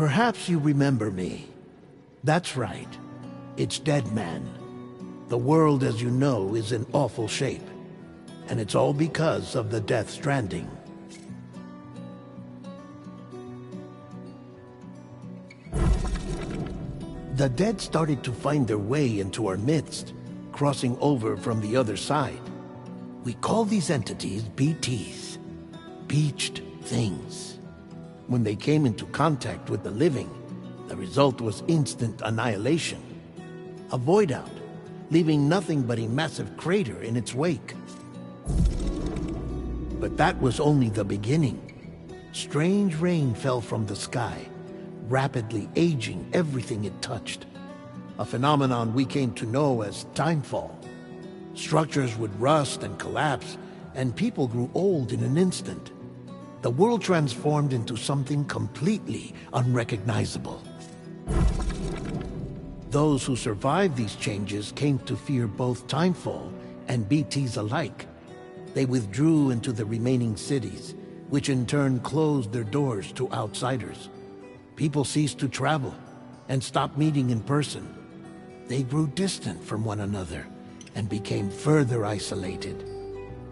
Perhaps you remember me. That's right. It's Deadman. The world, as you know, is in awful shape. And it's all because of the Death Stranding. The dead started to find their way into our midst, crossing over from the other side. We call these entities BTs, Beached Things. When they came into contact with the living, the result was instant annihilation. A void out, leaving nothing but a massive crater in its wake. But that was only the beginning. Strange rain fell from the sky, rapidly aging everything it touched. A phenomenon we came to know as timefall. Structures would rust and collapse, and people grew old in an instant. The world transformed into something completely unrecognizable. Those who survived these changes came to fear both timefall and BTs alike. They withdrew into the remaining cities, which in turn closed their doors to outsiders. People ceased to travel and stopped meeting in person. They grew distant from one another and became further isolated.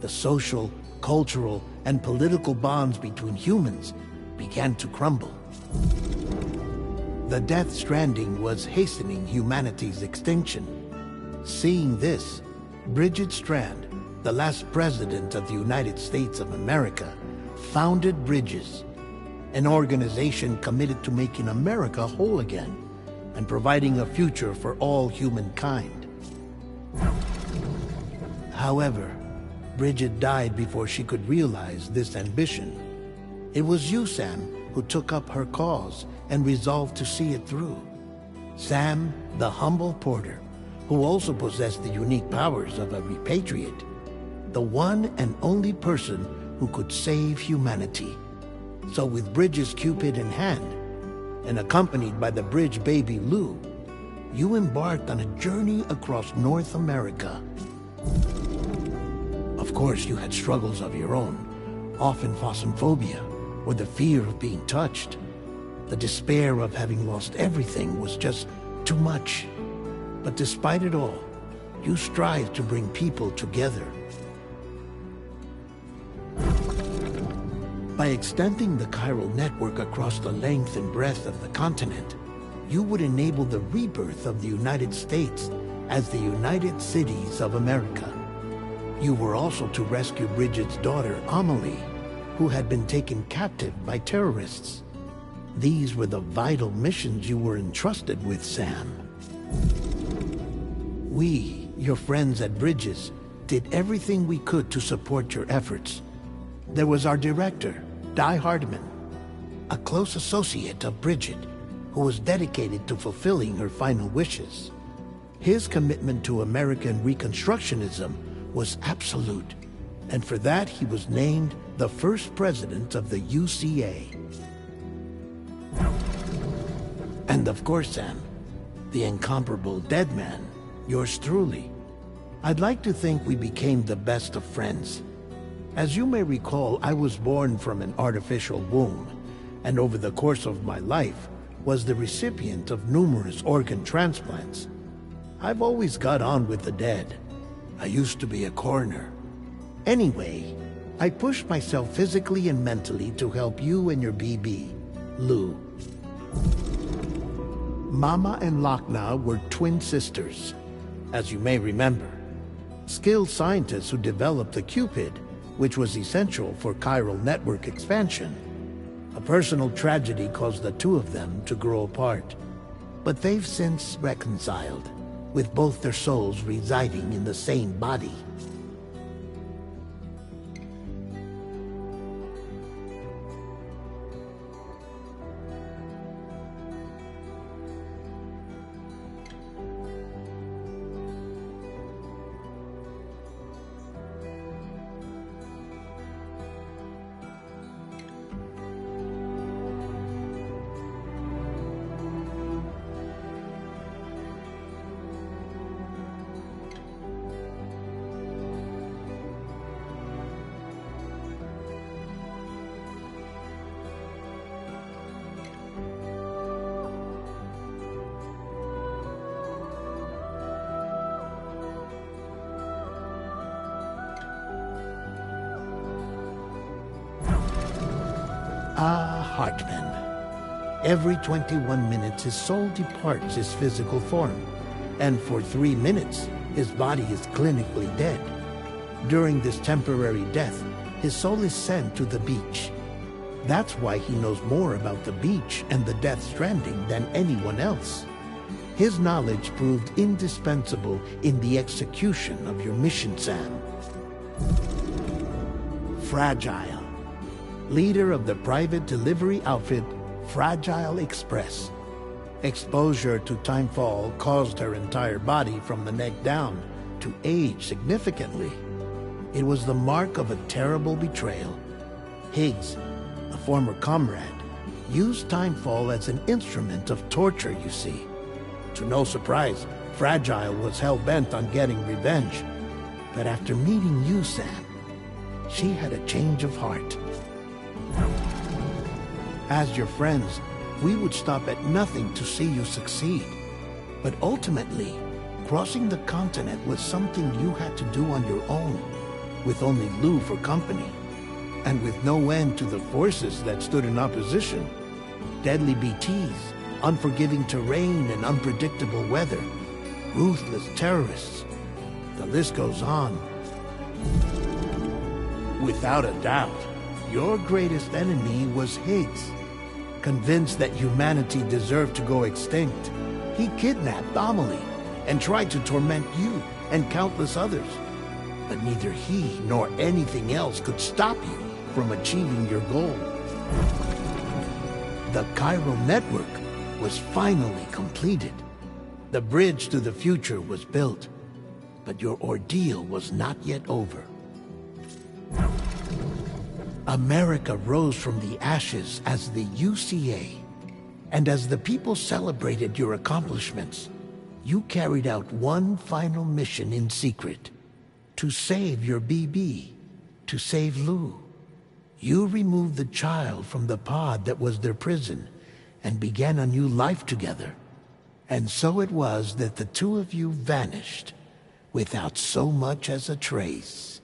The social, cultural, and political bonds between humans began to crumble. The Death Stranding was hastening humanity's extinction. Seeing this, Bridget Strand, the last president of the United States of America, founded Bridges, an organization committed to making America whole again and providing a future for all humankind. However, Bridget died before she could realize this ambition. It was you, Sam, who took up her cause and resolved to see it through. Sam, the humble porter, who also possessed the unique powers of a repatriate, the one and only person who could save humanity. So with Bridges' Cupid in hand, and accompanied by the bridge baby Lou, you embarked on a journey across North America. Of course, you had struggles of your own, often phasmophobia, or the fear of being touched. The despair of having lost everything was just too much. But despite it all, you strived to bring people together. By extending the chiral network across the length and breadth of the continent, you would enable the rebirth of the United States as the United Cities of America. You were also to rescue Bridget's daughter, Amelie, who had been taken captive by terrorists. These were the vital missions you were entrusted with, Sam. We, your friends at Bridges, did everything we could to support your efforts. There was our director, Di Hardman, a close associate of Bridget, who was dedicated to fulfilling her final wishes. His commitment to American Reconstructionism was absolute, and for that he was named the first president of the UCA. And of course, Sam, the incomparable Deadman, yours truly. I'd like to think we became the best of friends. As you may recall, I was born from an artificial womb, and over the course of my life was the recipient of numerous organ transplants. I've always got on with the dead. I used to be a coroner. Anyway, I pushed myself physically and mentally to help you and your BB, Lou. Mama and Lakna were twin sisters, as you may remember. Skilled scientists who developed the Cupid, which was essential for chiral network expansion. A personal tragedy caused the two of them to grow apart. But they've since reconciled, with both their souls residing in the same body. Hartman. Every 21 minutes his soul departs his physical form, and for 3 minutes his body is clinically dead. During this temporary death, his soul is sent to the beach. That's why he knows more about the beach and the Death Stranding than anyone else. His knowledge proved indispensable in the execution of your mission, Sam. Fragile, leader of the private delivery outfit Fragile Express. Exposure to timefall caused her entire body from the neck down to age significantly. It was the mark of a terrible betrayal. Higgs, a former comrade, used timefall as an instrument of torture, you see. To no surprise, Fragile was hell-bent on getting revenge. But after meeting you, Sam, she had a change of heart. As your friends, we would stop at nothing to see you succeed. But ultimately, crossing the continent was something you had to do on your own, with only Lou for company, and with no end to the forces that stood in opposition. Deadly BTs, unforgiving terrain and unpredictable weather, ruthless terrorists. The list goes on. Without a doubt, your greatest enemy was Higgs. Convinced that humanity deserved to go extinct, he kidnapped Amelie and tried to torment you and countless others. But neither he nor anything else could stop you from achieving your goal. The chiral network was finally completed. The bridge to the future was built, but your ordeal was not yet over. America rose from the ashes as the UCA, and as the people celebrated your accomplishments, you carried out one final mission in secret. To save your BB, to save Lou. You removed the child from the pod that was their prison and began a new life together. And so it was that the two of you vanished without so much as a trace.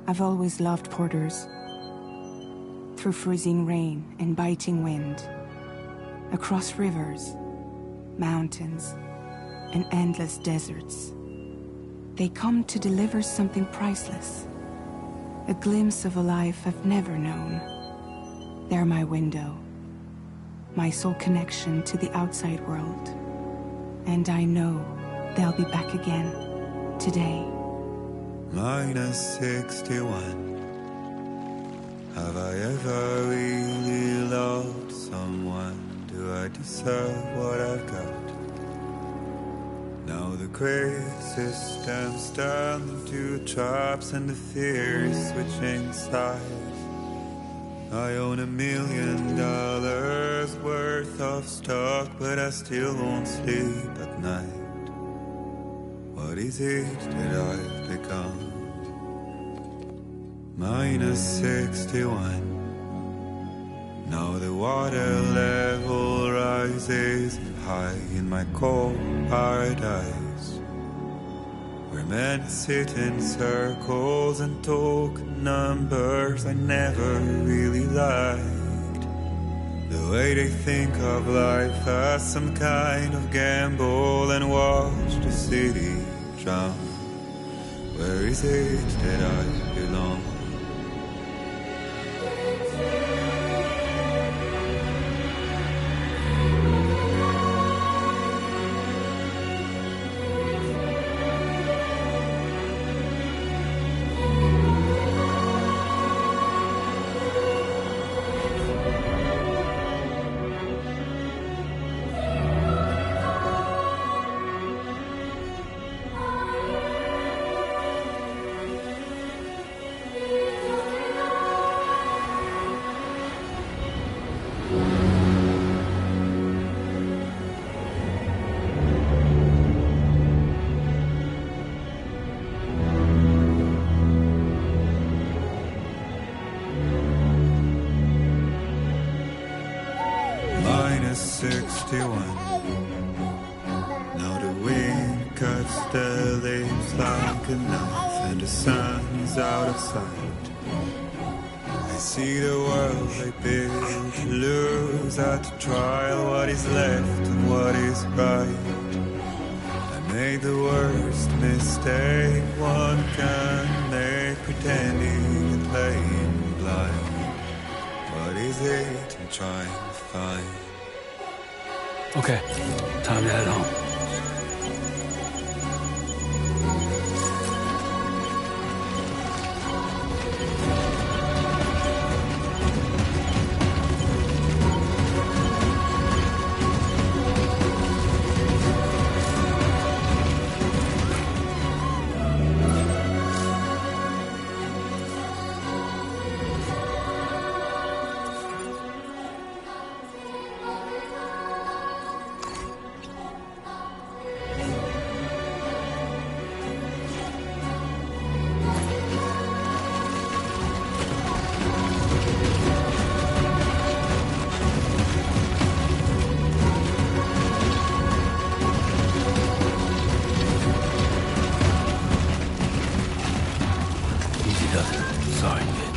I've always loved porters. Through freezing rain and biting wind, across rivers, mountains, and endless deserts, they come to deliver something priceless, a glimpse of a life I've never known. They're my window, my sole connection to the outside world, and I know they'll be back again today. -61. Have I ever really loved someone? Do I deserve what I've got? Now the great system's turned into traps and the fear is switching sides. I own $1 million worth of stock, but I still won't sleep at night. What is it that I've become? -61. Now the water level rises high in my cold paradise, where men sit in circles and talk numbers I never really liked. The way they think of life as some kind of gamble and watch the city drown. Where is it that I belong? -61. Now the wind cuts the leaves like a knife and the sun is out of sight. I see the world I built lose at the trial, what is left and what is right. I made the worst mistake one can make, pretending and playing blind. What is it I'm trying to find? Okay, time to head home. Sorry, kid.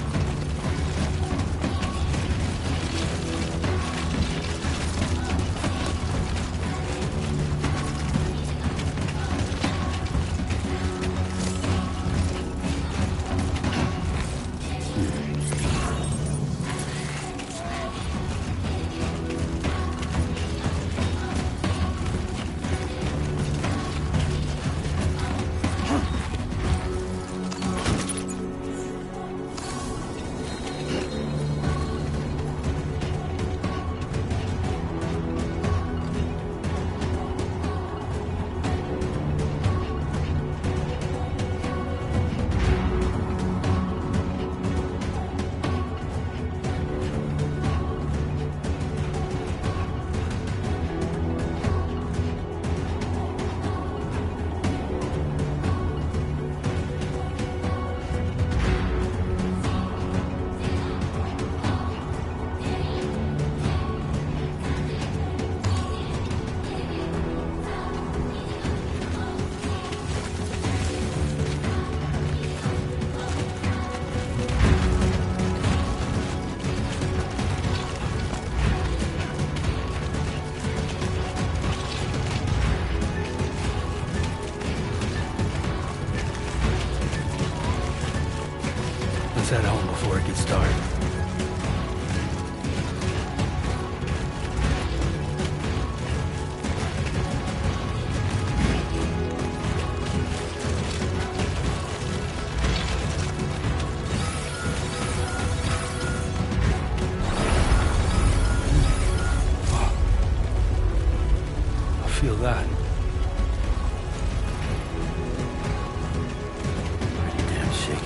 Let's head home before it gets dark. Feel that. Pretty damn shaky.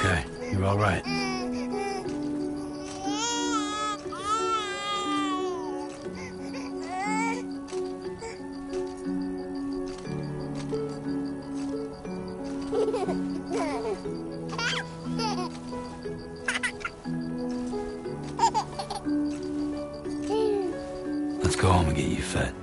Okay, you're all right. Let's go home and get you fed.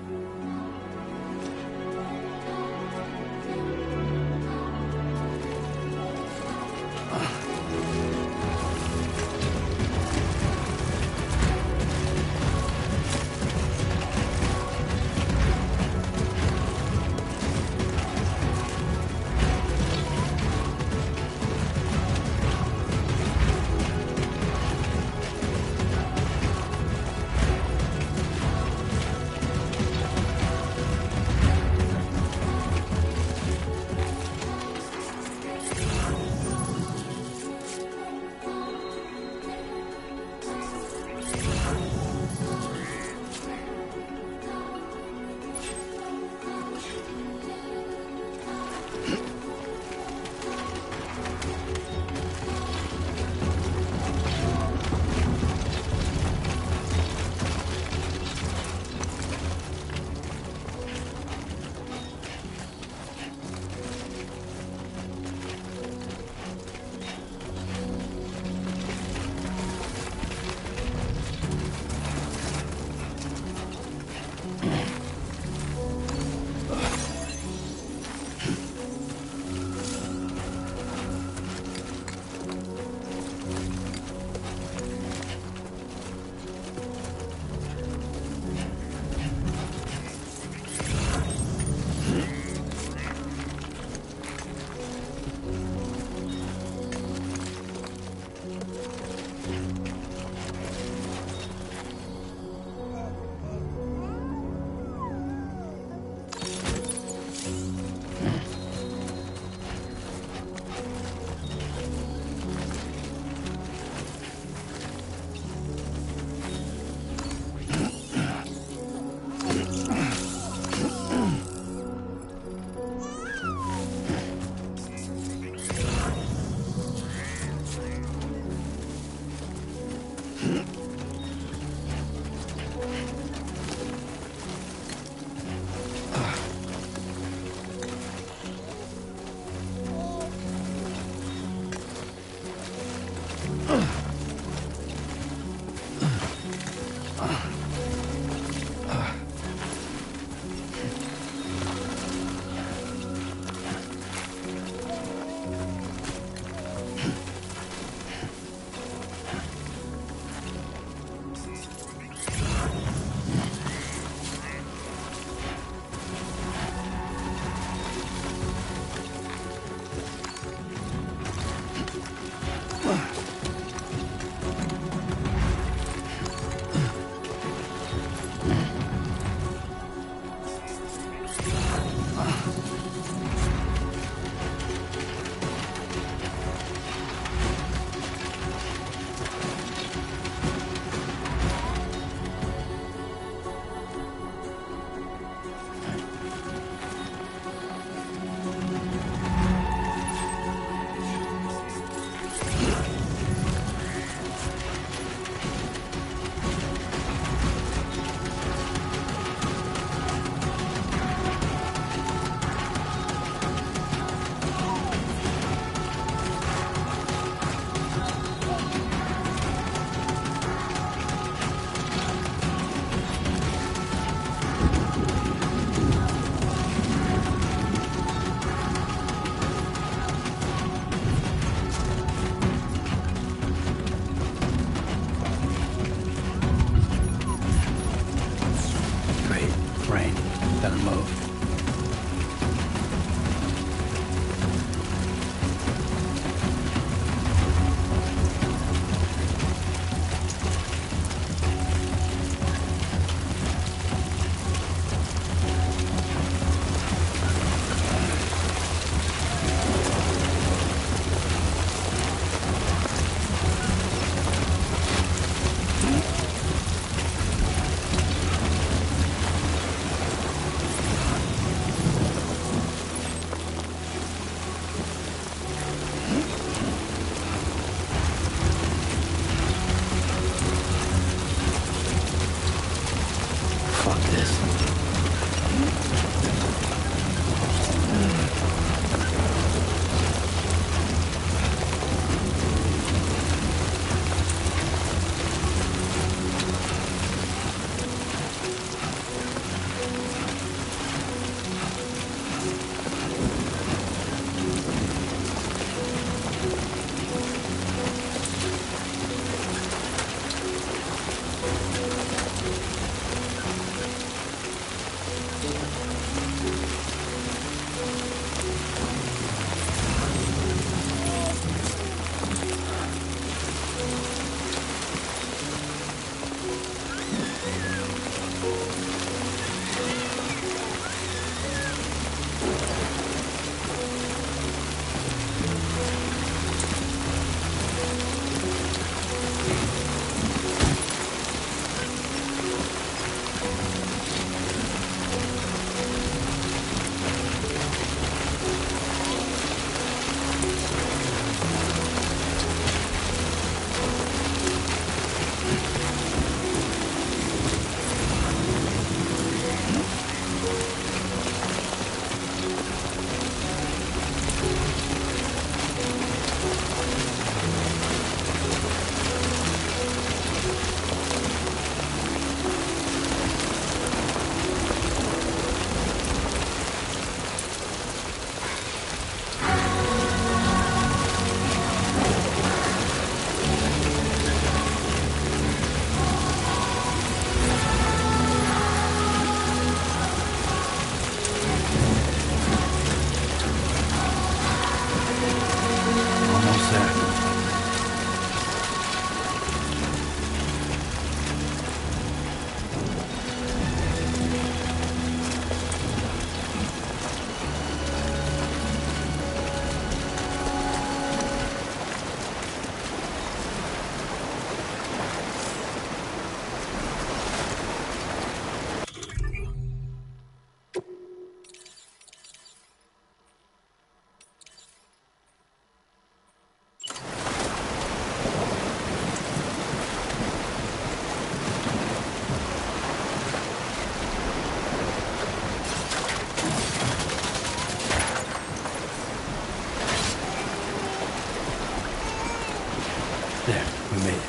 There, we made it.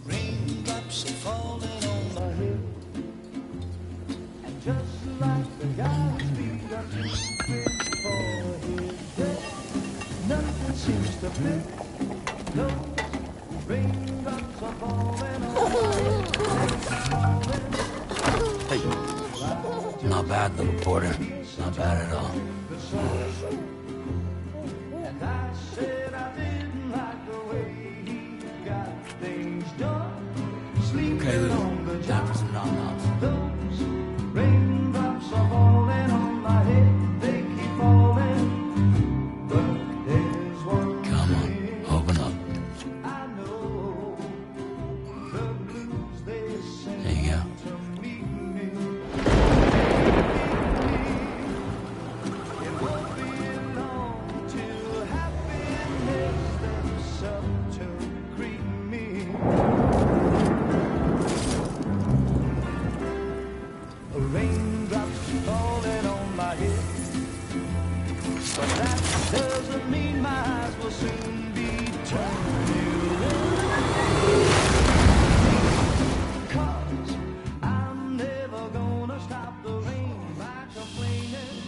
Raindrops are falling on my head, and just like the guy's feet are too big for his head, nothing seems to fit. Those raindrops are falling on my head. Hey. Not bad, little porter. Not bad at all. And I said I didn't like the way he got things done. Okay, Lou. Time for some nom-noms. Those raindrops are falling on my head. They keep falling, but there's one Come on, open up. I know. The blues they sing There you go. to meet me. It won't be long till happiness steps up to greet me. Raindrops falling on my head, but that doesn't mean my eyes will soon be turning red. 'Cause I'm never gonna stop the rain by complaining,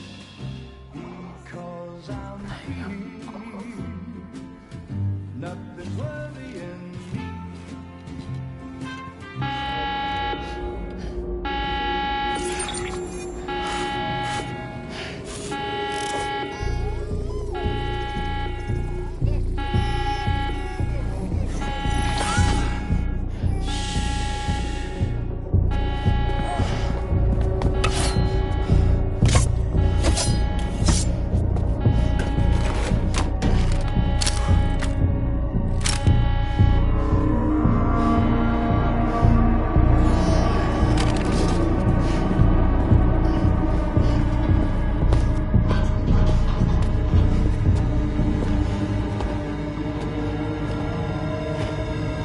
because I'm free. Nothing's worrying me.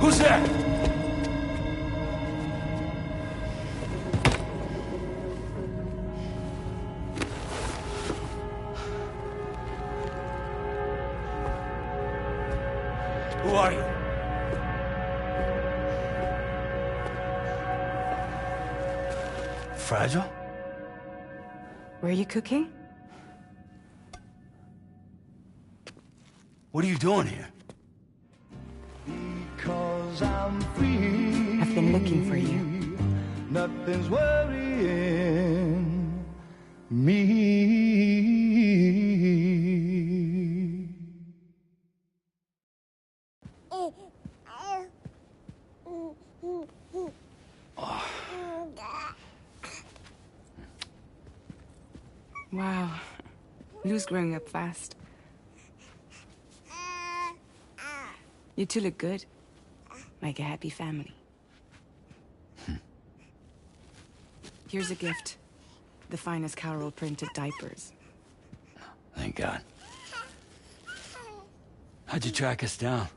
Who's there? Who are you? Fragile? Were you cooking? What are you doing here? Because I'm free. I've been looking for you. Nothing's worrying me. Wow. Lou's growing up fast. You two look good. Like a happy family. Here's a gift. The finest Carol printed diapers. Thank God. How'd you track us down?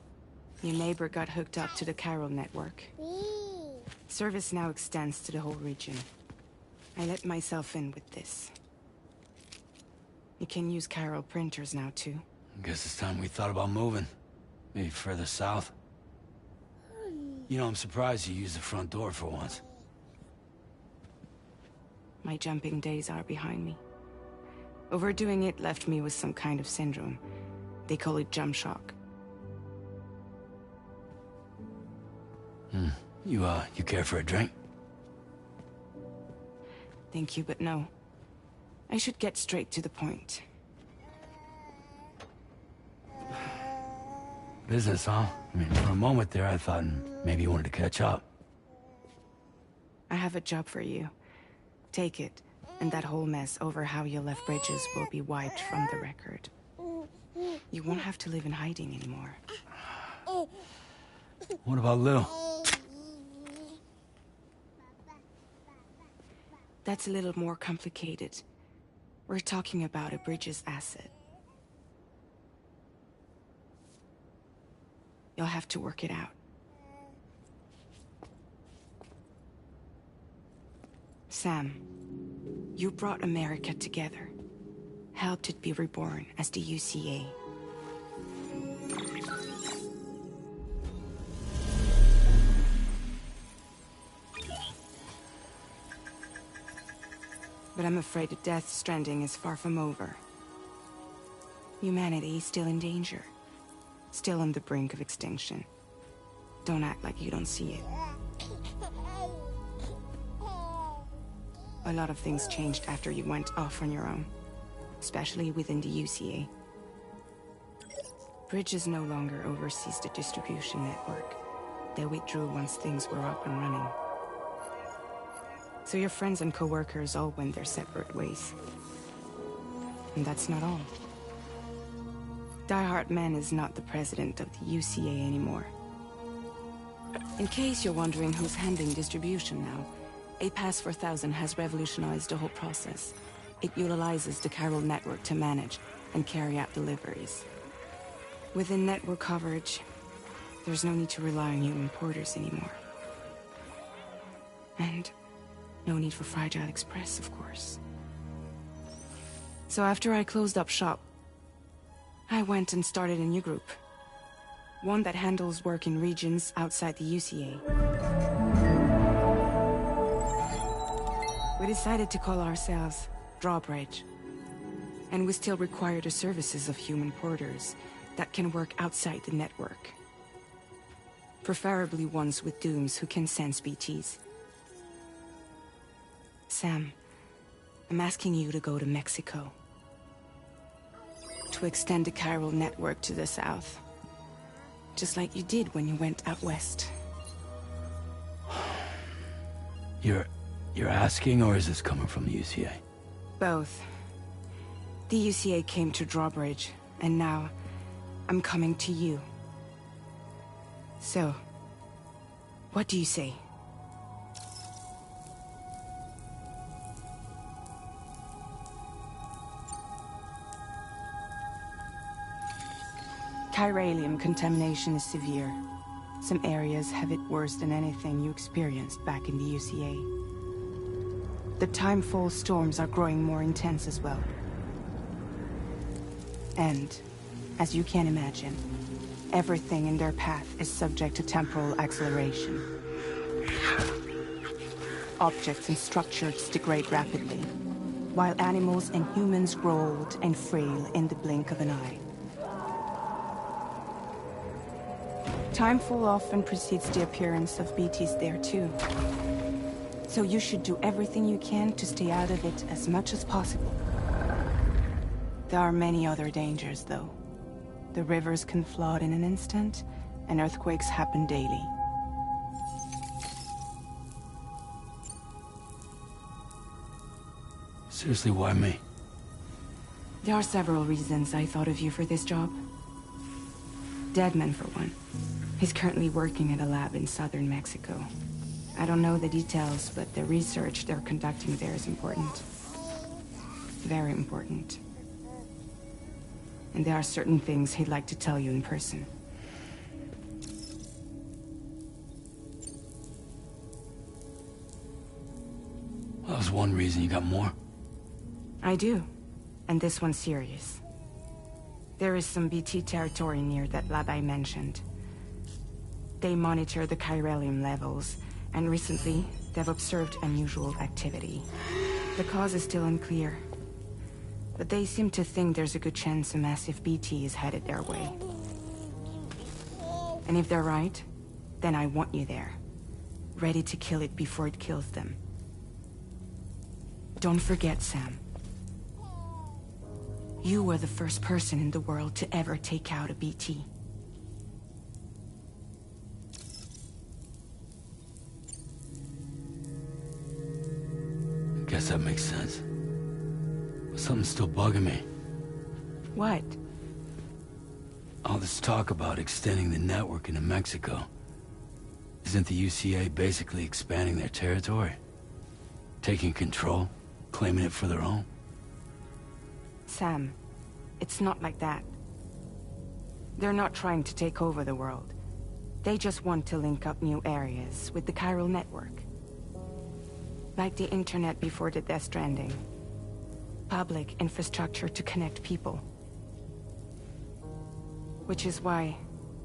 Your neighbor got hooked up to the Carol network. Service now extends to the whole region. I let myself in with this. You can use Chiral printers now, too. Guess it's time we thought about moving. Maybe further south. You know, I'm surprised you used the front door for once. My jumping days are behind me. Overdoing it left me with some kind of syndrome. They call it jump shock. You care for a drink? Thank you, but no. I should get straight to the point. Business, huh? I mean, for a moment there, I thought maybe you wanted to catch up. I have a job for you. Take it, and that whole mess over how you left Bridges will be wiped from the record. You won't have to live in hiding anymore. What about Lou? That's a little more complicated. We're talking about a Bridges asset. You'll have to work it out. Sam, you brought America together. Helped it be reborn as the UCA. But I'm afraid that Death Stranding is far from over. Humanity is still in danger. Still on the brink of extinction. Don't act like you don't see it. A lot of things changed after you went off on your own. Especially within the UCA. Bridges no longer oversees the distribution network. They withdrew once things were up and running. So your friends and co-workers all went their separate ways. And that's not all. Die Hard Man is not the president of the UCA anymore. In case you're wondering who's handling distribution now, A Pass 4000 has revolutionized the whole process. It utilizes the Chiral network to manage and carry out deliveries. Within network coverage, there's no need to rely on human porters anymore. And no need for Fragile Express, of course. So after I closed up shop, I went and started a new group. One that handles work in regions outside the UCA. We decided to call ourselves Drawbridge. And we still require the services of human porters that can work outside the network. Preferably ones with dooms who can sense BTs. Sam, I'm asking you to go to Mexico. To extend the Chiral network to the south. Just like you did when you went out west. You're asking, or is this coming from the UCA? Both. The UCA came to Drawbridge, and now I'm coming to you. So, what do you say? Chiralium contamination is severe. Some areas have it worse than anything you experienced back in the UCA. The timefall storms are growing more intense as well. And, as you can imagine, everything in their path is subject to temporal acceleration. Objects and structures degrade rapidly, while animals and humans grow old and frail in the blink of an eye. Timefall often precedes the appearance of BTs there too. So you should do everything you can to stay out of it as much as possible. There are many other dangers, though. The rivers can flood in an instant, and earthquakes happen daily. Seriously, why me? There are several reasons I thought of you for this job. Deadman, for one. He's currently working at a lab in southern Mexico. I don't know the details, but the research they're conducting there is important. Very important. And there are certain things he'd like to tell you in person. Well, that was one reason. You got more? I do. And this one's serious. There is some BT territory near that lab I mentioned. They monitor the chiralium levels, and recently, they've observed unusual activity. The cause is still unclear, but they seem to think there's a good chance a massive BT is headed their way. And if they're right, then I want you there, ready to kill it before it kills them. Don't forget, Sam. You were the first person in the world to ever take out a BT. Guess that makes sense. But something's still bugging me. What? All this talk about extending the network into Mexico. Isn't the UCA basically expanding their territory? Taking control? Claiming it for their own? Sam, it's not like that. They're not trying to take over the world. They just want to link up new areas with the chiral network. Like the internet before the Death Stranding. Public infrastructure to connect people. Which is why,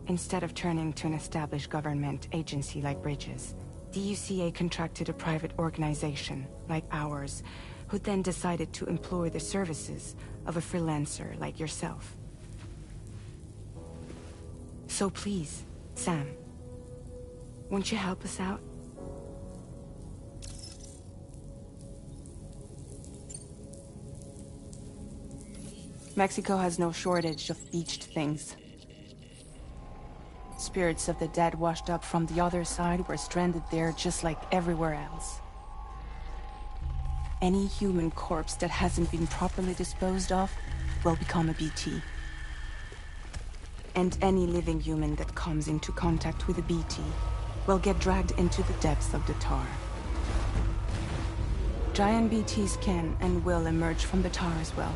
instead of turning to an established government agency like Bridges, the UCA contracted a private organization, like ours, who then decided to employ the services of a freelancer like yourself. So please, Sam, won't you help us out? Mexico has no shortage of beached things. Spirits of the dead washed up from the other side were stranded there just like everywhere else. Any human corpse that hasn't been properly disposed of will become a BT. And any living human that comes into contact with a BT will get dragged into the depths of the tar. Giant BTs can and will emerge from the tar as well.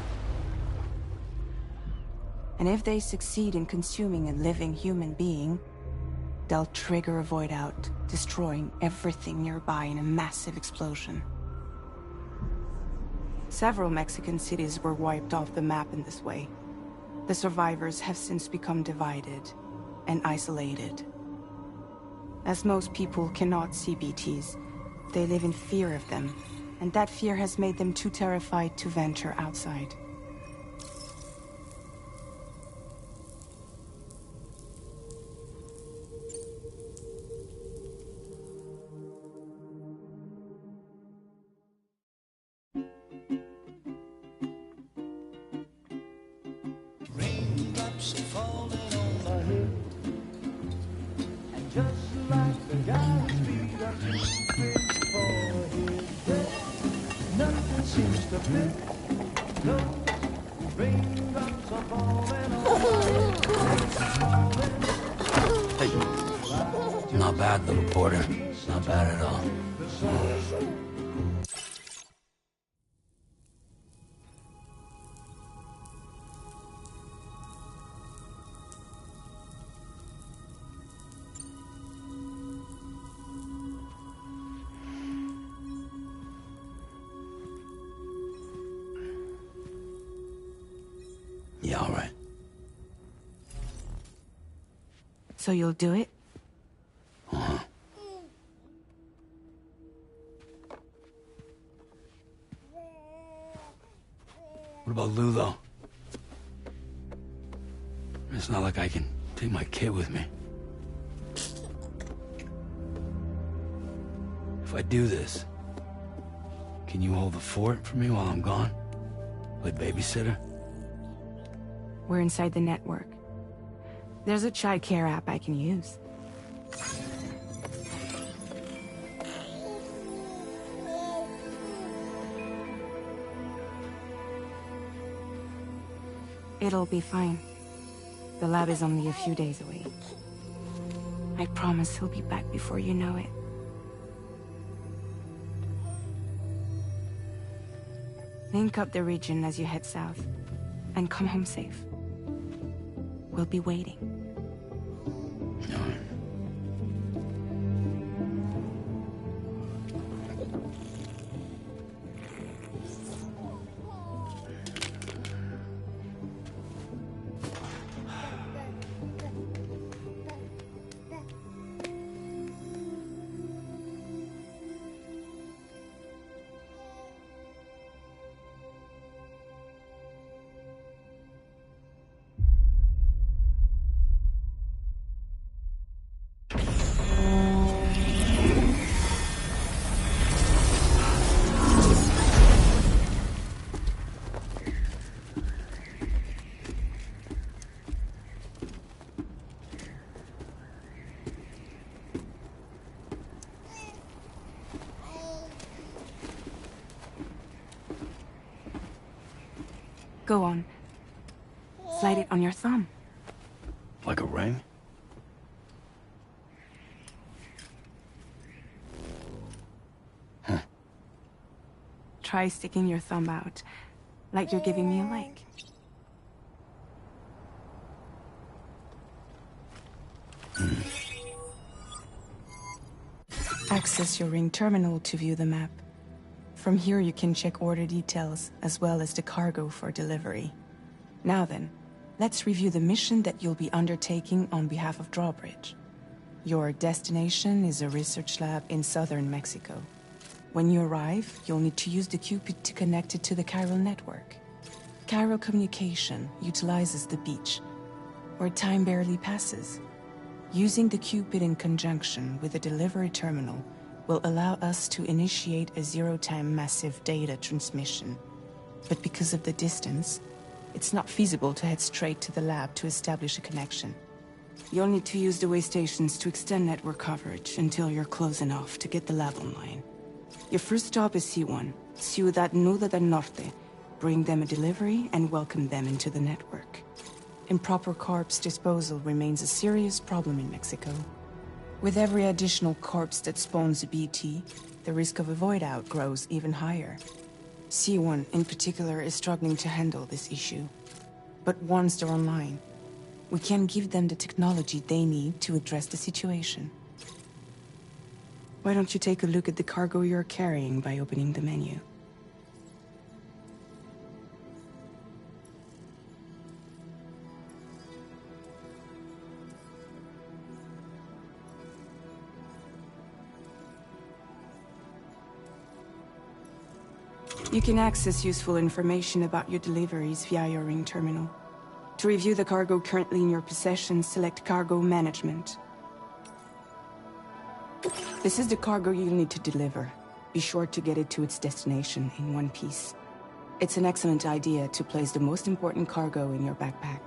And if they succeed in consuming a living human being, they'll trigger a void out, destroying everything nearby in a massive explosion. Several Mexican cities were wiped off the map in this way. The survivors have since become divided and isolated. As most people cannot see BTs, they live in fear of them, and that fear has made them too terrified to venture outside. Raindrops falling on my head, and just like the guy's feet are creeping for his death, nothing seems to fit. No, raindrops are falling on my head. Hey, not bad, little porter. Not bad at all. Yeah, all right. So you'll do it? Uh-huh. What about Lou, though? It's not like I can take my kid with me. If I do this, can you hold the fort for me while I'm gone? Play babysitter? We're inside the network. There's a child care app I can use. It'll be fine. The lab is only a few days away. I promise he'll be back before you know it. Link up the region as you head south, and come home safe. We'll be waiting. All right. Go on. Slide it on your thumb. Like a ring? Huh. Try sticking your thumb out, like you're giving me a like. Access your ring terminal to view the map. From here you can check order details, as well as the cargo for delivery. Now then, let's review the mission that you'll be undertaking on behalf of Drawbridge. Your destination is a research lab in southern Mexico. When you arrive, you'll need to use the Cupid to connect it to the chiral network. Chiral communication utilizes the beach, where time barely passes. Using the Cupid in conjunction with the delivery terminal will allow us to initiate a zero-time massive data transmission. But because of the distance, it's not feasible to head straight to the lab to establish a connection. You'll need to use the way stations to extend network coverage until you're close enough to get the lab online. Your first stop is C1, Ciudad Nuda del Norte. Bring them a delivery and welcome them into the network. Improper corpse disposal remains a serious problem in Mexico. With every additional corpse that spawns a BT, the risk of a void out grows even higher. C1 in particular is struggling to handle this issue. But once they're online, we can give them the technology they need to address the situation. Why don't you take a look at the cargo you're carrying by opening the menu? You can access useful information about your deliveries via your ring terminal. To review the cargo currently in your possession, select Cargo Management. This is the cargo you'll need to deliver. Be sure to get it to its destination in one piece. It's an excellent idea to place the most important cargo in your backpack.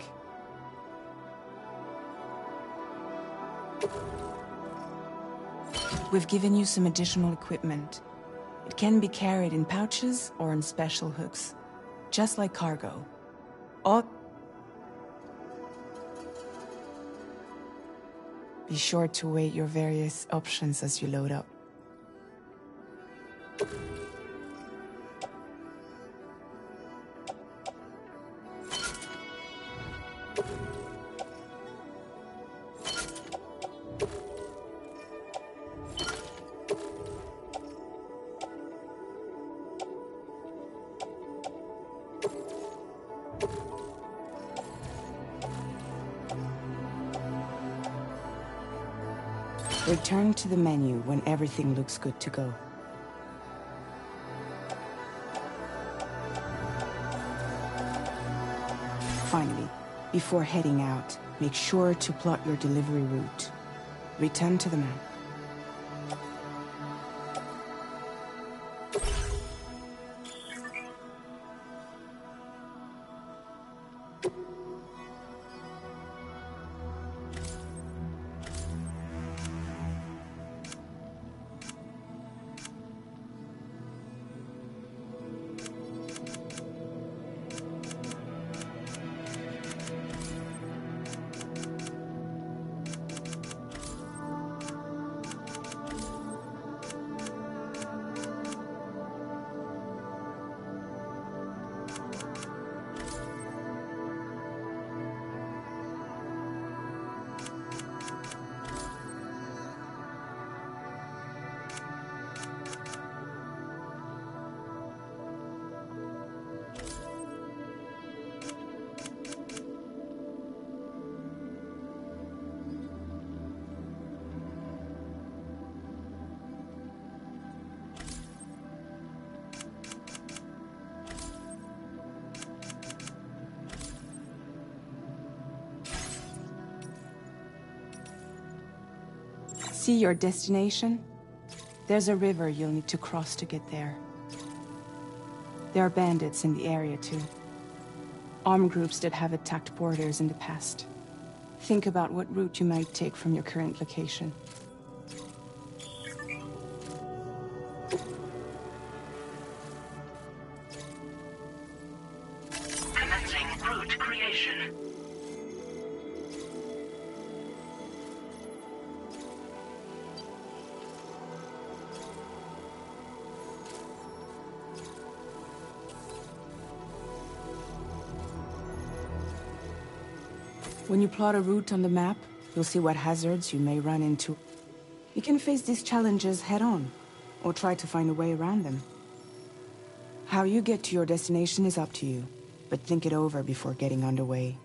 We've given you some additional equipment. It can be carried in pouches or in special hooks, just like cargo. Be sure to weigh your various options as you load up. Return to the menu when everything looks good to go. Finally, before heading out, make sure to plot your delivery route. Return to the map. See your destination? There's a river you'll need to cross to get there. There are bandits in the area too. Armed groups that have attacked borders in the past. Think about what route you might take from your current location. route creation. When you plot a route on the map, you'll see what hazards you may run into. You can face these challenges head-on, or try to find a way around them. How you get to your destination is up to you, but think it over before getting underway.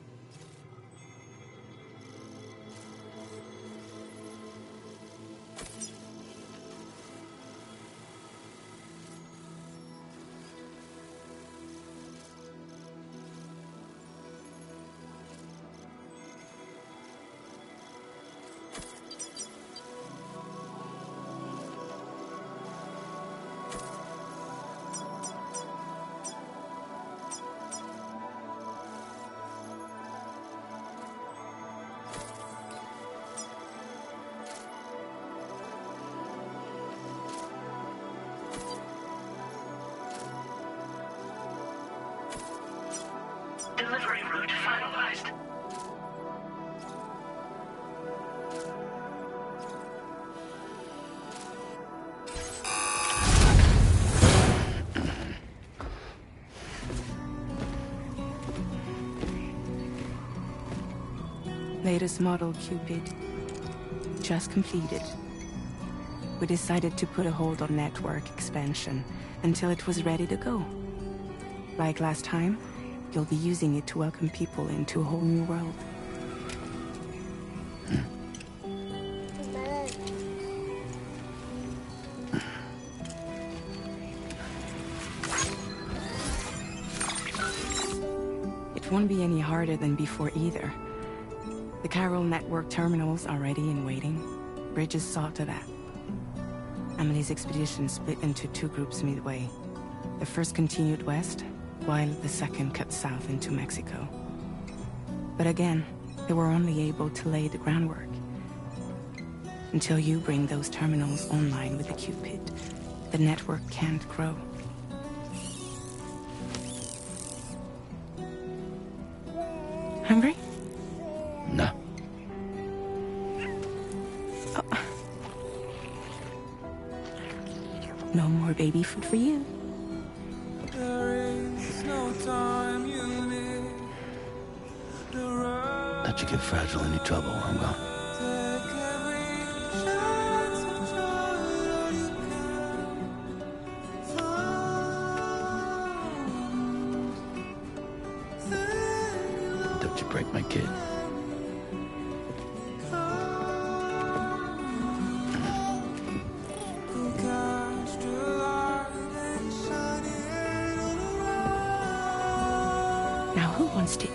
Delivery route finalized. Latest model Cupid. Just completed. We decided to put a hold on network expansion until it was ready to go. Like last time, you'll be using it to welcome people into a whole new world. It won't be any harder than before either. The Chiral network terminals are ready and waiting. Bridges saw to that. Emily's expedition split into two groups midway. The first continued west, while the second cut south into Mexico. But again, they were only able to lay the groundwork. Until you bring those terminals online with the Cupid, the network can't grow. Hungry? No. Oh. No more baby food for you. Let you get fragile any trouble, I will. Don't you break my kid. Now who wants to eat?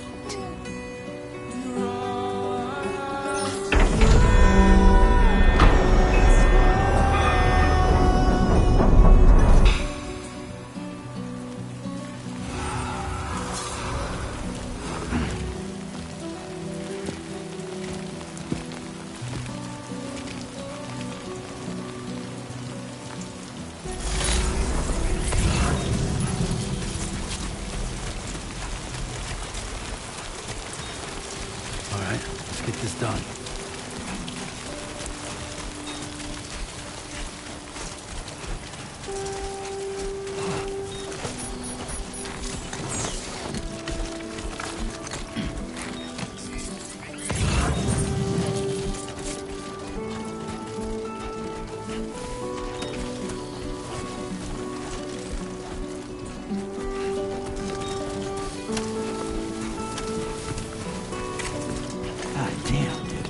All right, let's get this done. God damn, dude.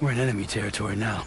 We're in enemy territory now.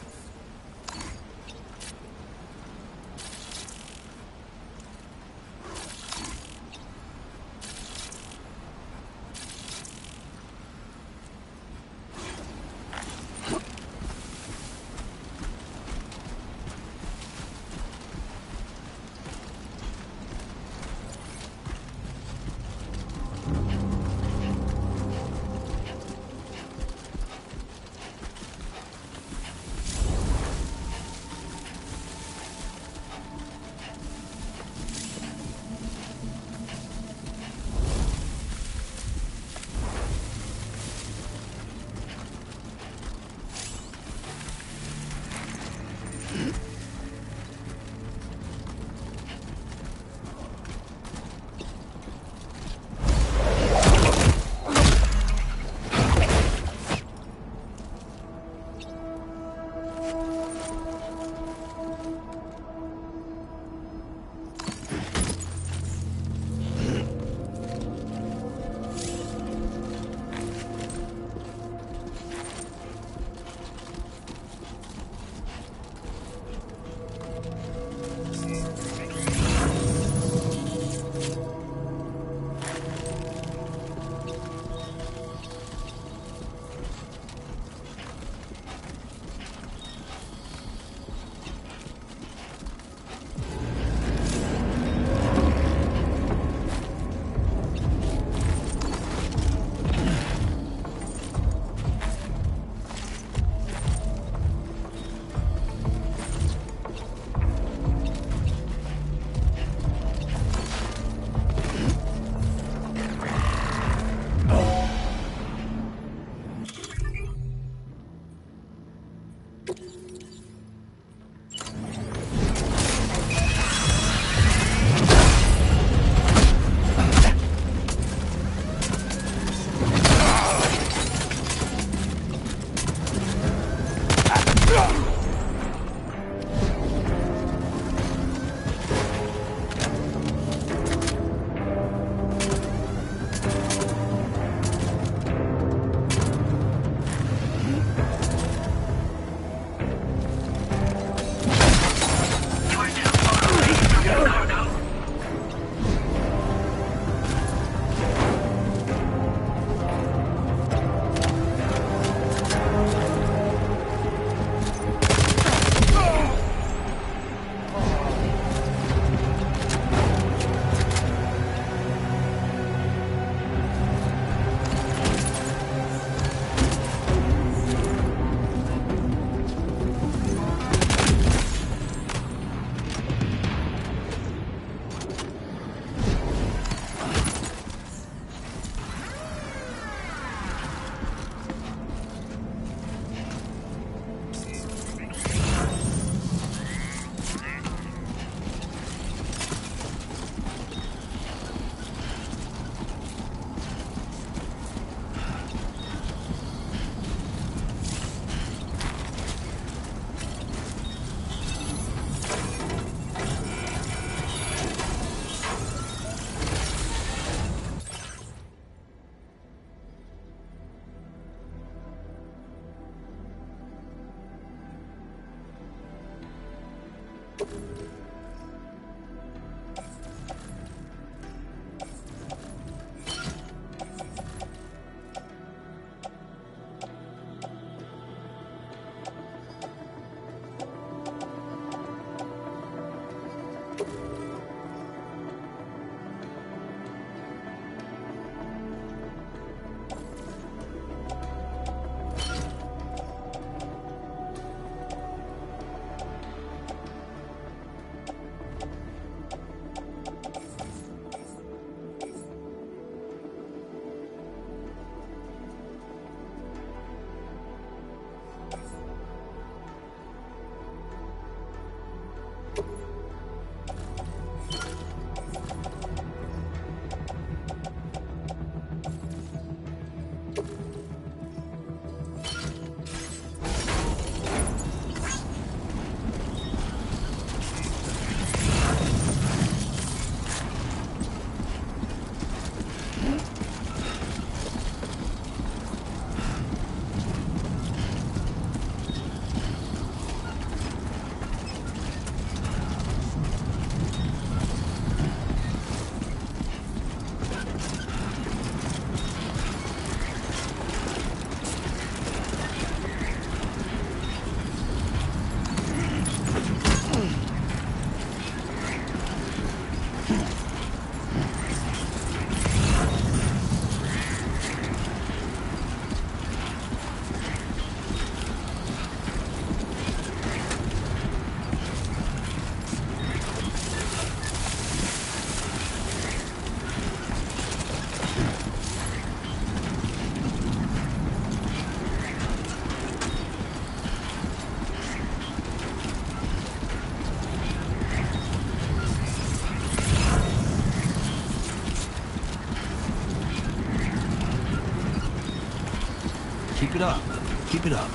Keep it up. Keep it up.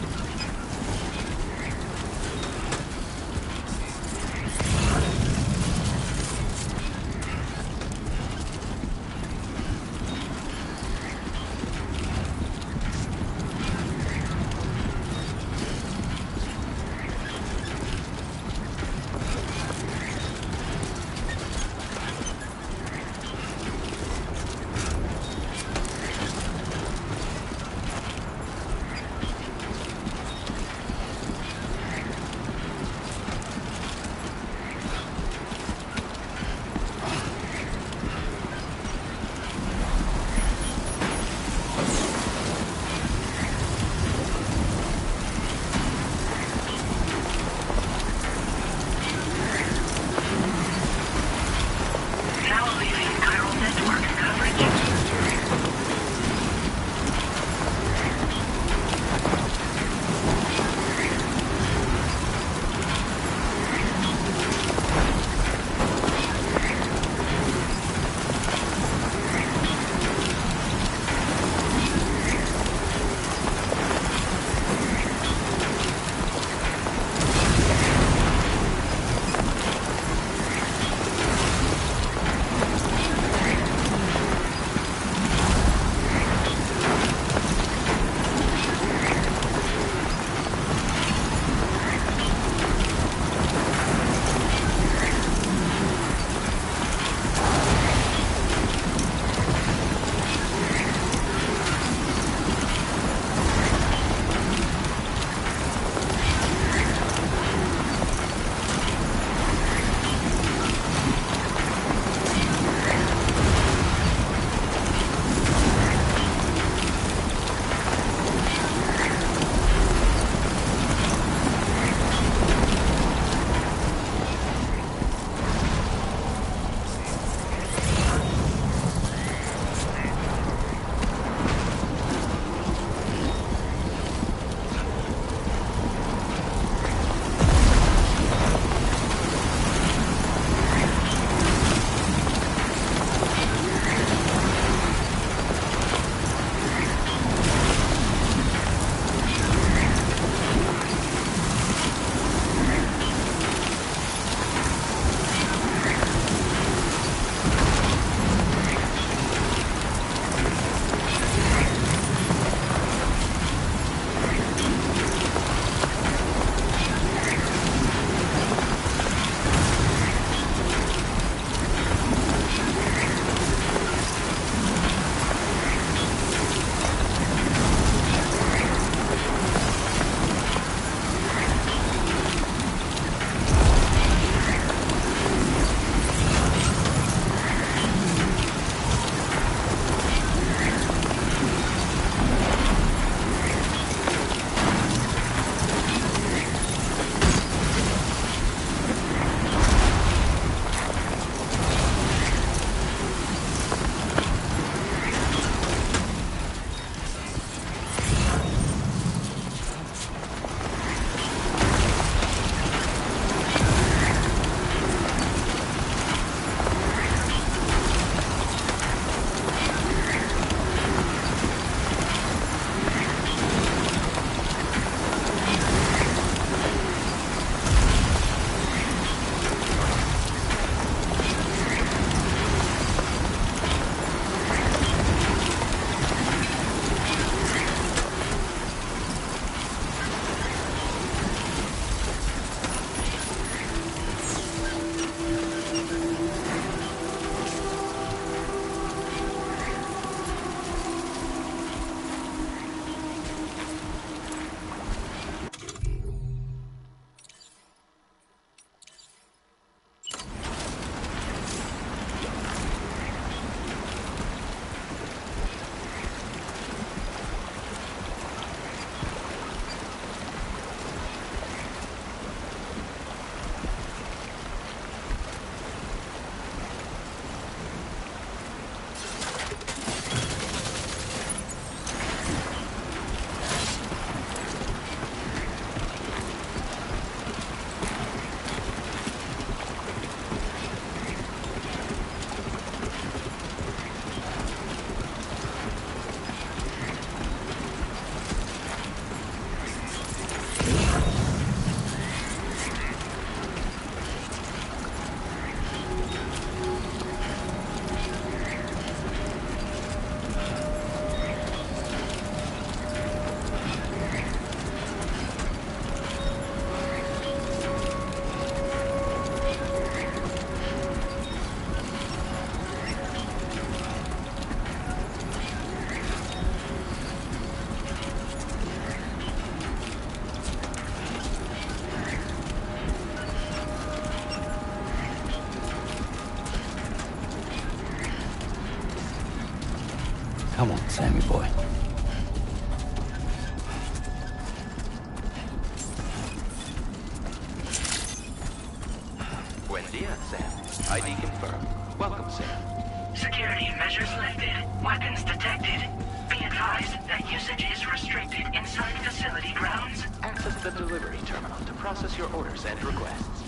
Come on, Sammy boy. Buen dia, Sam. ID confirmed. Welcome, Sam. Security measures lifted. Weapons detected. Be advised that usage is restricted inside facility grounds. Access the delivery terminal to process your orders and requests.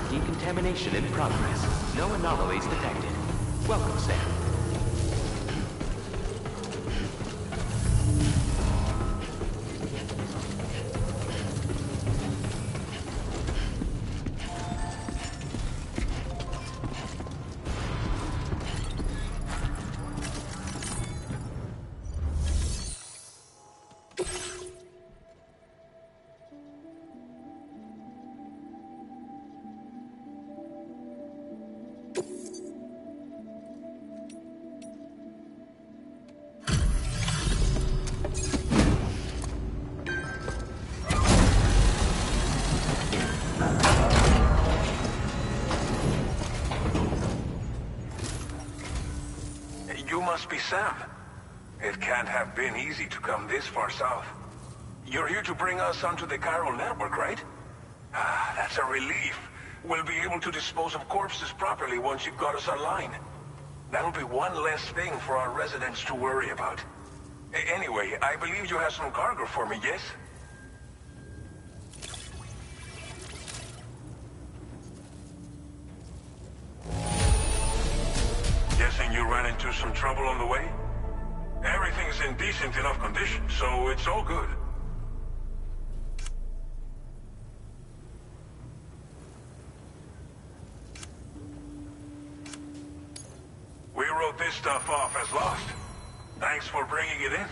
Decontamination in progress. No anomalies detected. Welcome, Sam. You must be Sam. It can't have been easy to come this far south. You're here to bring us onto the chiral network, right? Ah, that's a relief. We'll be able to dispose of corpses properly once you've got us online. That'll be one less thing for our residents to worry about. Anyway, I believe you have some cargo for me, yes? Guessing you ran into some trouble on the way? Everything's in decent enough condition, so it's all good. We wrote this stuff off as lost. Thanks for bringing it in.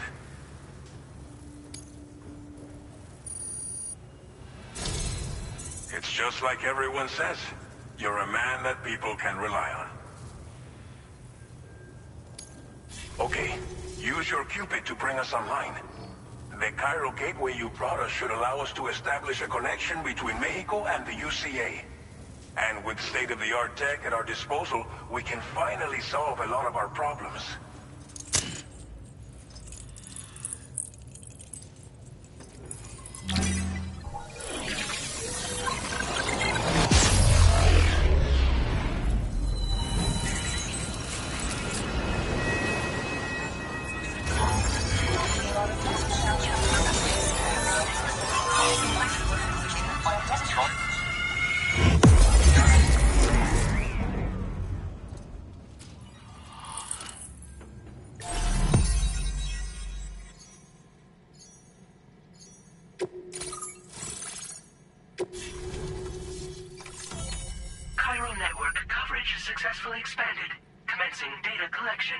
It's just like everyone says. You're a man that people can rely on. Okay, use your Cupid to bring us online. The chiral gateway you brought us should allow us to establish a connection between Mexico and the UCA. And with state-of-the-art tech at our disposal, we can finally solve a lot of our problems. Chiral network coverage successfully expanded. Commencing data collection.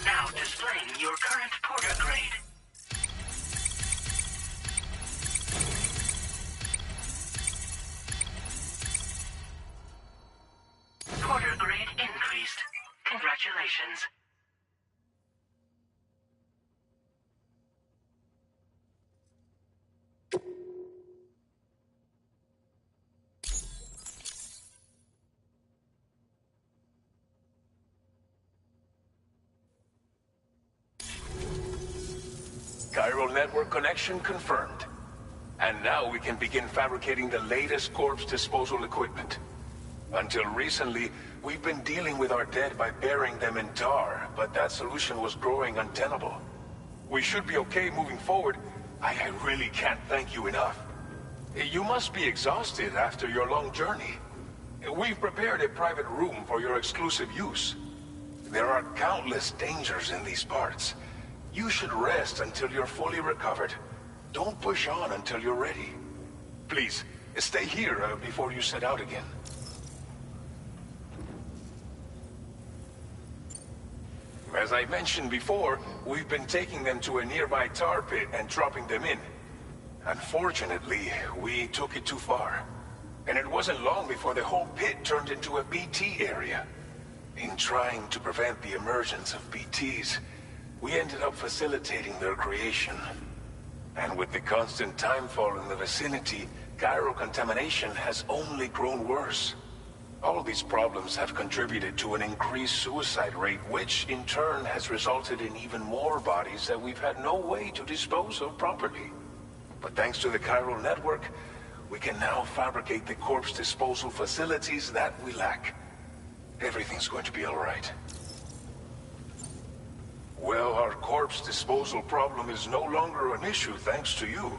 Now displaying your current porter grade. Porter grade increased. Congratulations. chiral network connection confirmed. And now we can begin fabricating the latest corpse disposal equipment. Until recently, we've been dealing with our dead by burying them in tar, but that solution was growing untenable. We should be okay moving forward. I really can't thank you enough. You must be exhausted after your long journey. We've prepared a private room for your exclusive use. There are countless dangers in these parts. You should rest until you're fully recovered. Don't push on until you're ready. Please, stay here before you set out again. As I mentioned before, we've been taking them to a nearby tar pit and dropping them in. Unfortunately, we took it too far. And it wasn't long before the whole pit turned into a BT area. In trying to prevent the emergence of BTs, we ended up facilitating their creation. And with the constant timefall in the vicinity, chiral contamination has only grown worse. All these problems have contributed to an increased suicide rate, which in turn has resulted in even more bodies that we've had no way to dispose of properly. But thanks to the chiral network, we can now fabricate the corpse disposal facilities that we lack. Everything's going to be all right. Well, our corpse disposal problem is no longer an issue thanks to you.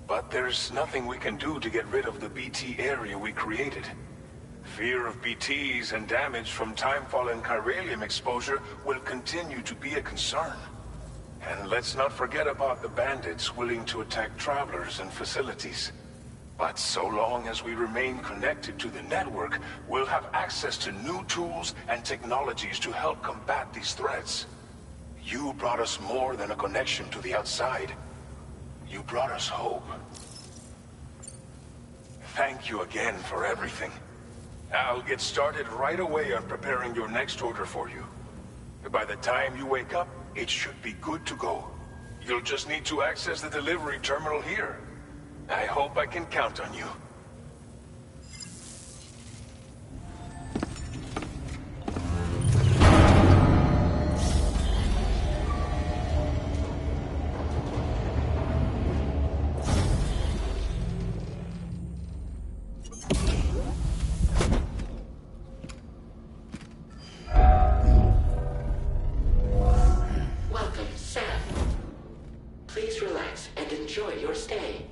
But there's nothing we can do to get rid of the BT area we created. Fear of BTs and damage from timefall and chiralium exposure will continue to be a concern. And let's not forget about the bandits willing to attack travelers and facilities. But so long as we remain connected to the network, we'll have access to new tools and technologies to help combat these threats. You brought us more than a connection to the outside. You brought us hope. Thank you again for everything. I'll get started right away on preparing your next order for you. By the time you wake up, it should be good to go. You'll just need to access the delivery terminal here. I hope I can count on you. Welcome, Sam. Please relax and enjoy your stay.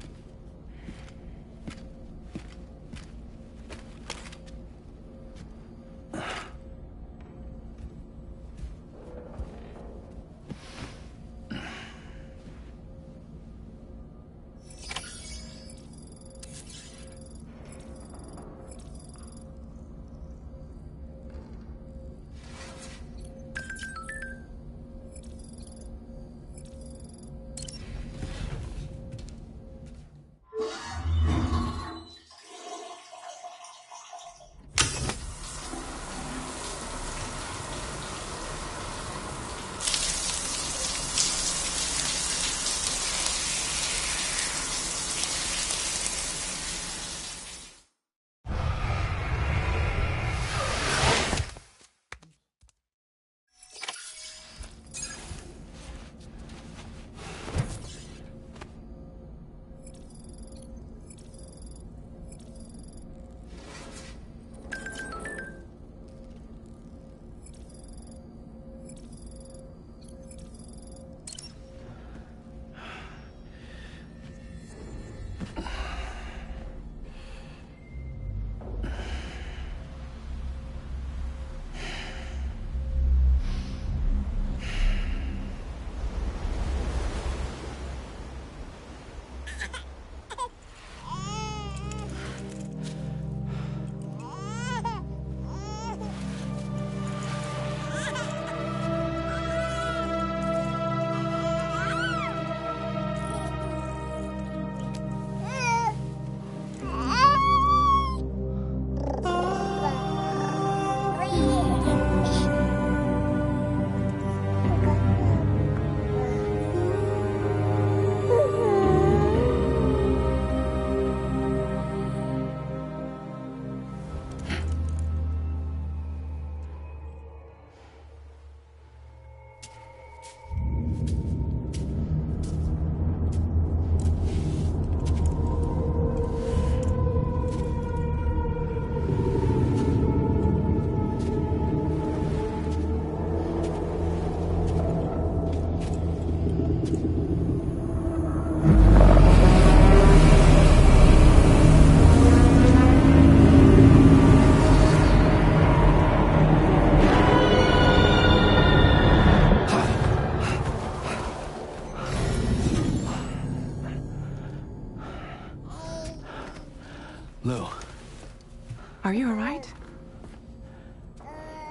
Are you alright?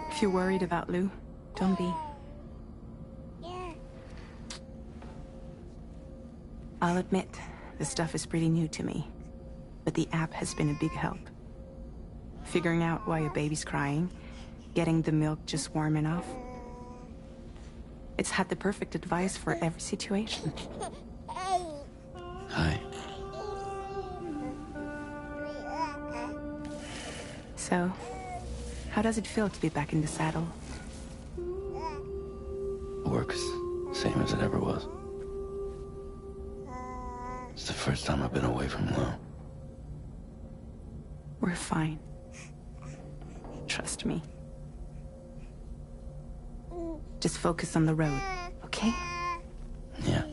If you're worried about Lou, don't be. I'll admit, the stuff is pretty new to me, but the app has been a big help. Figuring out why a baby's crying, getting the milk just warm enough. It's had the perfect advice for every situation. Hi. So, how does it feel to be back in the saddle? Works same as it ever was. It's the first time I've been away from Lou. We're fine. Trust me. Just focus on the road, okay? Yeah.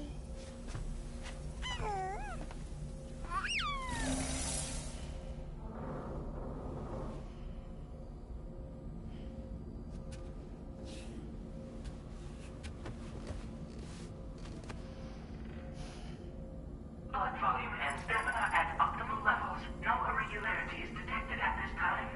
Blood volume and stamina at optimal levels. No irregularities detected at this time.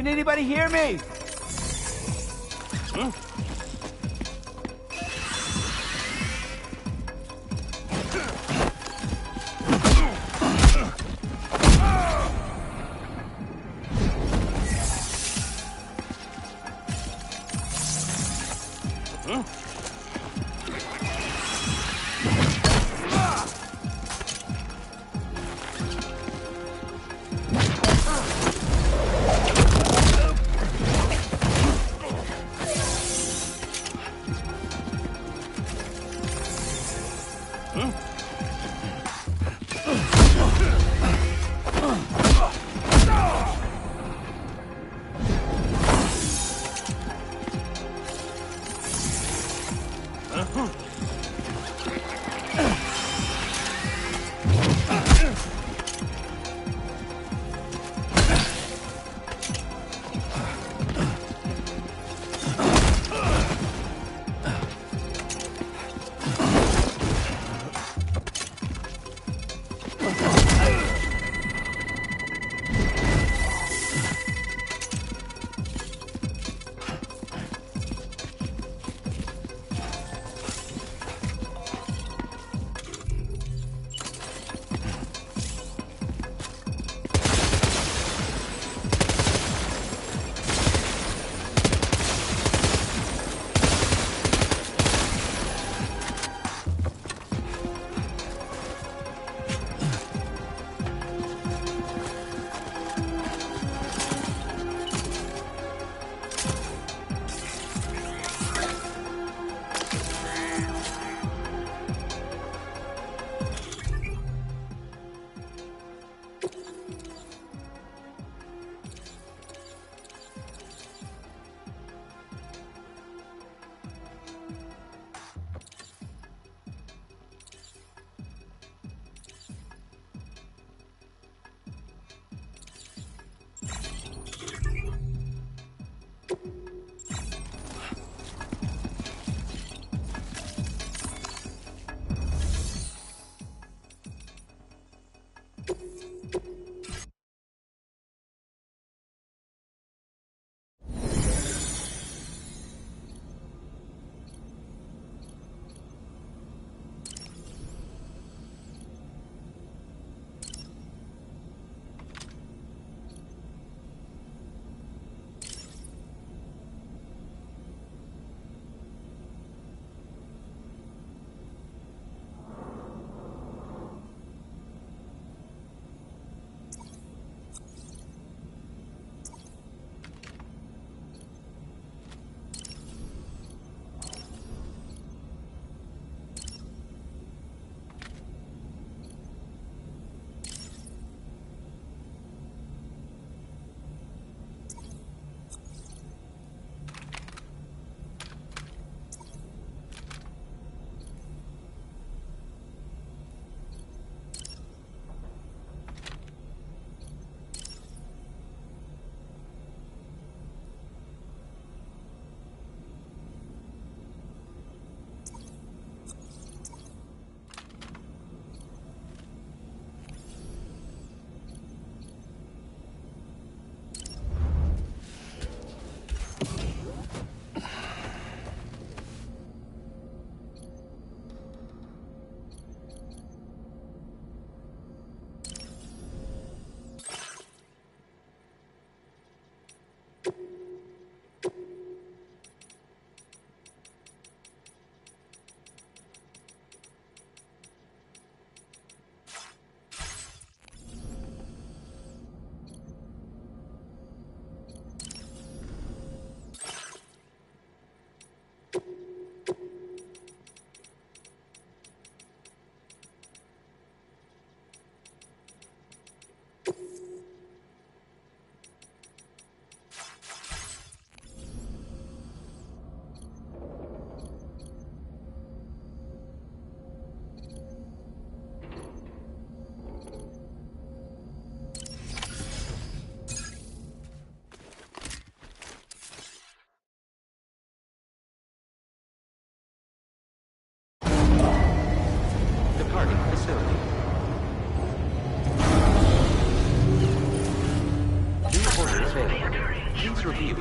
Can anybody hear me?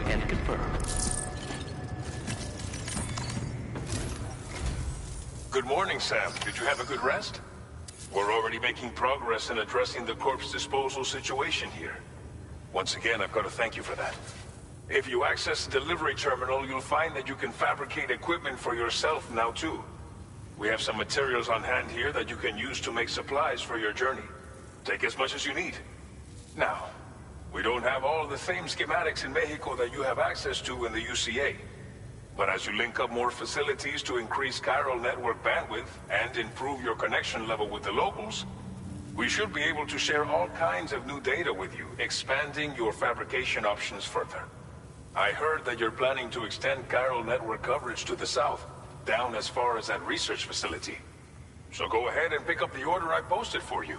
and confirm. Good morning, Sam. Did you have a good rest? We're already making progress in addressing the corpse disposal situation here. Once again, I've got to thank you for that. If you access the delivery terminal, you'll find that you can fabricate equipment for yourself now too. We have some materials on hand here that you can use to make supplies for your journey. Take as much as you need. Now, we don't have all the same schematics in Mexico that you have access to in the UCA. But as you link up more facilities to increase chiral network bandwidth and improve your connection level with the locals, we should be able to share all kinds of new data with you, expanding your fabrication options further. I heard that you're planning to extend chiral network coverage to the south, down as far as that research facility. So go ahead and pick up the order I posted for you.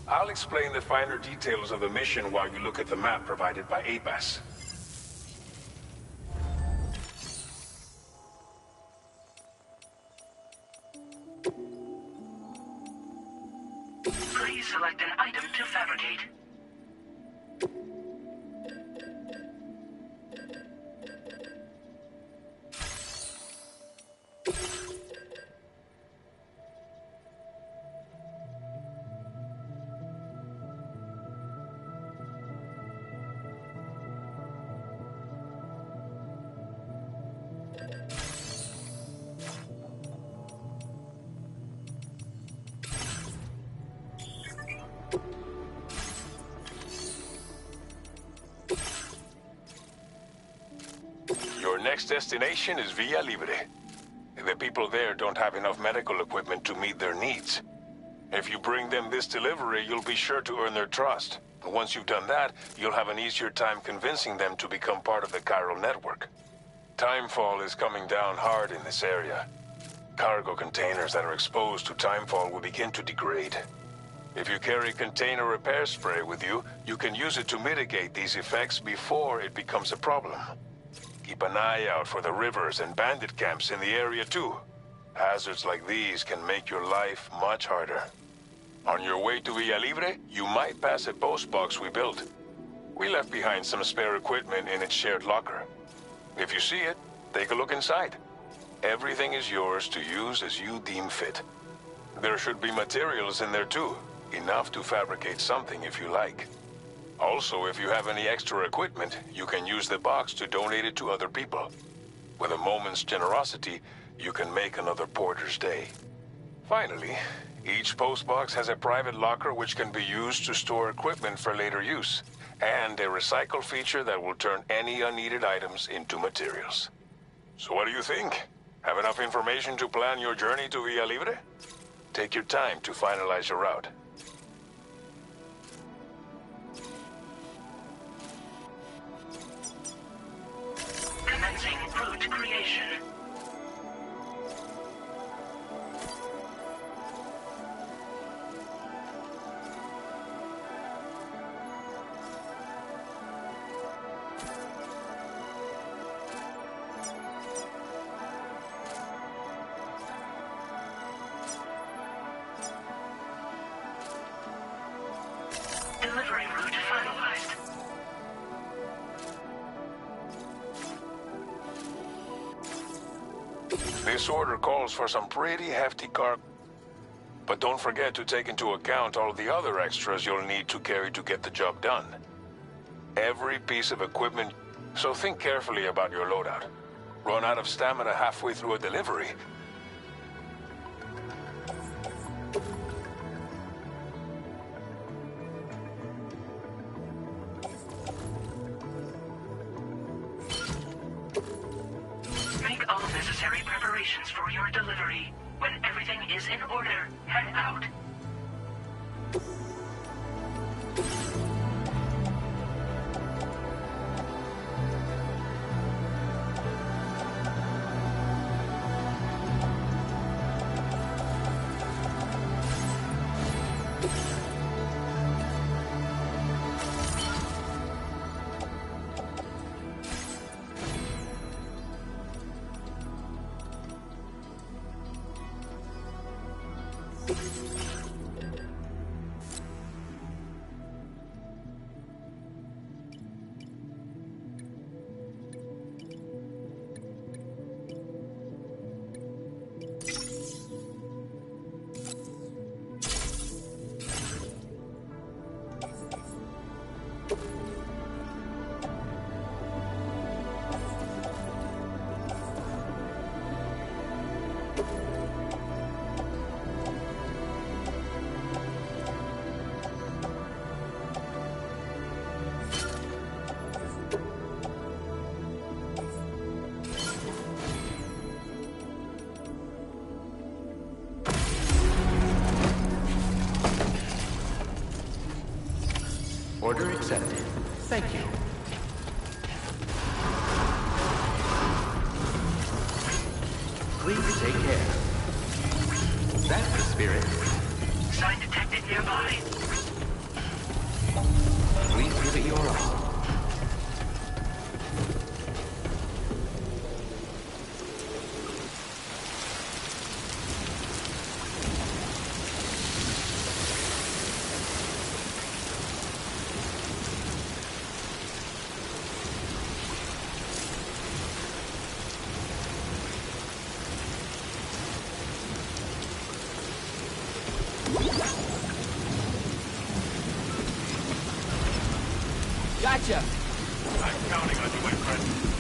I'll explain the finer details of the mission while you look at the map provided by ABAS. Please select an item to fabricate. Your next destination is Villa Libre. The people there don't have enough medical equipment to meet their needs. If you bring them this delivery, you'll be sure to earn their trust. And once you've done that, you'll have an easier time convincing them to become part of the chiral network. Timefall is coming down hard in this area. Cargo containers that are exposed to timefall will begin to degrade. If you carry container repair spray with you, you can use it to mitigate these effects before it becomes a problem. Keep an eye out for the rivers and bandit camps in the area too. Hazards like these can make your life much harder. On your way to Villa Libre, you might pass a post box we built. We left behind some spare equipment in its shared locker. If you see it, take a look inside. Everything is yours to use as you deem fit. There should be materials in there too, enough to fabricate something if you like. Also, if you have any extra equipment, you can use the box to donate it to other people. With a moment's generosity, you can make another porter's day. Finally, each postbox has a private locker which can be used to store equipment for later use, and a recycle feature that will turn any unneeded items into materials. So what do you think? Have enough information to plan your journey to Villa Libre? Take your time to finalize your route. Commencing route creation. Delivery route finalized. This order calls for some pretty hefty cargo. But don't forget to take into account all the other extras you'll need to carry to get the job done. Every piece of equipment, so think carefully about your loadout. Run out of stamina halfway through a delivery. Make all necessary preparations for your delivery. When everything is in order, head out. Order accepted. Thank you. Please take care. That's the spirit. Sign detected nearby. Please give it your all. Gotcha! I'm counting on you, my friend.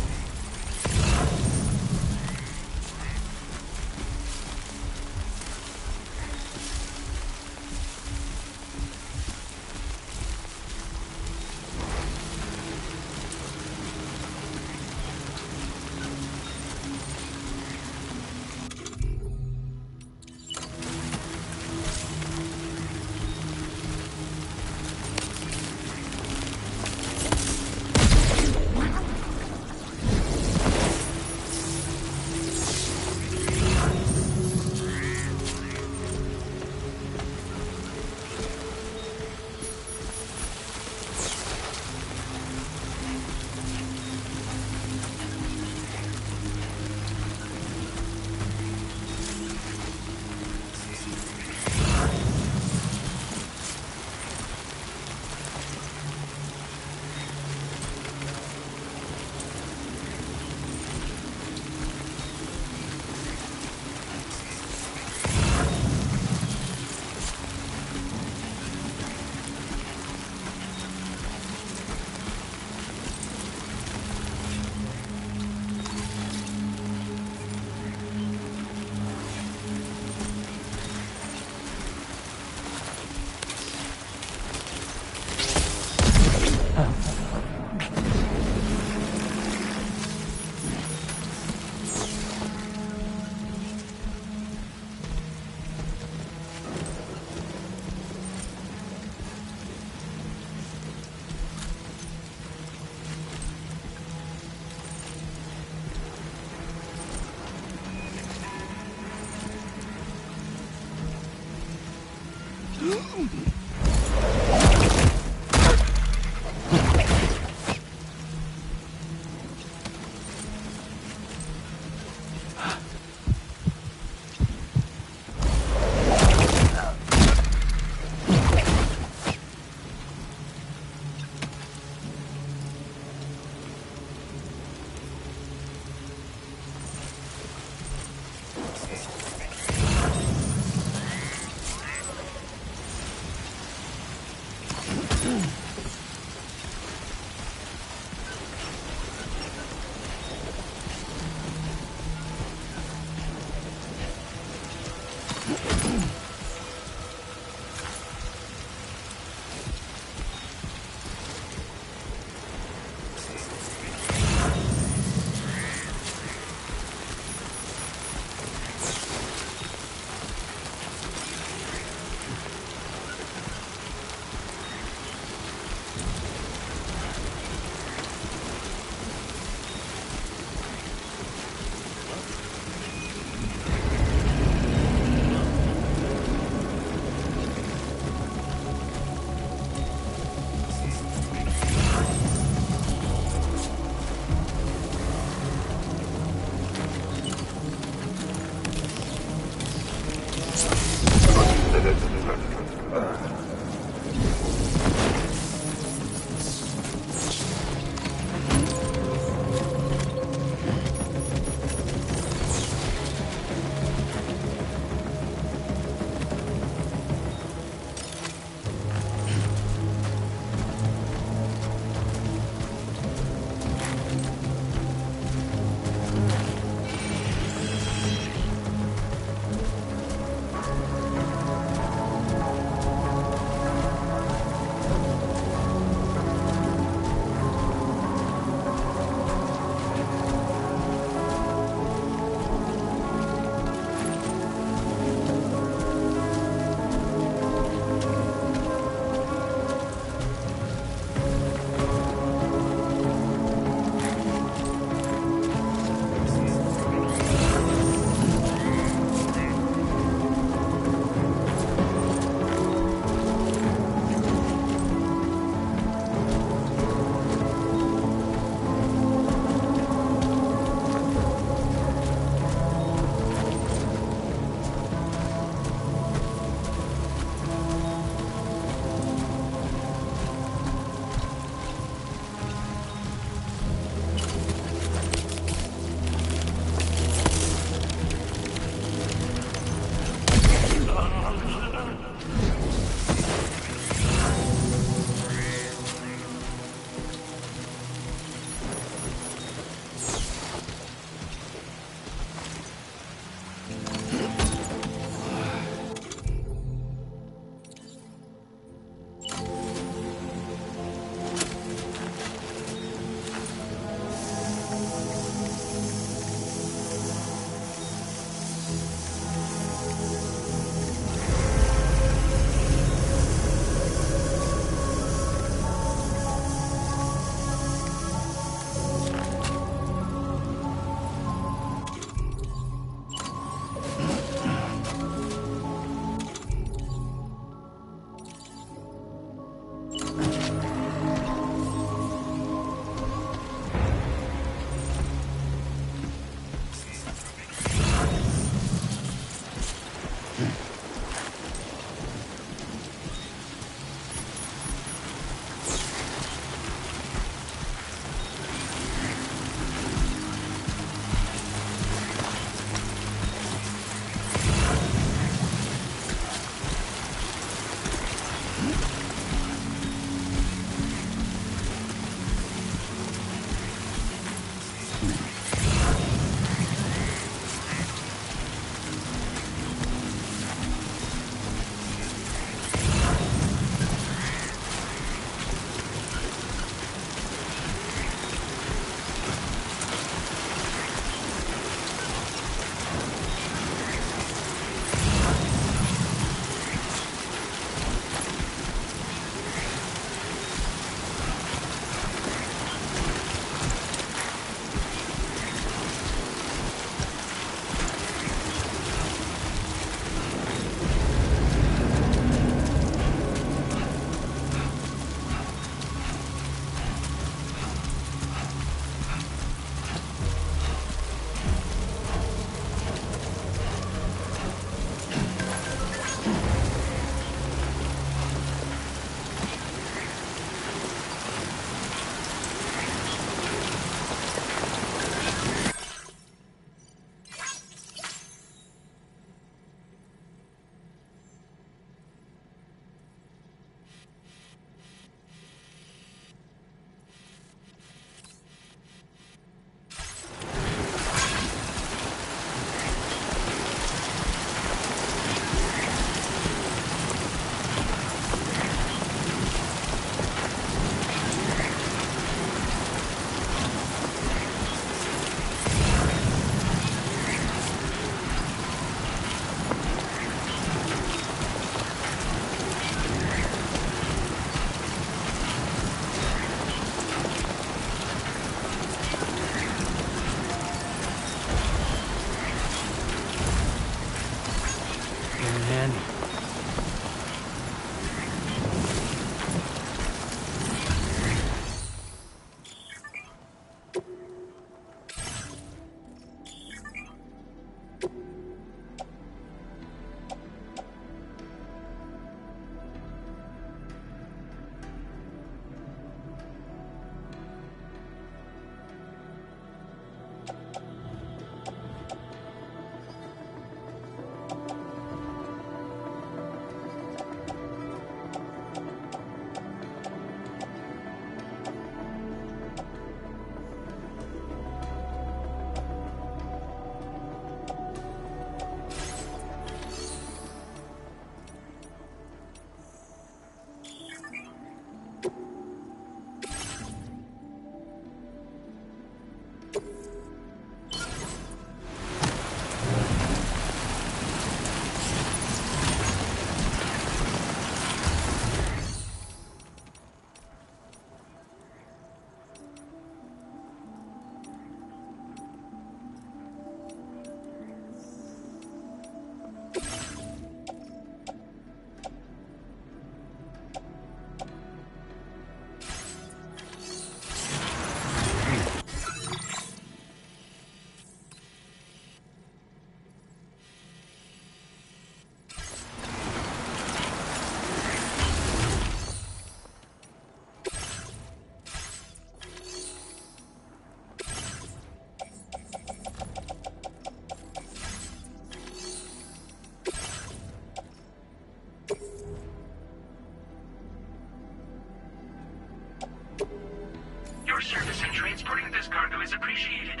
Your service in transporting this cargo is appreciated.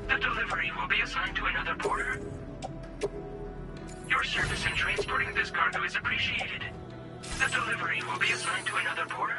The delivery will be assigned to another porter. Your service in transporting this cargo is appreciated. The delivery will be assigned to another porter.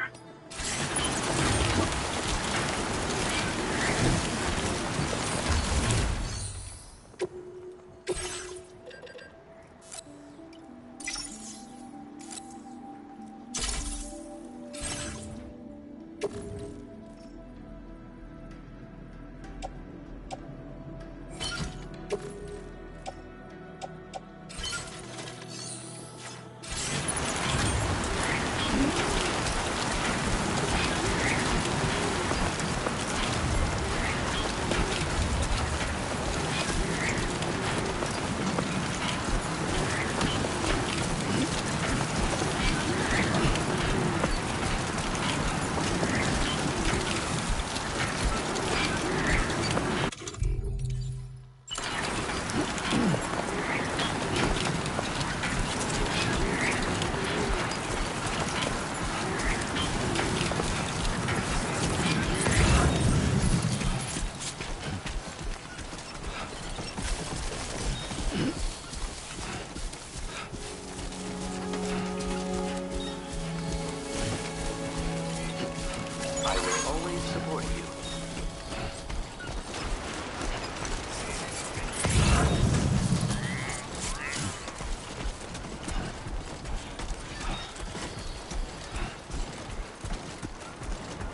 I will always support you.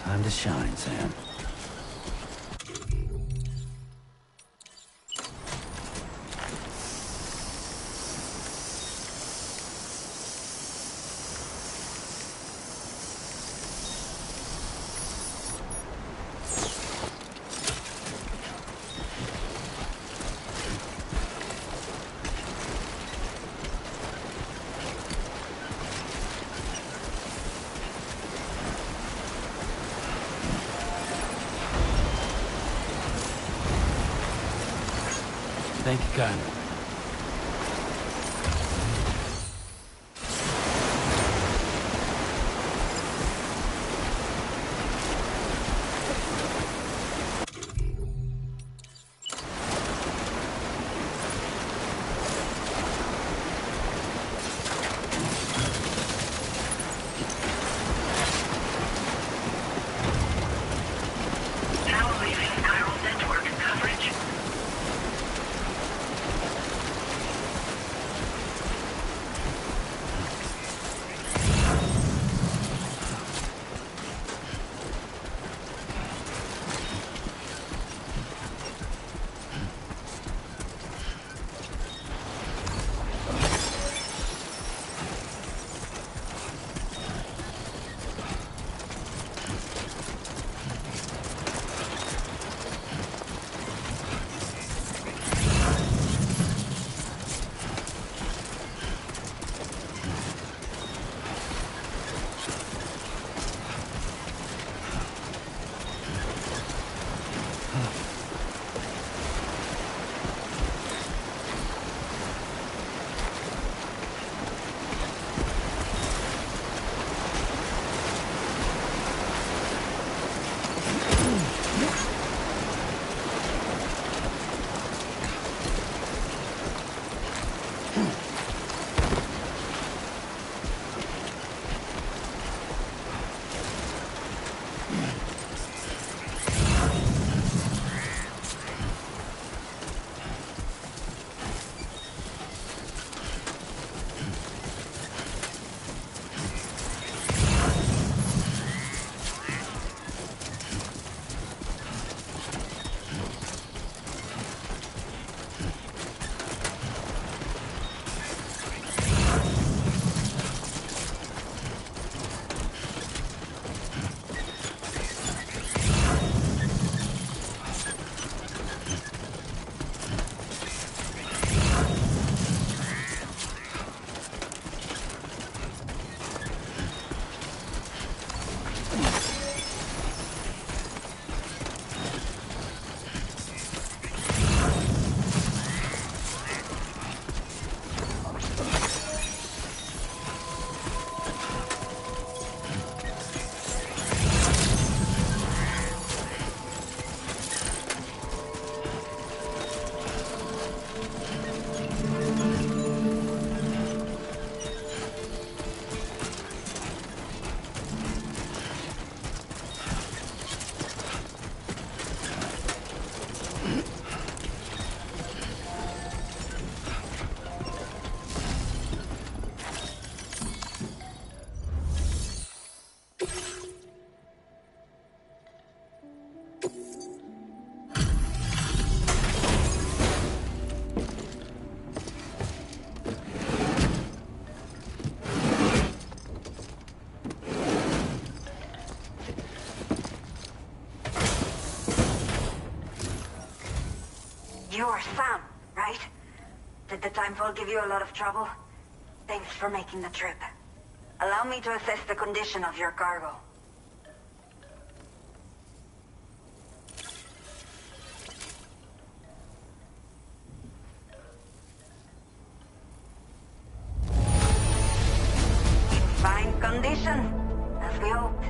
Time to shine, Sam. Thank you kindly. Now leaving chiral network coverage. You're Sam, right? Did the Timefall give you a lot of trouble? Thanks for making the trip. Allow me to assess the condition of your cargo. In fine condition, as we hoped.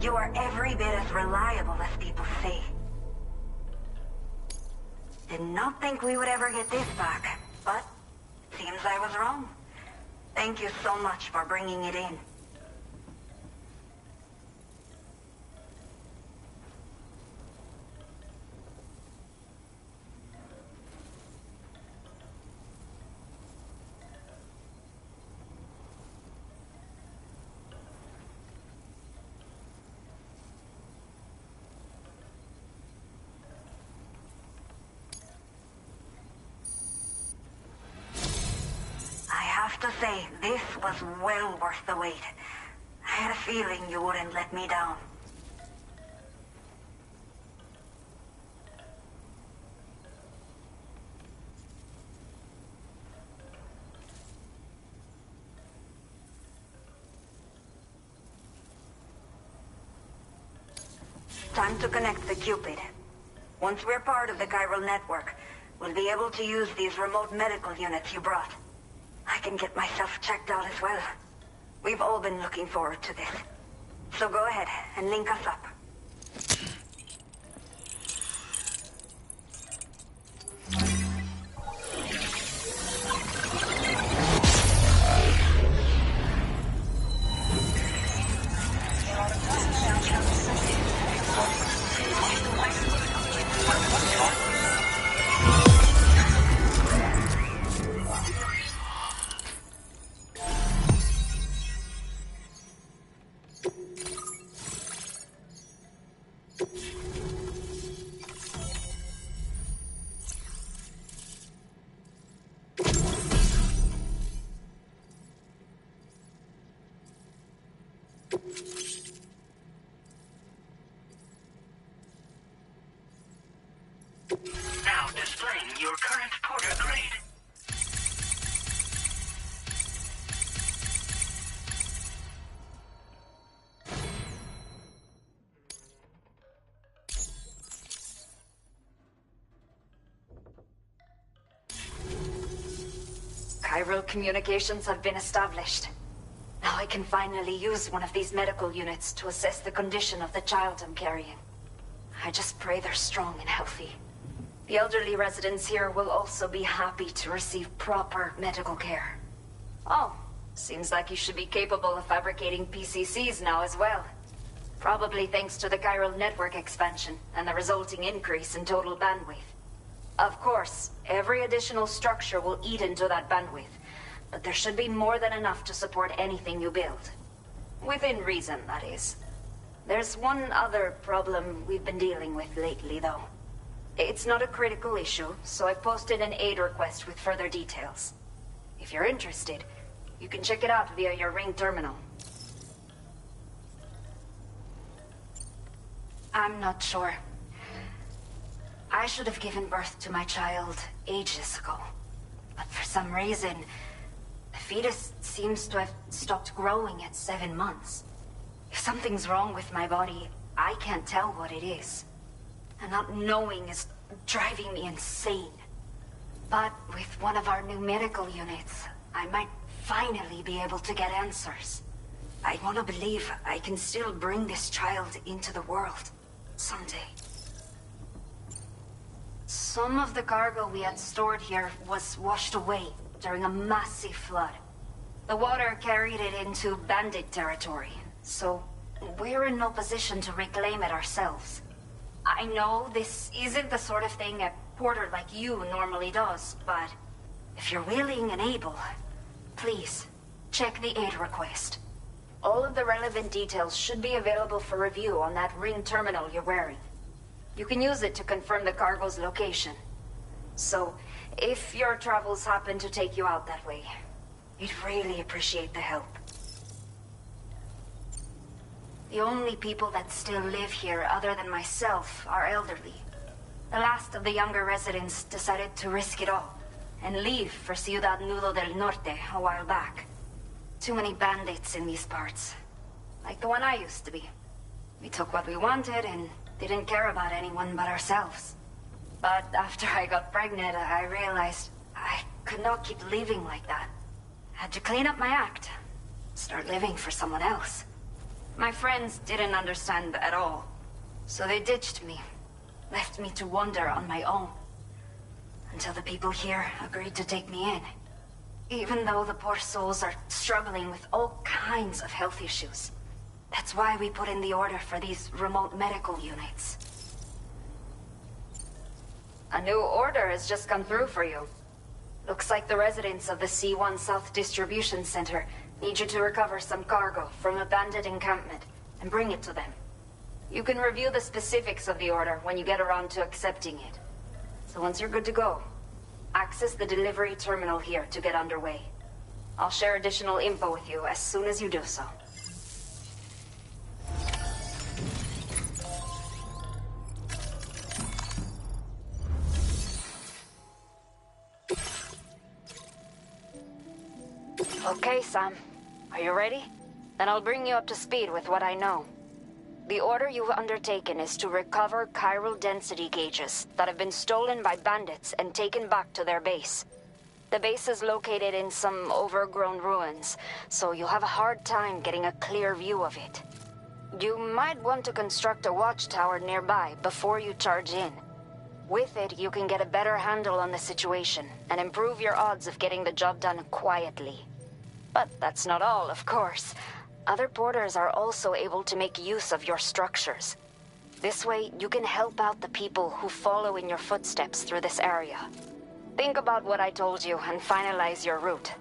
You are every bit as reliable as people say. Did not think we would ever get this back, but seems I was wrong. Thank you so much for bringing it in. To say, this was well worth the wait. I had a feeling you wouldn't let me down. Time to connect the Cupid. Once we're part of the chiral network, we'll be able to use these remote medical units you brought. I can get myself checked out as well. We've all been looking forward to this. So go ahead and link us up. Now displaying your current porter grade. Chiral communications have been established. Now I can finally use one of these medical units to assess the condition of the child I'm carrying. I just pray they're strong and healthy. The elderly residents here will also be happy to receive proper medical care. Oh, seems like you should be capable of fabricating PCCs now as well. Probably thanks to the chiral network expansion and the resulting increase in total bandwidth. Of course, every additional structure will eat into that bandwidth, but there should be more than enough to support anything you build. Within reason, that is. There's one other problem we've been dealing with lately, though. It's not a critical issue, so I've posted an aid request with further details. If you're interested, you can check it out via your ring terminal. I'm not sure. I should have given birth to my child ages ago. But for some reason, the fetus seems to have stopped growing at 7 months. If something's wrong with my body, I can't tell what it is. And not knowing is driving me insane. But with one of our new medical units, I might finally be able to get answers. I want to believe I can still bring this child into the world someday. Some of the cargo we had stored here was washed away during a massive flood. The water carried it into bandit territory, so we're in no position to reclaim it ourselves. I know this isn't the sort of thing a porter like you normally does, but if you're willing and able, please, check the aid request. All of the relevant details should be available for review on that ring terminal you're wearing. You can use it to confirm the cargo's location. So, if your travels happen to take you out that way, we'd really appreciate the help. The only people that still live here other than myself are elderly. The last of the younger residents decided to risk it all and leave for Ciudad Nudo del Norte a while back. Too many bandits in these parts. Like the one I used to be. We took what we wanted and didn't care about anyone but ourselves. But after I got pregnant, I realized I could not keep living like that. Had to clean up my act. Start living for someone else. My friends didn't understand at all. So they ditched me. Left me to wander on my own. Until the people here agreed to take me in. Even though the poor souls are struggling with all kinds of health issues. That's why we put in the order for these remote medical units. A new order has just come through for you. Looks like the residents of the C1 South Distribution Center need you to recover some cargo from a bandit encampment and bring it to them. You can review the specifics of the order when you get around to accepting it. So once you're good to go, access the delivery terminal here to get underway. I'll share additional info with you as soon as you do so. Okay, Sam. Are you ready? Then I'll bring you up to speed with what I know. The order you've undertaken is to recover chiral density gauges that have been stolen by bandits and taken back to their base. The base is located in some overgrown ruins, so you'll have a hard time getting a clear view of it. You might want to construct a watchtower nearby before you charge in. With it, you can get a better handle on the situation and improve your odds of getting the job done quietly. But that's not all, of course. Other porters are also able to make use of your structures. This way, you can help out the people who follow in your footsteps through this area. Think about what I told you and finalize your route.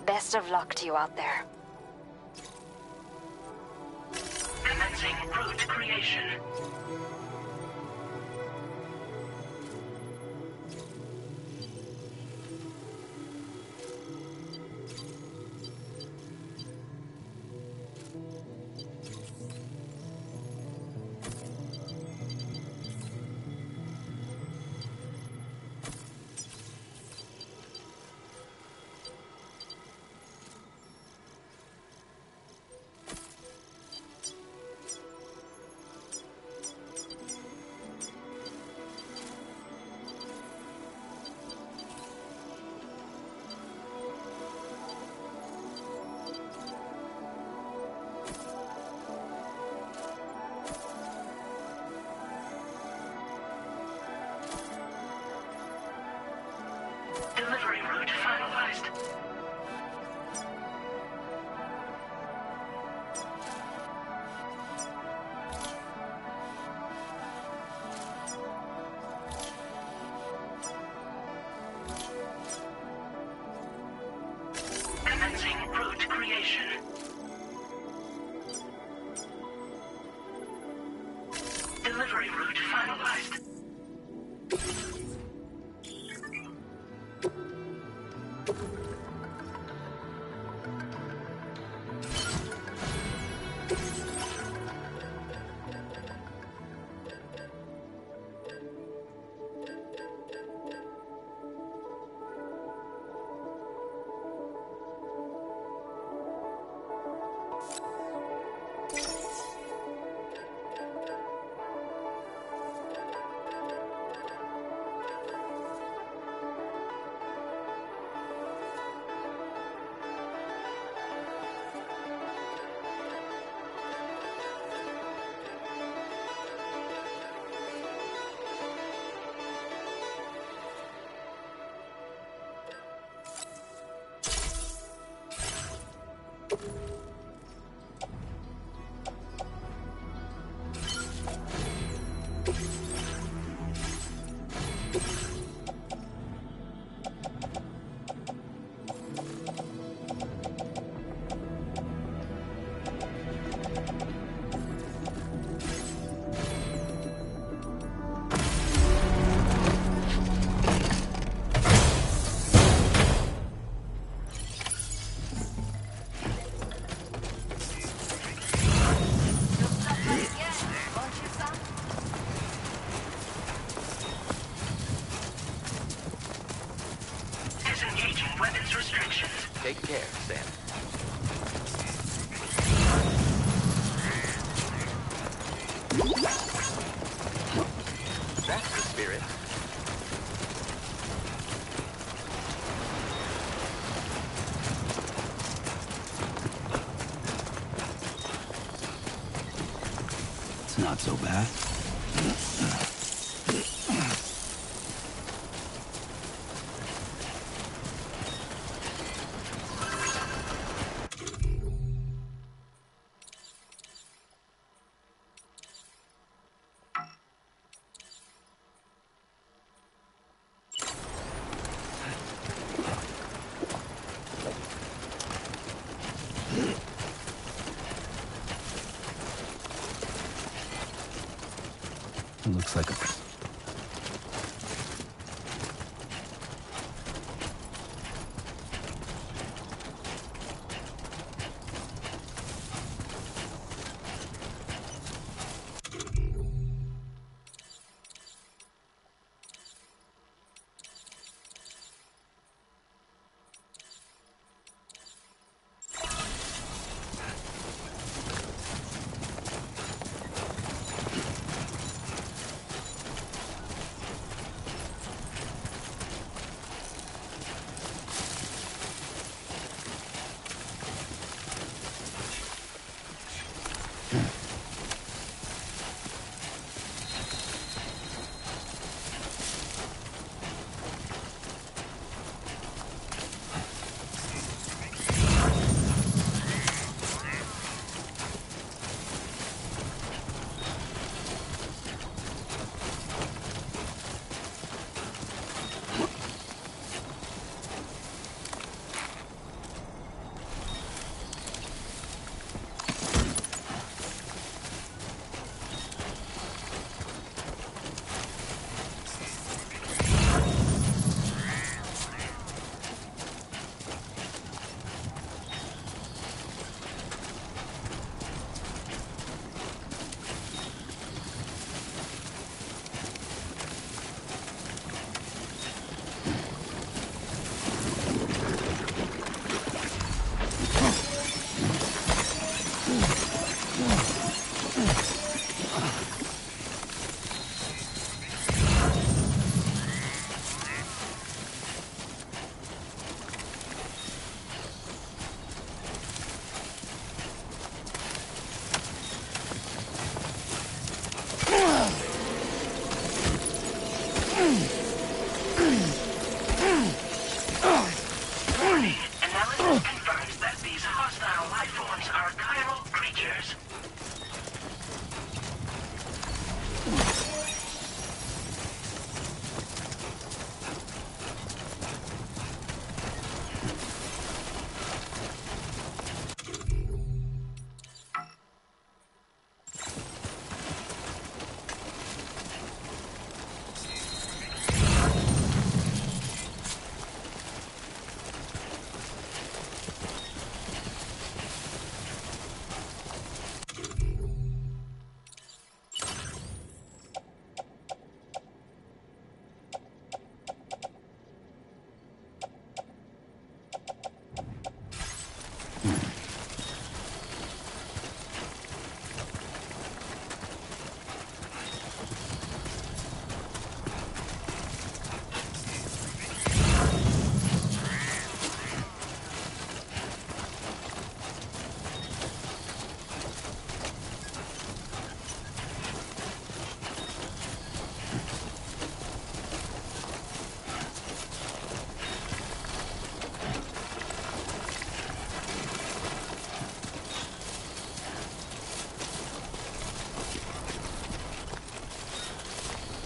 Best of luck to you out there. Commencing route creation. Delivery route finalized. Commencing route creation. Delivery route finalized. restrictions. Take care, Sam. That's the spirit. It's not so bad. It looks like a... Analysis confirms that these hostile life forms are chiral creatures.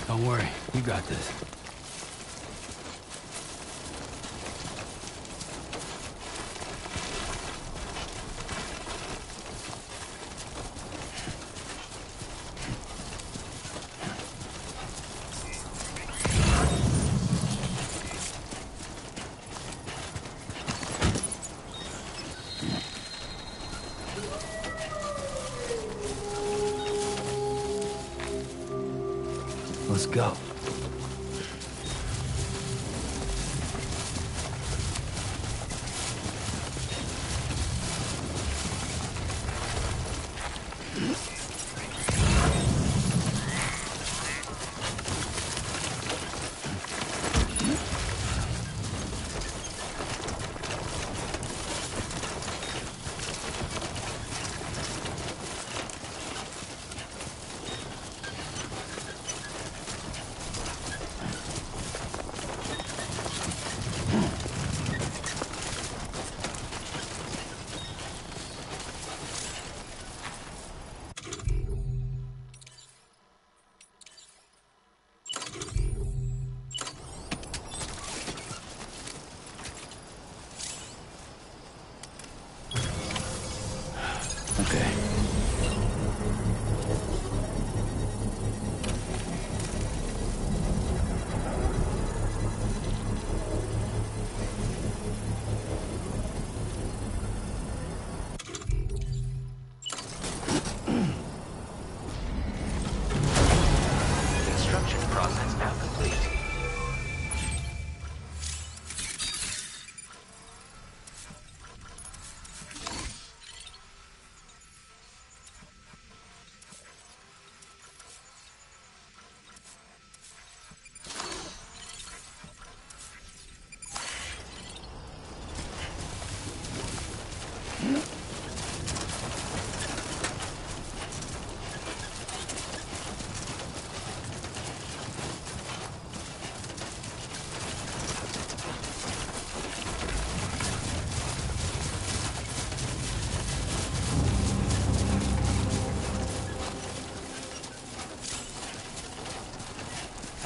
Don't worry, you got this. Let's go.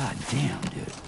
God damn, dude.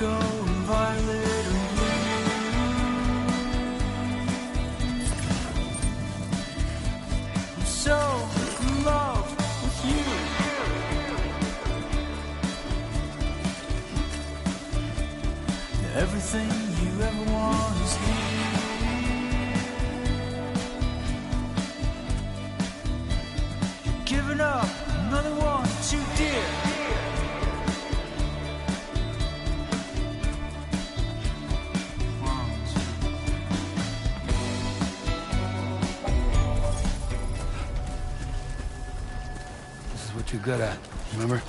go violet or blue. I'm so in love with you. Everything you ever want is here. You're giving up another one too dear. This is what you're good at, remember?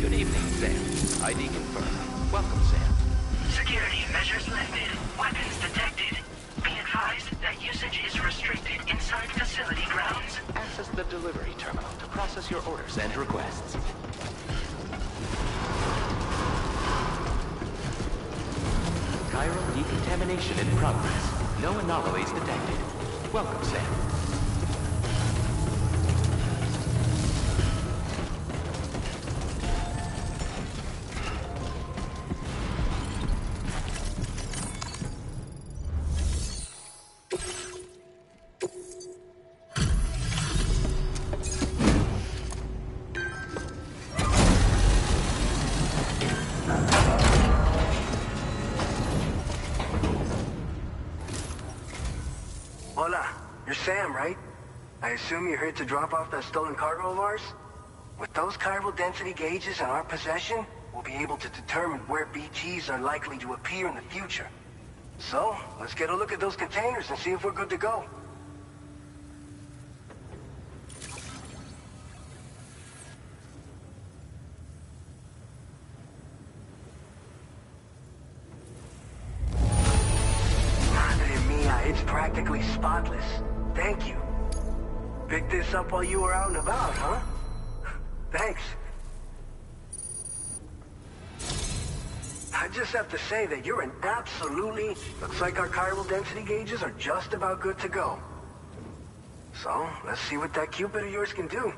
Good evening, Sam. ID confirmed. Welcome, Sam. Security measures lifted. Weapons detected. Be advised that usage is restricted inside facility grounds. Access the delivery terminal to process your orders and requests. Chiral decontamination in progress. No anomalies detected. Welcome, Sam. Hola, you're Sam, right? I assume you're here to drop off that stolen cargo of ours? With those chiral density gauges in our possession, we'll be able to determine where BTs are likely to appear in the future. So, let's get a look at those containers and see if we're good to go. Madre mia, it's practically spotless. Thank you. Picked this up while you were out and about, huh? Thanks. I just have to say that you're an absolutely... Looks like our chiral density gauges are just about good to go. So, let's see what that Cupid of yours can do.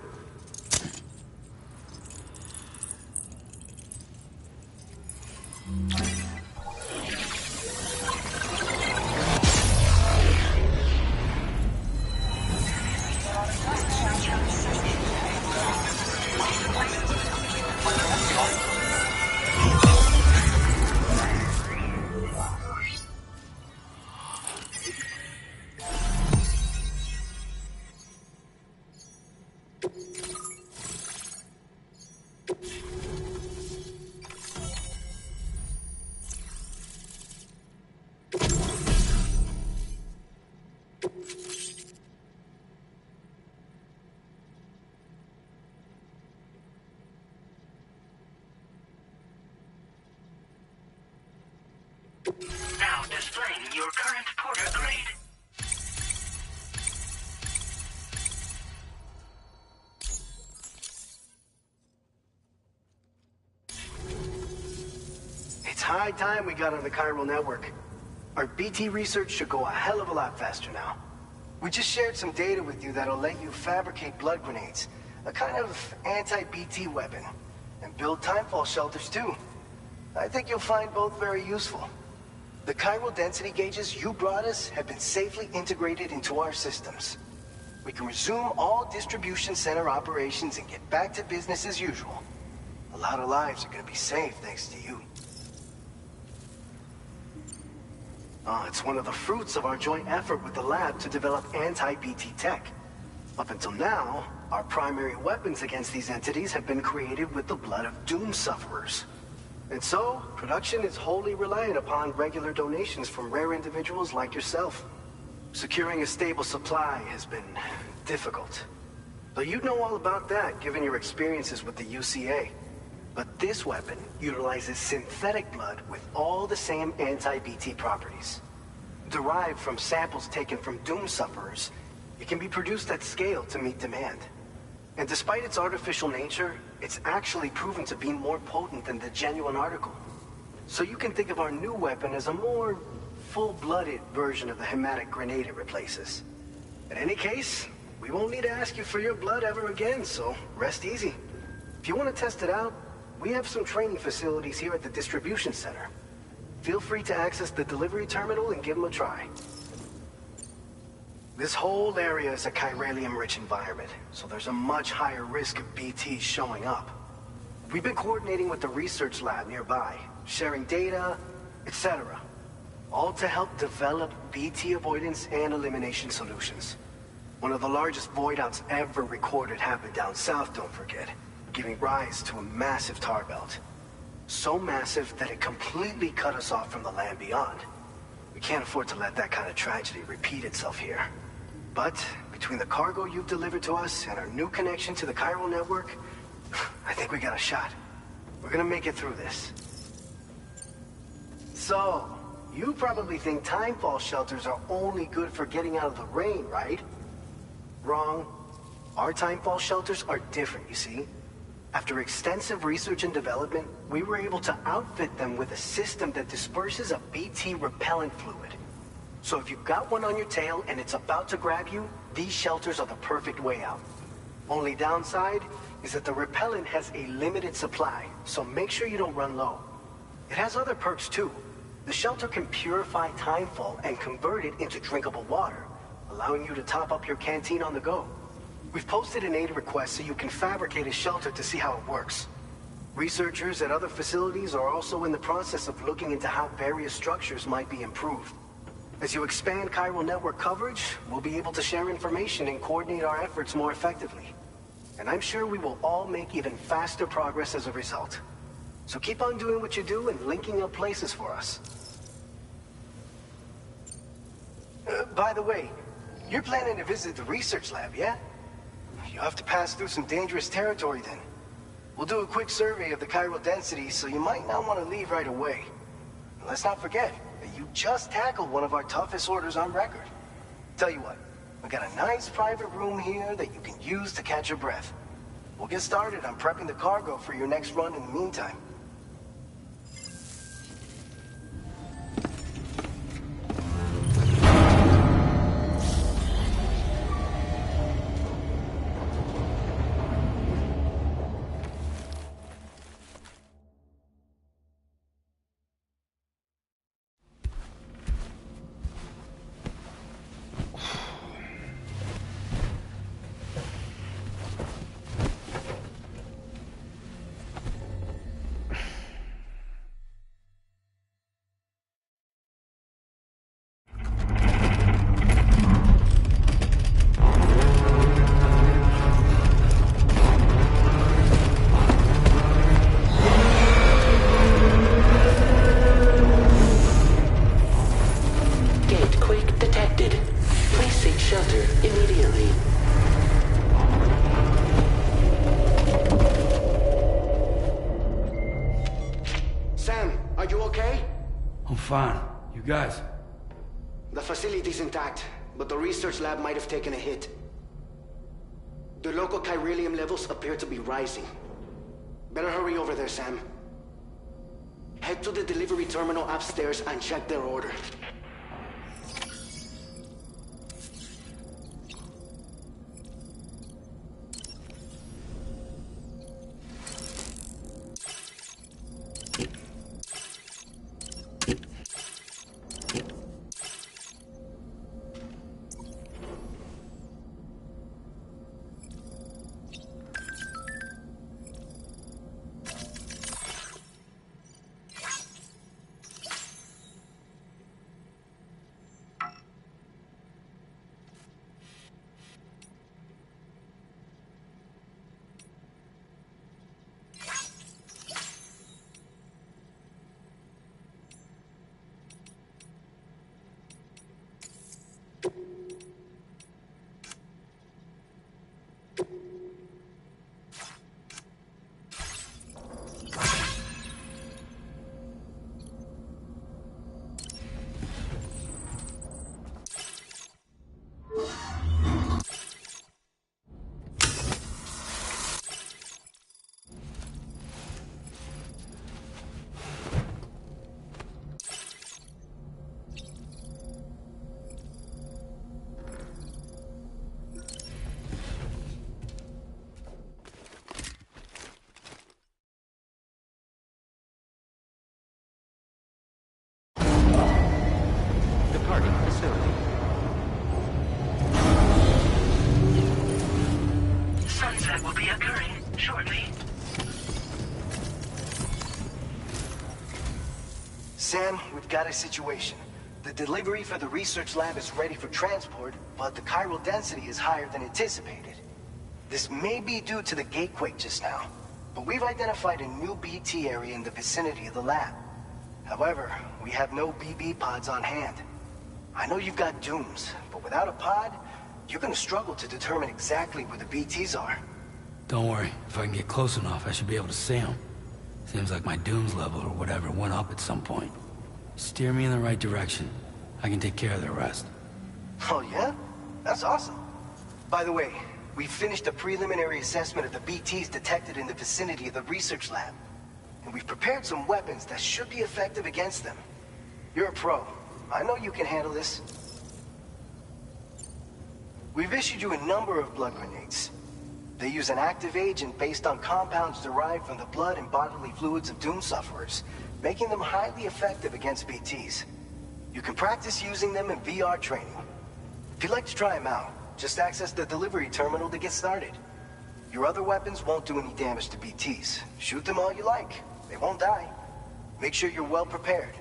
Now displaying your current porter grade. It's high time we got on the chiral network. Our BT research should go a hell of a lot faster now. We just shared some data with you that'll let you fabricate blood grenades, a kind of anti-BT weapon, and build timefall shelters too. I think you'll find both very useful. The chiral density gauges you brought us have been safely integrated into our systems. We can resume all distribution center operations and get back to business as usual. A lot of lives are gonna be saved thanks to you. It's one of the fruits of our joint effort with the lab to develop anti-BT tech. Up until now, our primary weapons against these entities have been created with the blood of doom sufferers. And so, production is wholly reliant upon regular donations from rare individuals like yourself. Securing a stable supply has been difficult. Though you'd know all about that, given your experiences with the UCA. But this weapon utilizes synthetic blood with all the same anti-BT properties. Derived from samples taken from doom sufferers, it can be produced at scale to meet demand. And despite its artificial nature, it's actually proven to be more potent than the genuine article. So you can think of our new weapon as a more full-blooded version of the hematic grenade it replaces. In any case, we won't need to ask you for your blood ever again, so rest easy. If you want to test it out, we have some training facilities here at the distribution center. Feel free to access the delivery terminal and give them a try. This whole area is a chiralium-rich environment, so there's a much higher risk of BTs showing up. We've been coordinating with the research lab nearby, sharing data, etc. All to help develop BT avoidance and elimination solutions. One of the largest void outs ever recorded happened down south, don't forget, giving rise to a massive tar belt. So massive that it completely cut us off from the land beyond. We can't afford to let that kind of tragedy repeat itself here. But between the cargo you've delivered to us and our new connection to the chiral network, I think we got a shot. We're gonna make it through this. So, you probably think timefall shelters are only good for getting out of the rain, right? Wrong. Our timefall shelters are different, you see. After extensive research and development, we were able to outfit them with a system that disperses a BT repellent fluid. So if you've got one on your tail and it's about to grab you, these shelters are the perfect way out. Only downside is that the repellent has a limited supply, so make sure you don't run low. It has other perks too. The shelter can purify timefall and convert it into drinkable water, allowing you to top up your canteen on the go. We've posted an aid request so you can fabricate a shelter to see how it works. Researchers at other facilities are also in the process of looking into how various structures might be improved. As you expand chiral network coverage, we'll be able to share information and coordinate our efforts more effectively. And I'm sure we will all make even faster progress as a result. So keep on doing what you do and linking up places for us. By the way, you're planning to visit the research lab, yeah? You have to pass through some dangerous territory then. We'll do a quick survey of the chiral density, so you might not want to leave right away. And let's not forget that you just tackled one of our toughest orders on record. Tell you what, we got a nice private room here that you can use to catch your breath. We'll get started on prepping the cargo for your next run in the meantime. Fine. You guys? The facility's intact, but the research lab might have taken a hit. The local chiralium levels appear to be rising. Better hurry over there, Sam. Head to the delivery terminal upstairs and check their order. sunset will be occurring shortly. Sam, we've got a situation. The delivery for the research lab is ready for transport, but the chiral density is higher than anticipated. This may be due to the gatequake just now, but we've identified a new BT area in the vicinity of the lab. However, we have no BB pods on hand. I know you've got dooms, but without a pod, you're gonna struggle to determine exactly where the BTs are. Don't worry. If I can get close enough, I should be able to see them. Seems like my dooms level or whatever went up at some point. Steer me in the right direction. I can take care of the rest. Oh yeah? That's awesome. By the way, we finished a preliminary assessment of the BTs detected in the vicinity of the research lab. And we've prepared some weapons that should be effective against them. You're a pro. I know you can handle this. We've issued you a number of blood grenades. They use an active agent based on compounds derived from the blood and bodily fluids of Doom sufferers, making them highly effective against BTs. You can practice using them in VR training. If you'd like to try them out, just access the delivery terminal to get started. Your other weapons won't do any damage to BTs. Shoot them all you like. They won't die. Make sure you're well prepared.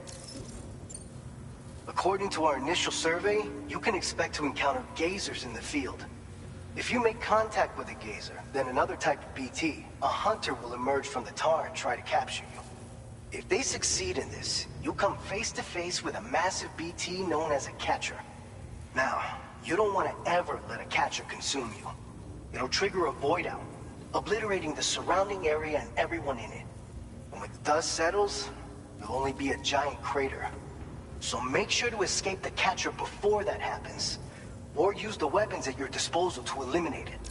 According to our initial survey, you can expect to encounter gazers in the field. If you make contact with a gazer, then another type of BT, a hunter will emerge from the tar and try to capture you. If they succeed in this, you'll come face to face with a massive BT known as a catcher. Now, you don't want to ever let a catcher consume you. It'll trigger a void out, obliterating the surrounding area and everyone in it. And when the dust settles, you'll only be a giant crater. So make sure to escape the catcher before that happens, or use the weapons at your disposal to eliminate it.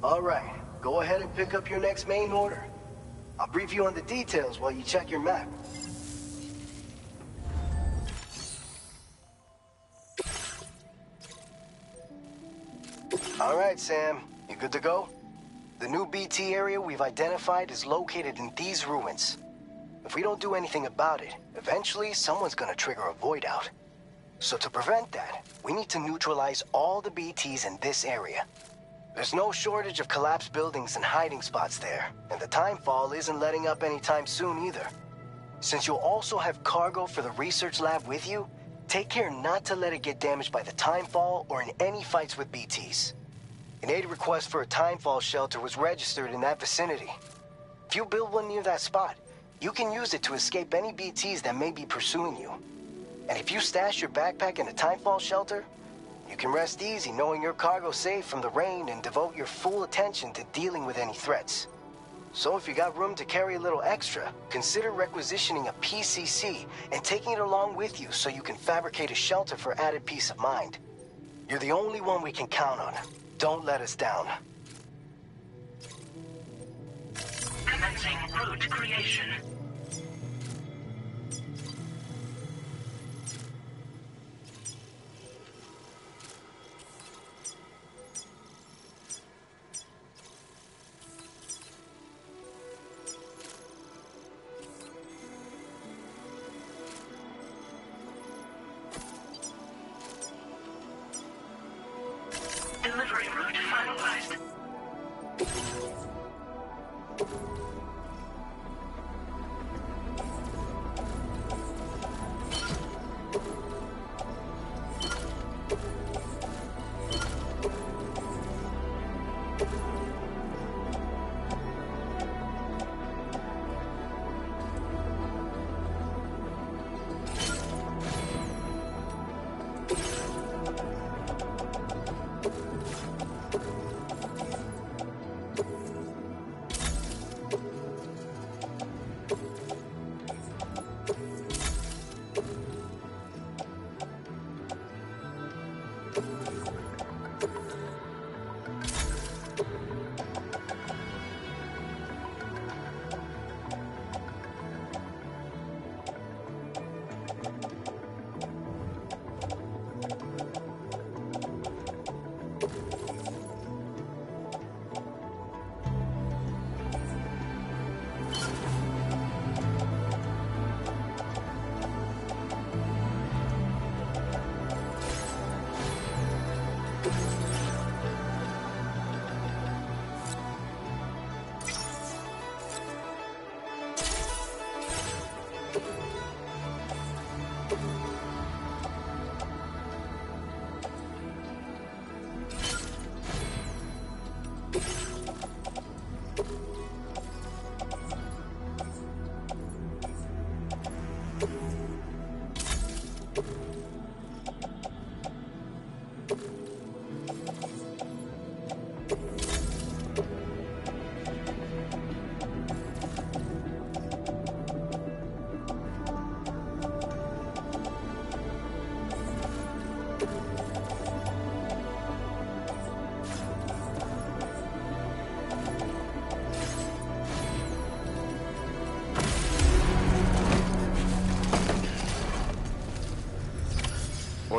All right, go ahead and pick up your next main order. I'll brief you on the details while you check your map. All right, Sam, you good to go? The new BT area we've identified is located in these ruins. If we don't do anything about it, eventually someone's gonna trigger a void out. So to prevent that, we need to neutralize all the BTs in this area. There's no shortage of collapsed buildings and hiding spots there, and the timefall isn't letting up anytime soon either. Since you'll also have cargo for the research lab with you, take care not to let it get damaged by the timefall or in any fights with BTs. An aid request for a timefall shelter was registered in that vicinity. If you build one near that spot, you can use it to escape any BTs that may be pursuing you. And if you stash your backpack in a timefall shelter, you can rest easy knowing your cargo's safe from the rain and devote your full attention to dealing with any threats. So if you got room to carry a little extra, consider requisitioning a PCC and taking it along with you so you can fabricate a shelter for added peace of mind. You're the only one we can count on. Don't let us down. Commencing route creation. Delivery route finalized.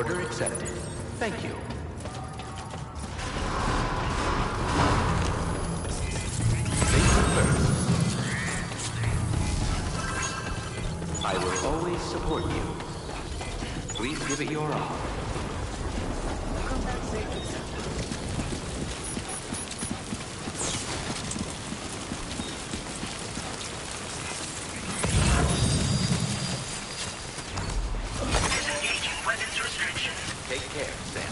Order accepted. Thank you. Safety first. I will always support you. Please give it your all. Combat safe accepted. Disengaging weapons restrictions. Take care, Sam.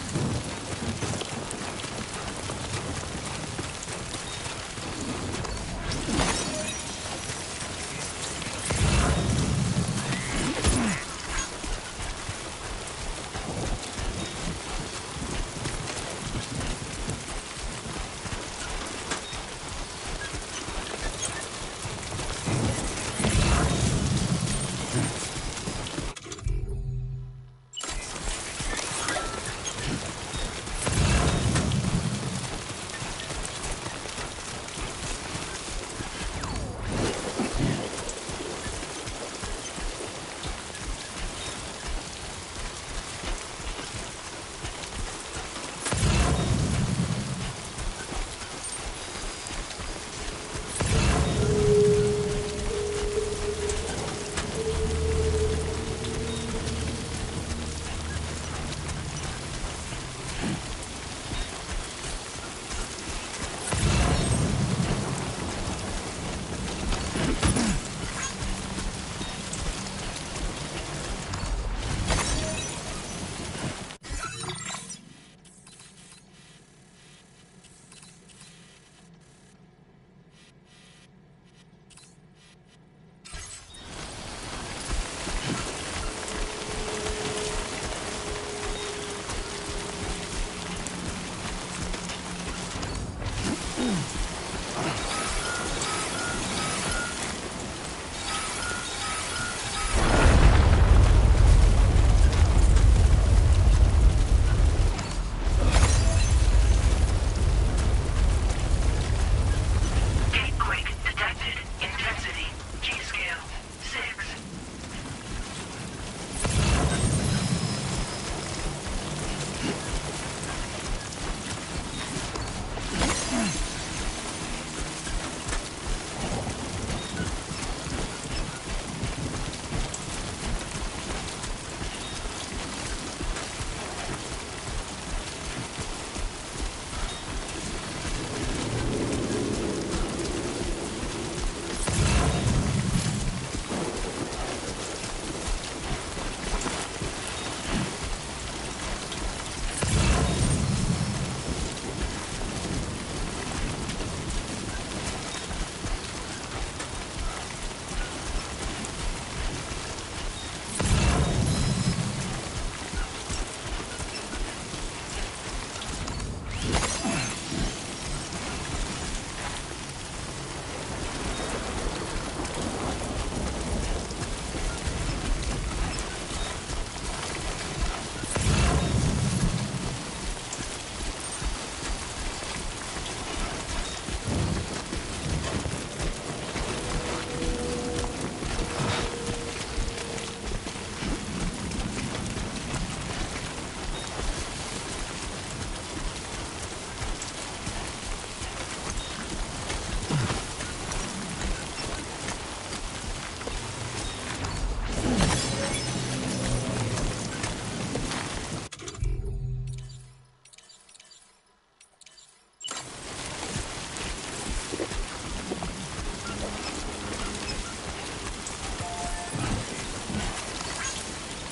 Gatequake detected. Intensity. G-scale. 6.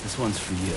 This one's for you.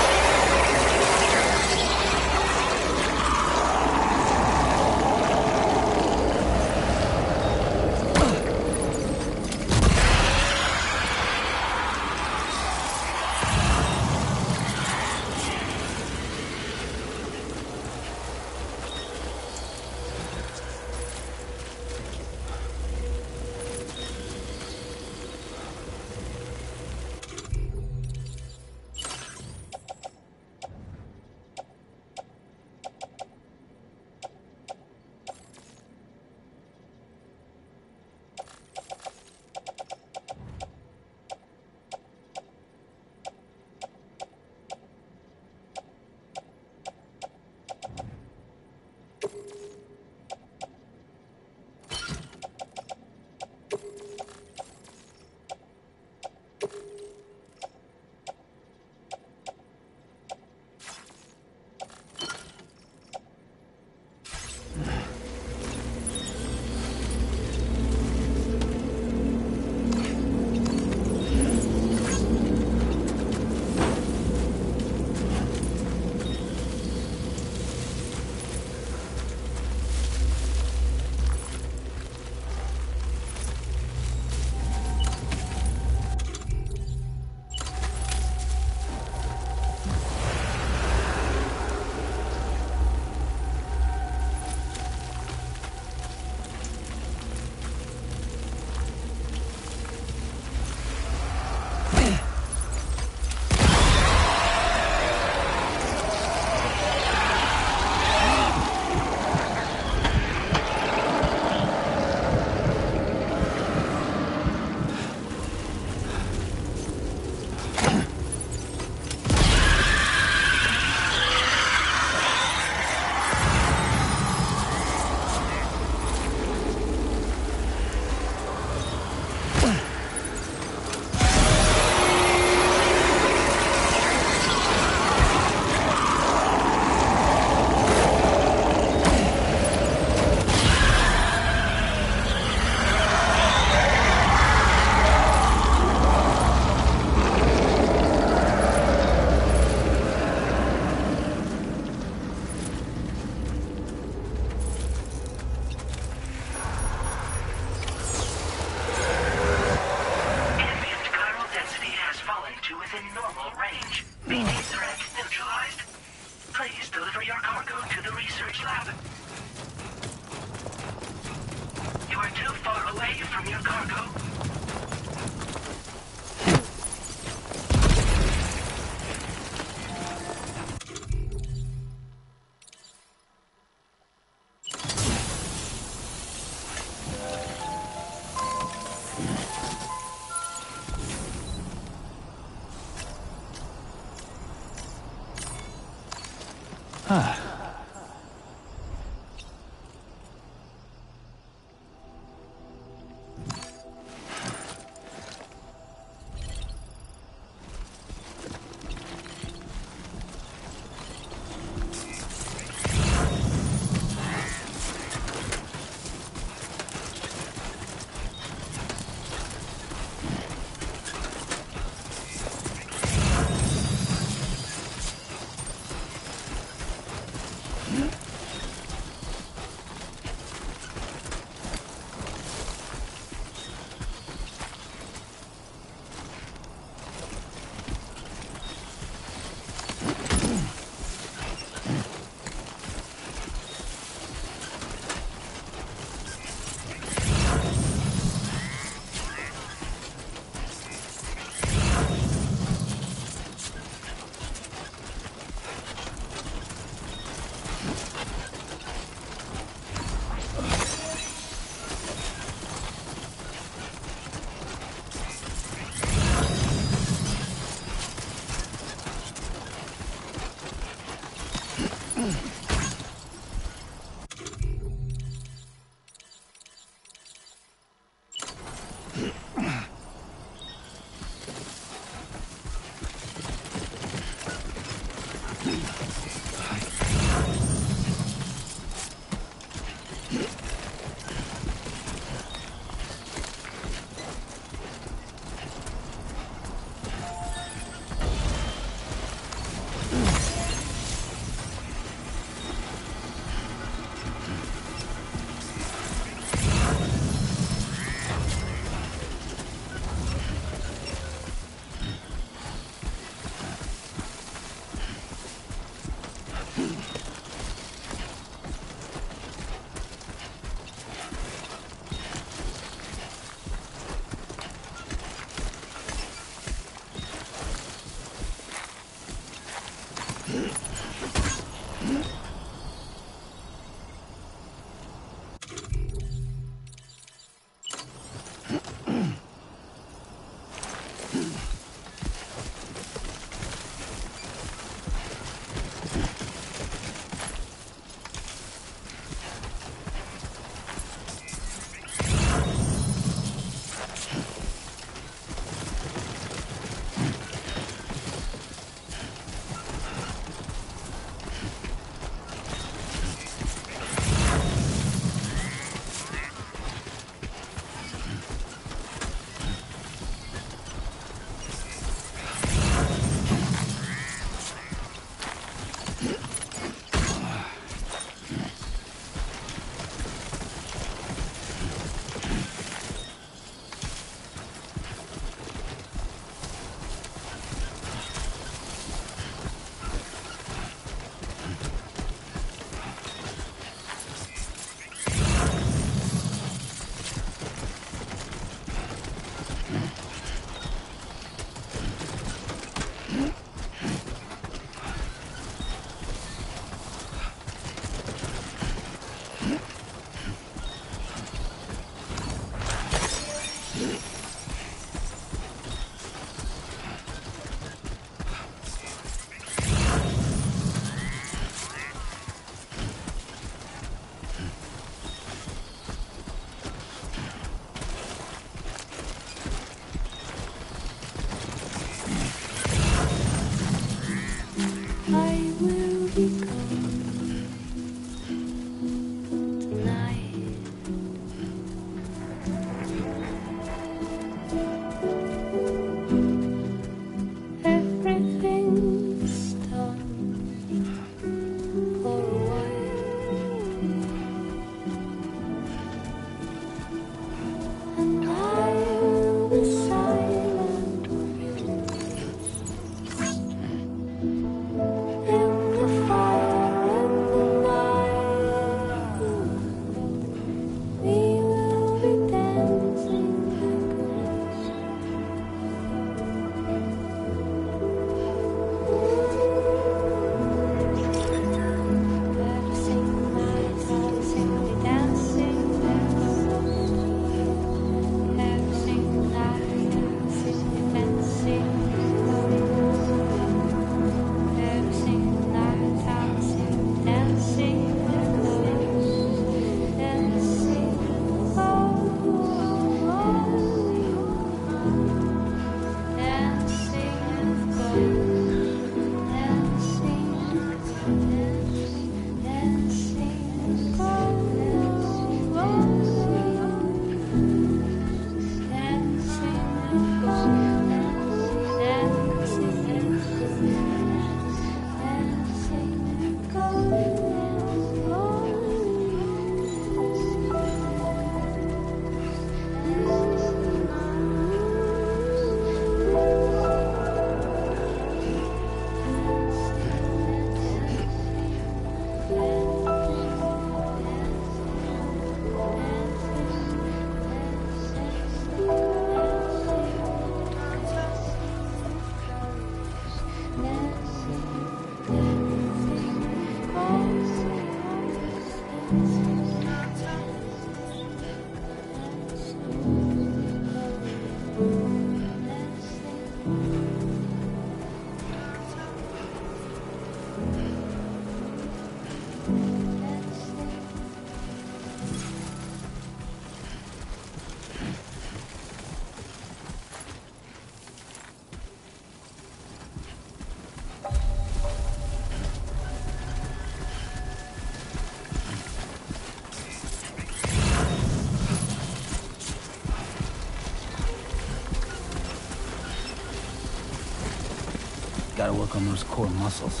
Gotta work on those core muscles.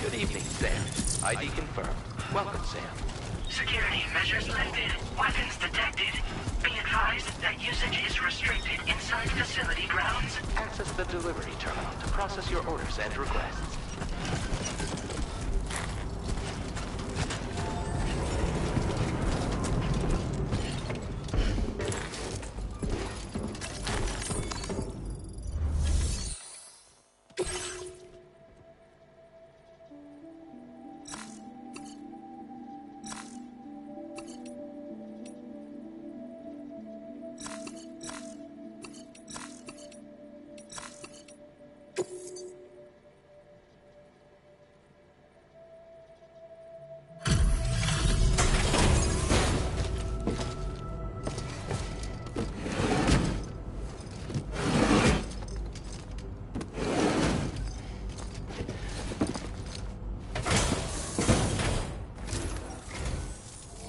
Good evening, Sam. ID confirmed. Welcome, Sam. Security measures lifted. Weapons detected. Be advised that usage is restricted inside facility grounds. Access the delivery terminal to process your orders and requests.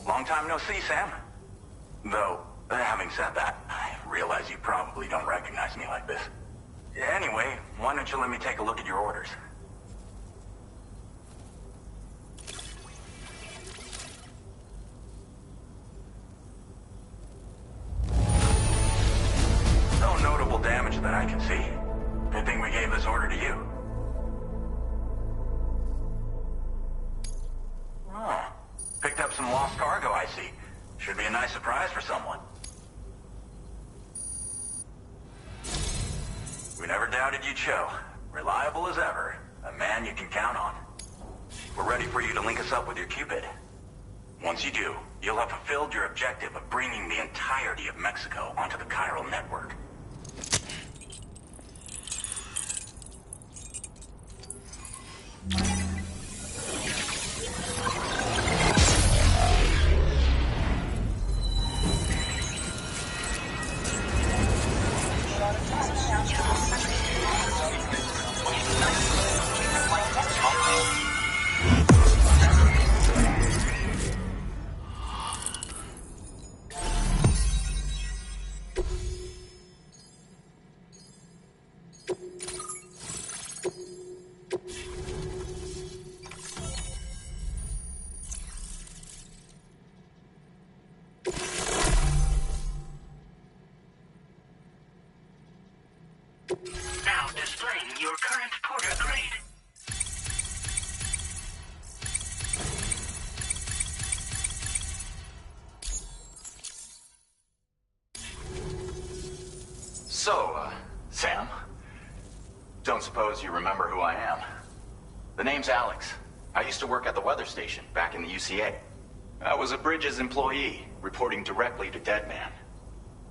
Long time no see, Sam. Though, having said that, I realize you probably don't recognize me like this. Anyway, why don't you let me take a look at your orders? No notable damage that I can see. Good thing we gave this order to you. Oh, picked up some lost cargo, I see. Should be a nice surprise for someone. We never doubted you'd show. Reliable as ever. A man you can count on. We're ready for you to link us up with your Cupid. Once you do, you'll have fulfilled your objective of bringing the entirety of Mexico onto the chiral network. Now displaying your current porter grade. So, Sam, don't suppose you remember who I am? The name's Alex. I used to work at the weather station back in the UCA. I was a Bridges employee, reporting directly to Deadman.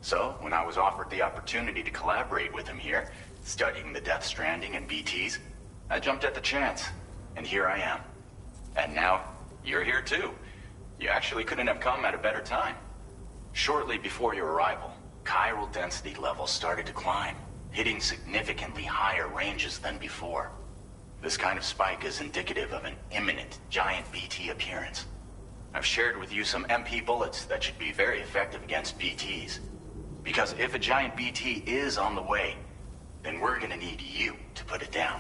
So, when I was offered the opportunity to collaborate with him here, studying the Death Stranding and BTs, I jumped at the chance, and here I am. And now, you're here too. You actually couldn't have come at a better time. Shortly before your arrival, chiral density levels started to climb, hitting significantly higher ranges than before. This kind of spike is indicative of an imminent giant BT appearance. I've shared with you some MP bullets that should be very effective against BTs. Because if a giant BT is on the way, then we're gonna need you to put it down.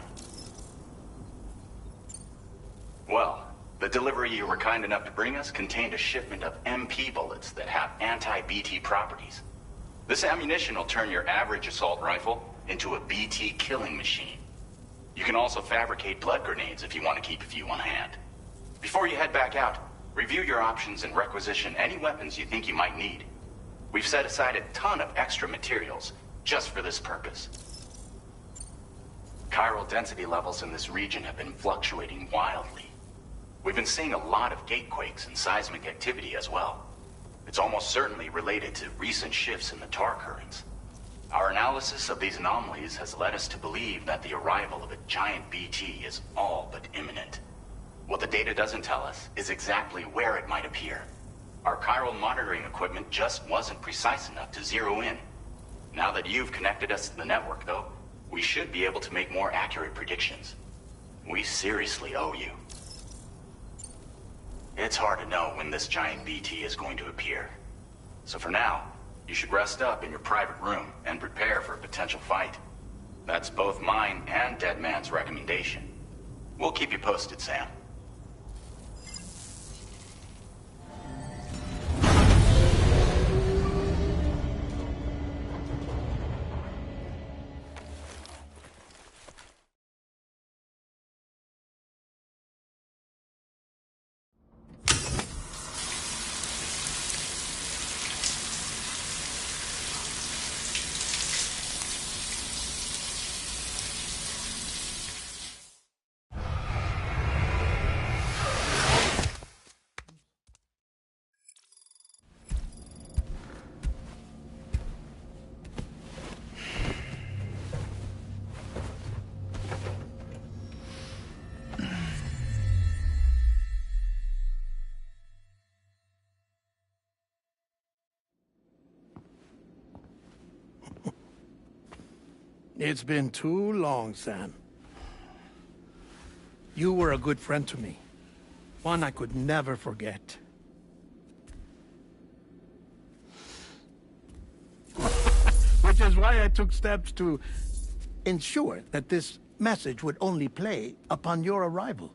Well, the delivery you were kind enough to bring us contained a shipment of MP bullets that have anti-BT properties. This ammunition will turn your average assault rifle into a BT killing machine. You can also fabricate blood grenades if you want to keep a few on hand. Before you head back out, review your options and requisition any weapons you think you might need. We've set aside a ton of extra materials just for this purpose. Chiral density levels in this region have been fluctuating wildly. We've been seeing a lot of gatequakes and seismic activity as well. It's almost certainly related to recent shifts in the tar currents. Our analysis of these anomalies has led us to believe that the arrival of a giant BT is all but imminent. What the data doesn't tell us is exactly where it might appear. Our chiral monitoring equipment just wasn't precise enough to zero in. Now that you've connected us to the network, though, we should be able to make more accurate predictions. We seriously owe you. It's hard to know when this giant BT is going to appear. So for now, you should rest up in your private room and prepare for a potential fight. That's both mine and Deadman's recommendation. We'll keep you posted, Sam. It's been too long, Sam. You were a good friend to me. One I could never forget. Which is why I took steps to ensure that this message would only play upon your arrival.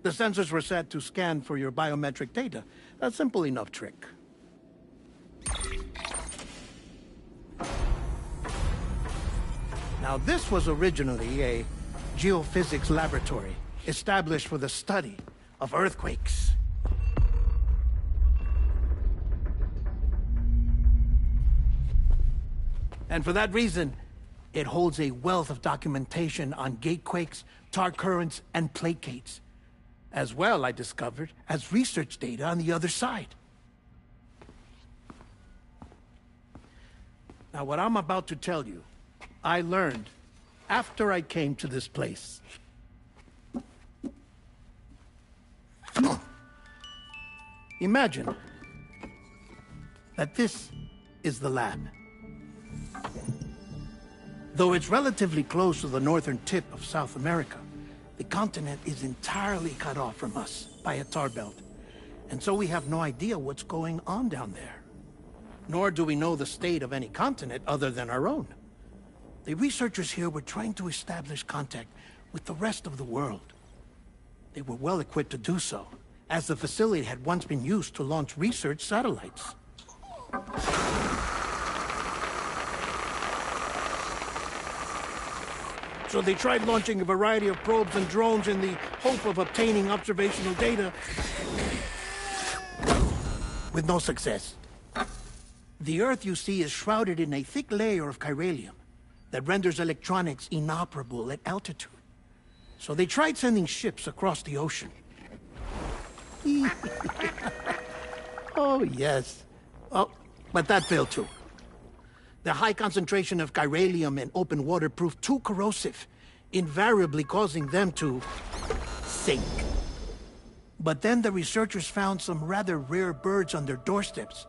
The sensors were set to scan for your biometric data. A simple enough trick. Now, this was originally a geophysics laboratory established for the study of earthquakes. And for that reason, it holds a wealth of documentation on gatequakes, tar currents, and placates. As well, I discovered, as research data on the other side. Now, what I'm about to tell you, I learned after I came to this place. Imagine that this is the lab. Though it's relatively close to the northern tip of South America, the continent is entirely cut off from us by a tar belt. And so we have no idea what's going on down there. Nor do we know the state of any continent other than our own. The researchers here were trying to establish contact with the rest of the world. They were well equipped to do so, as the facility had once been used to launch research satellites. So they tried launching a variety of probes and drones in the hope of obtaining observational data, with no success. The Earth, you see, is shrouded in a thick layer of chiralium that renders electronics inoperable at altitude. So they tried sending ships across the ocean. Oh, yes. Oh, but that failed too. The high concentration of chiralium in open water proved too corrosive, invariably causing them to sink. But then the researchers found some rather rare birds on their doorsteps.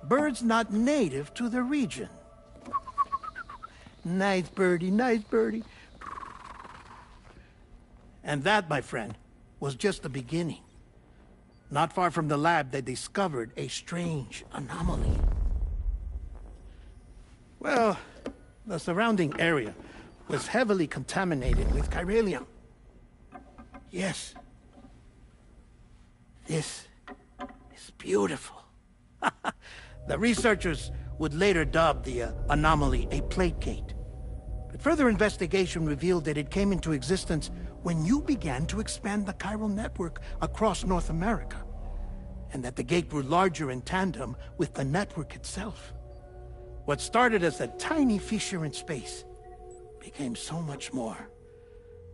Birds not native to the region. Nice birdie, nice birdie. And that, my friend, was just the beginning. Not far from the lab, they discovered a strange anomaly. Well, the surrounding area was heavily contaminated with chiralium. Yes. This is beautiful. The researchers would later dub the anomaly a plate gate. But further investigation revealed that it came into existence when you began to expand the chiral network across North America, and that the gate grew larger in tandem with the network itself. What started as a tiny fissure in space became so much more.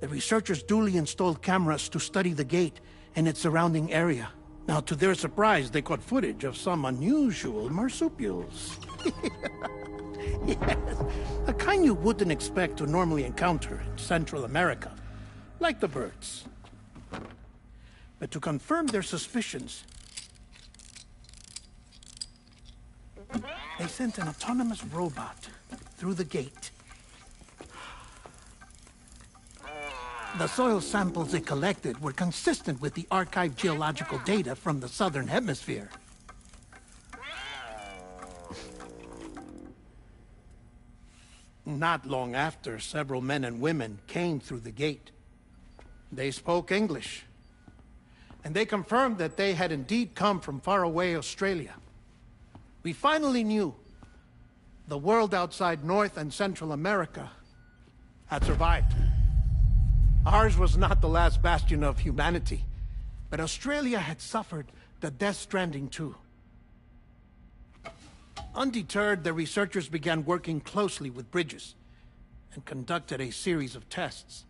The researchers duly installed cameras to study the gate and its surrounding area. Now, to their surprise, they caught footage of some unusual marsupials. Yes, a kind you wouldn't expect to normally encounter in Central America, like the birds. But to confirm their suspicions, they sent an autonomous robot through the gate. The soil samples it collected were consistent with the archived geological data from the southern hemisphere. Not long after, several men and women came through the gate. They spoke English, and they confirmed that they had indeed come from faraway Australia. We finally knew the world outside North and Central America had survived. Ours was not the last bastion of humanity, but Australia had suffered the Death Stranding too. Undeterred, the researchers began working closely with Bridges and conducted a series of tests,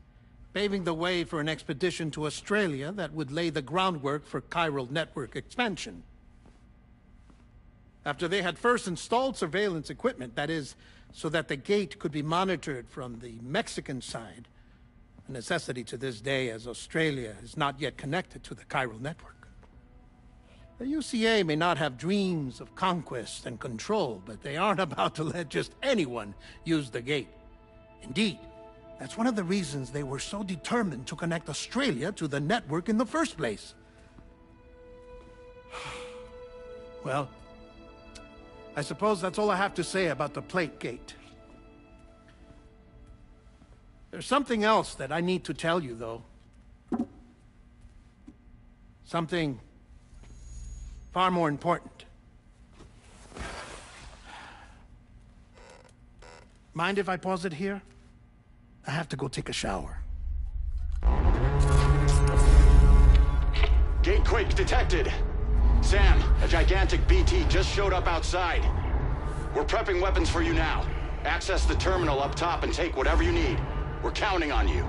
paving the way for an expedition to Australia that would lay the groundwork for chiral network expansion. After they had first installed surveillance equipment, that is, so that the gate could be monitored from the Mexican side, a necessity to this day as Australia is not yet connected to the chiral network. The UCA may not have dreams of conquest and control, but they aren't about to let just anyone use the gate. Indeed, that's one of the reasons they were so determined to connect Australia to the network in the first place. Well, I suppose that's all I have to say about the plate gate. There's something else that I need to tell you, though. Something far more important. Mind if I pause it here? I have to go take a shower. Gate quake detected. Sam, a gigantic BT just showed up outside. We're prepping weapons for you now. Access the terminal up top and take whatever you need. We're counting on you.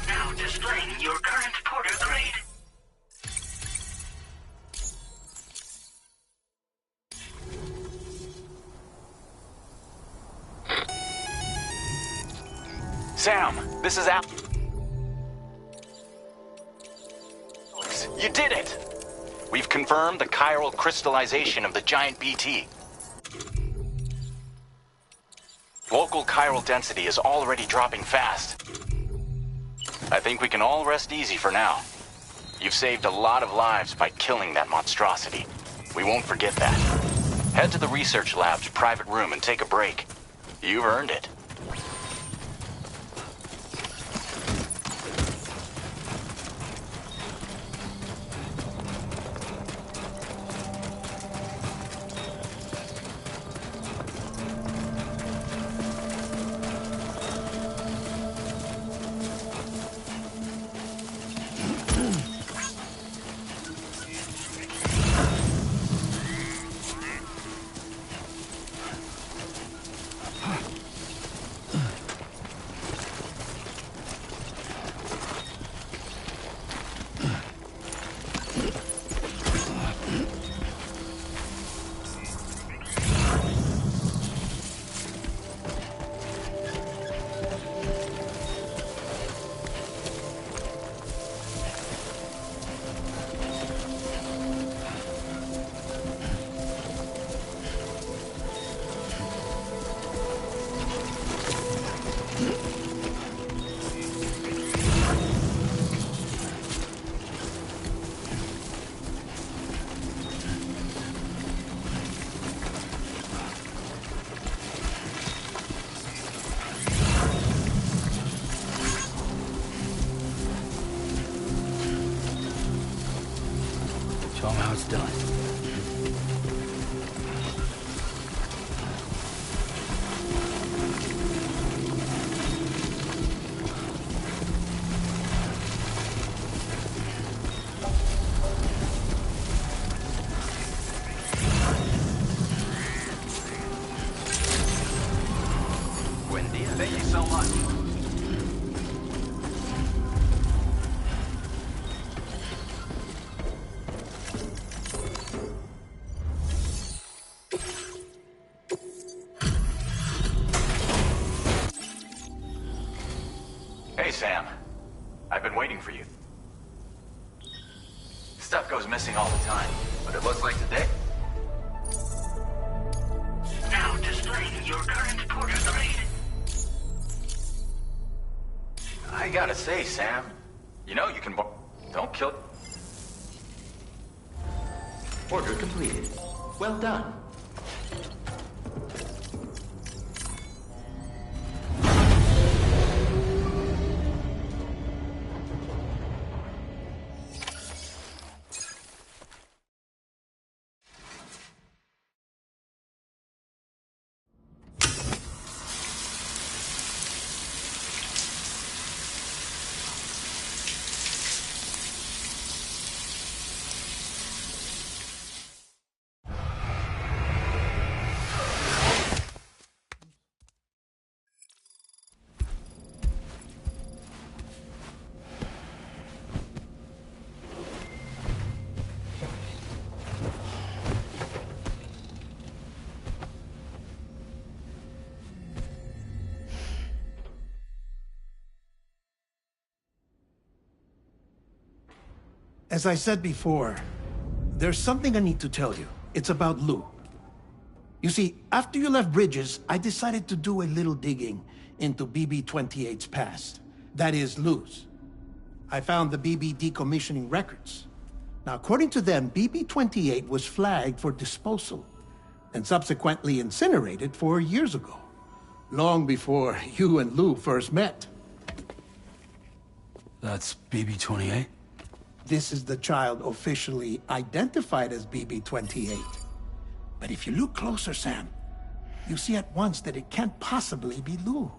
Now displaying your current porter grade. Sam, this is Al. You did it! We've confirmed the chiral crystallization of the giant BT. Local chiral density is already dropping fast. I think we can all rest easy for now. You've saved a lot of lives by killing that monstrosity. We won't forget that. Head to the research lab's private room and take a break. You've earned it. Show 'em how it's done. Thank you so much. Hey, Sam. I've been waiting for you. Stuff goes missing all the time, but it looks like today. Now displaying your current porter grade. I gotta say, Sam, you know you can don't kill. Order completed. Well done. As I said before, there's something I need to tell you. It's about Lou. You see, after you left Bridges, I decided to do a little digging into BB-28's past. That is, Lou's. I found the BB decommissioning records. Now, according to them, BB-28 was flagged for disposal and subsequently incinerated 4 years ago, long before you and Lou first met. That's BB-28? This is the child officially identified as BB-28. But if you look closer, Sam, you see at once that it can't possibly be Lou.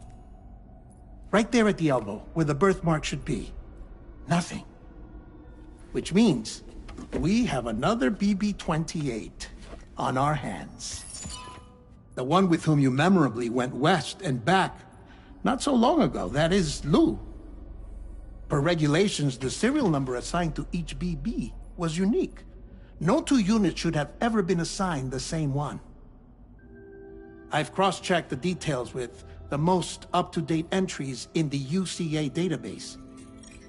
Right there at the elbow, where the birthmark should be. Nothing. Which means we have another BB-28 on our hands. The one with whom you memorably went west and back not so long ago. That is Lou. Per regulations, the serial number assigned to each BB was unique. No two units should have ever been assigned the same one. I've cross-checked the details with the most up-to-date entries in the UCA database.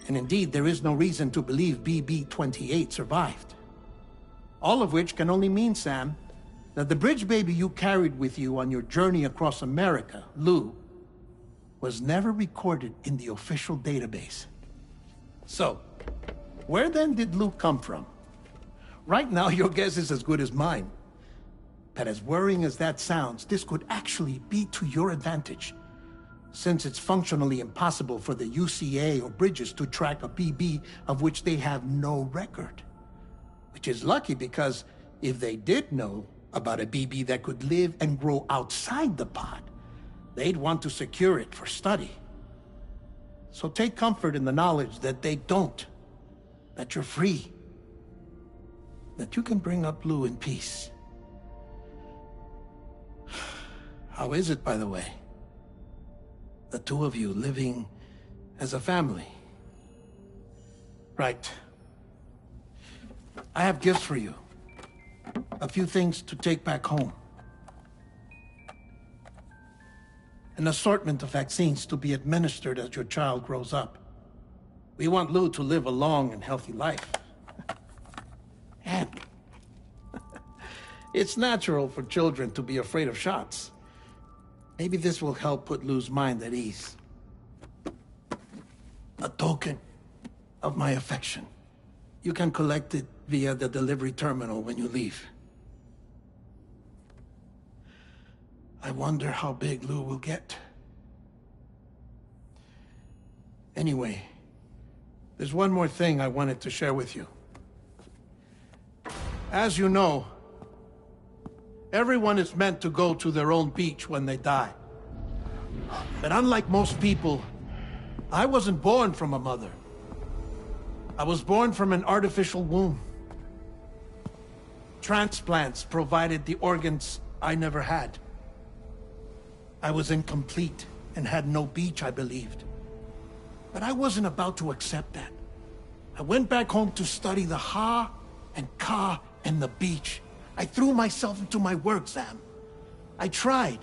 And indeed, there is no reason to believe BB-28 survived. All of which can only mean, Sam, that the bridge baby you carried with you on your journey across America, Lou, was never recorded in the official database. So, where then did Lou come from? Right now, your guess is as good as mine. But as worrying as that sounds, this could actually be to your advantage, since it's functionally impossible for the UCA or Bridges to track a BB of which they have no record. Which is lucky, because if they did know about a BB that could live and grow outside the pod, they'd want to secure it for study. So take comfort in the knowledge that they don't, that you're free, that you can bring up Lou in peace. How is it, by the way? The two of you living as a family. Right. I have gifts for you. A few things to take back home. An assortment of vaccines to be administered as your child grows up. We want Lou to live a long and healthy life. And it's natural for children to be afraid of shots. Maybe this will help put Lou's mind at ease. A token of my affection. You can collect it via the delivery terminal when you leave. I wonder how big Lou will get. Anyway, there's one more thing I wanted to share with you. As you know, everyone is meant to go to their own beach when they die. But unlike most people, I wasn't born from a mother. I was born from an artificial womb. Transplants provided the organs I never had. I was incomplete and had no beach, I believed. But I wasn't about to accept that. I went back home to study the Ha and Ka and the beach. I threw myself into my work, Sam. I tried.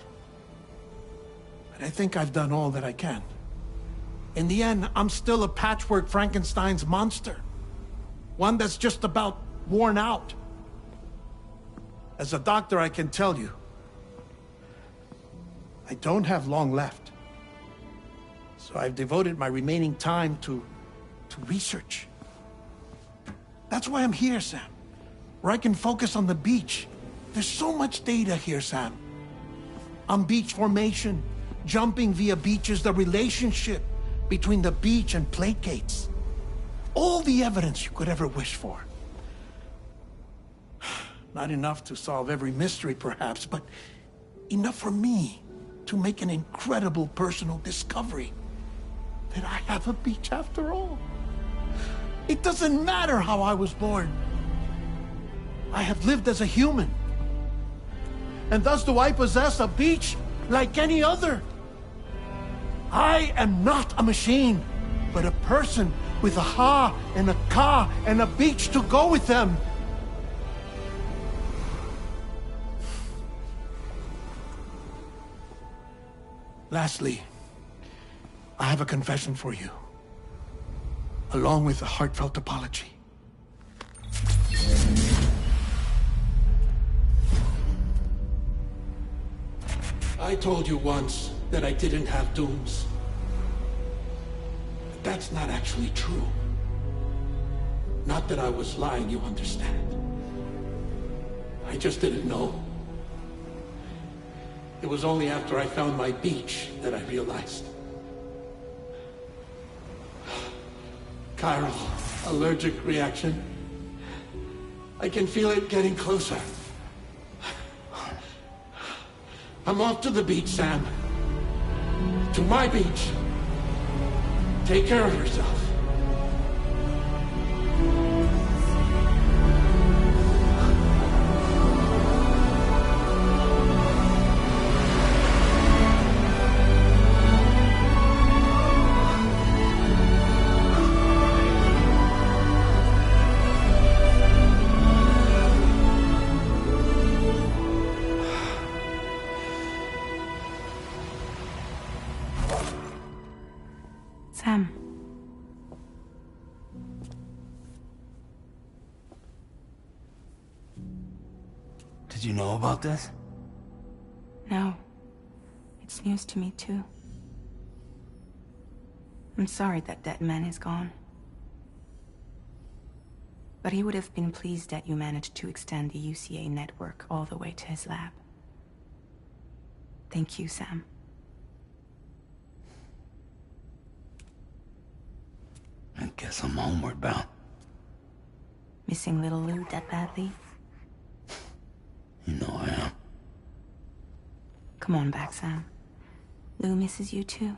But I think I've done all that I can. In the end, I'm still a patchwork Frankenstein's monster. One that's just about worn out. As a doctor, I can tell you, I don't have long left. So I've devoted my remaining time to research. That's why I'm here, Sam. Where I can focus on the beach. There's so much data here, Sam. On beach formation, jumping via beaches, the relationship between the beach and placates. All the evidence you could ever wish for. Not enough to solve every mystery, perhaps, but enough for me to make an incredible personal discovery. That I have a beach after all. It doesn't matter how I was born. I have lived as a human. And thus do I possess a beach like any other. I am not a machine, but a person with a Ha and a Ka and a beach to go with them. Lastly, I have a confession for you, along with a heartfelt apology. I told you once that I didn't have dooms. But that's not actually true. Not that I was lying, you understand. I just didn't know. It was only after I found my beach that I realized. Chiral allergic reaction. I can feel it getting closer. I'm off to the beach, Sam. To my beach. Take care of yourself. Sam. Did you know about this? No. It's news to me, too. I'm sorry that that man is gone. But he would have been pleased that you managed to extend the UCA network all the way to his lab. Thank you, Sam. I guess I'm homeward bound. Missing little Lou that badly? You know I am. Come on back, Sam. Lou misses you too.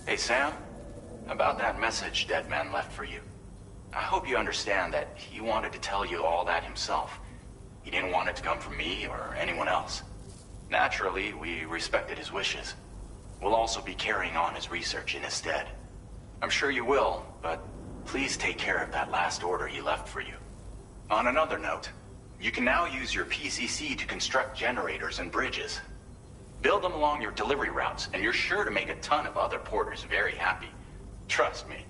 Hey, Sam. About that message Deadman left for you. I hope you understand that he wanted to tell you all that himself. He didn't want it to come from me or anyone else. Naturally, we respected his wishes. We'll also be carrying on his research in his stead. I'm sure you will, but please take care of that last order he left for you. On another note, you can now use your PCC to construct generators and bridges. Build them along your delivery routes, and you're sure to make a ton of other porters very happy. Trust me.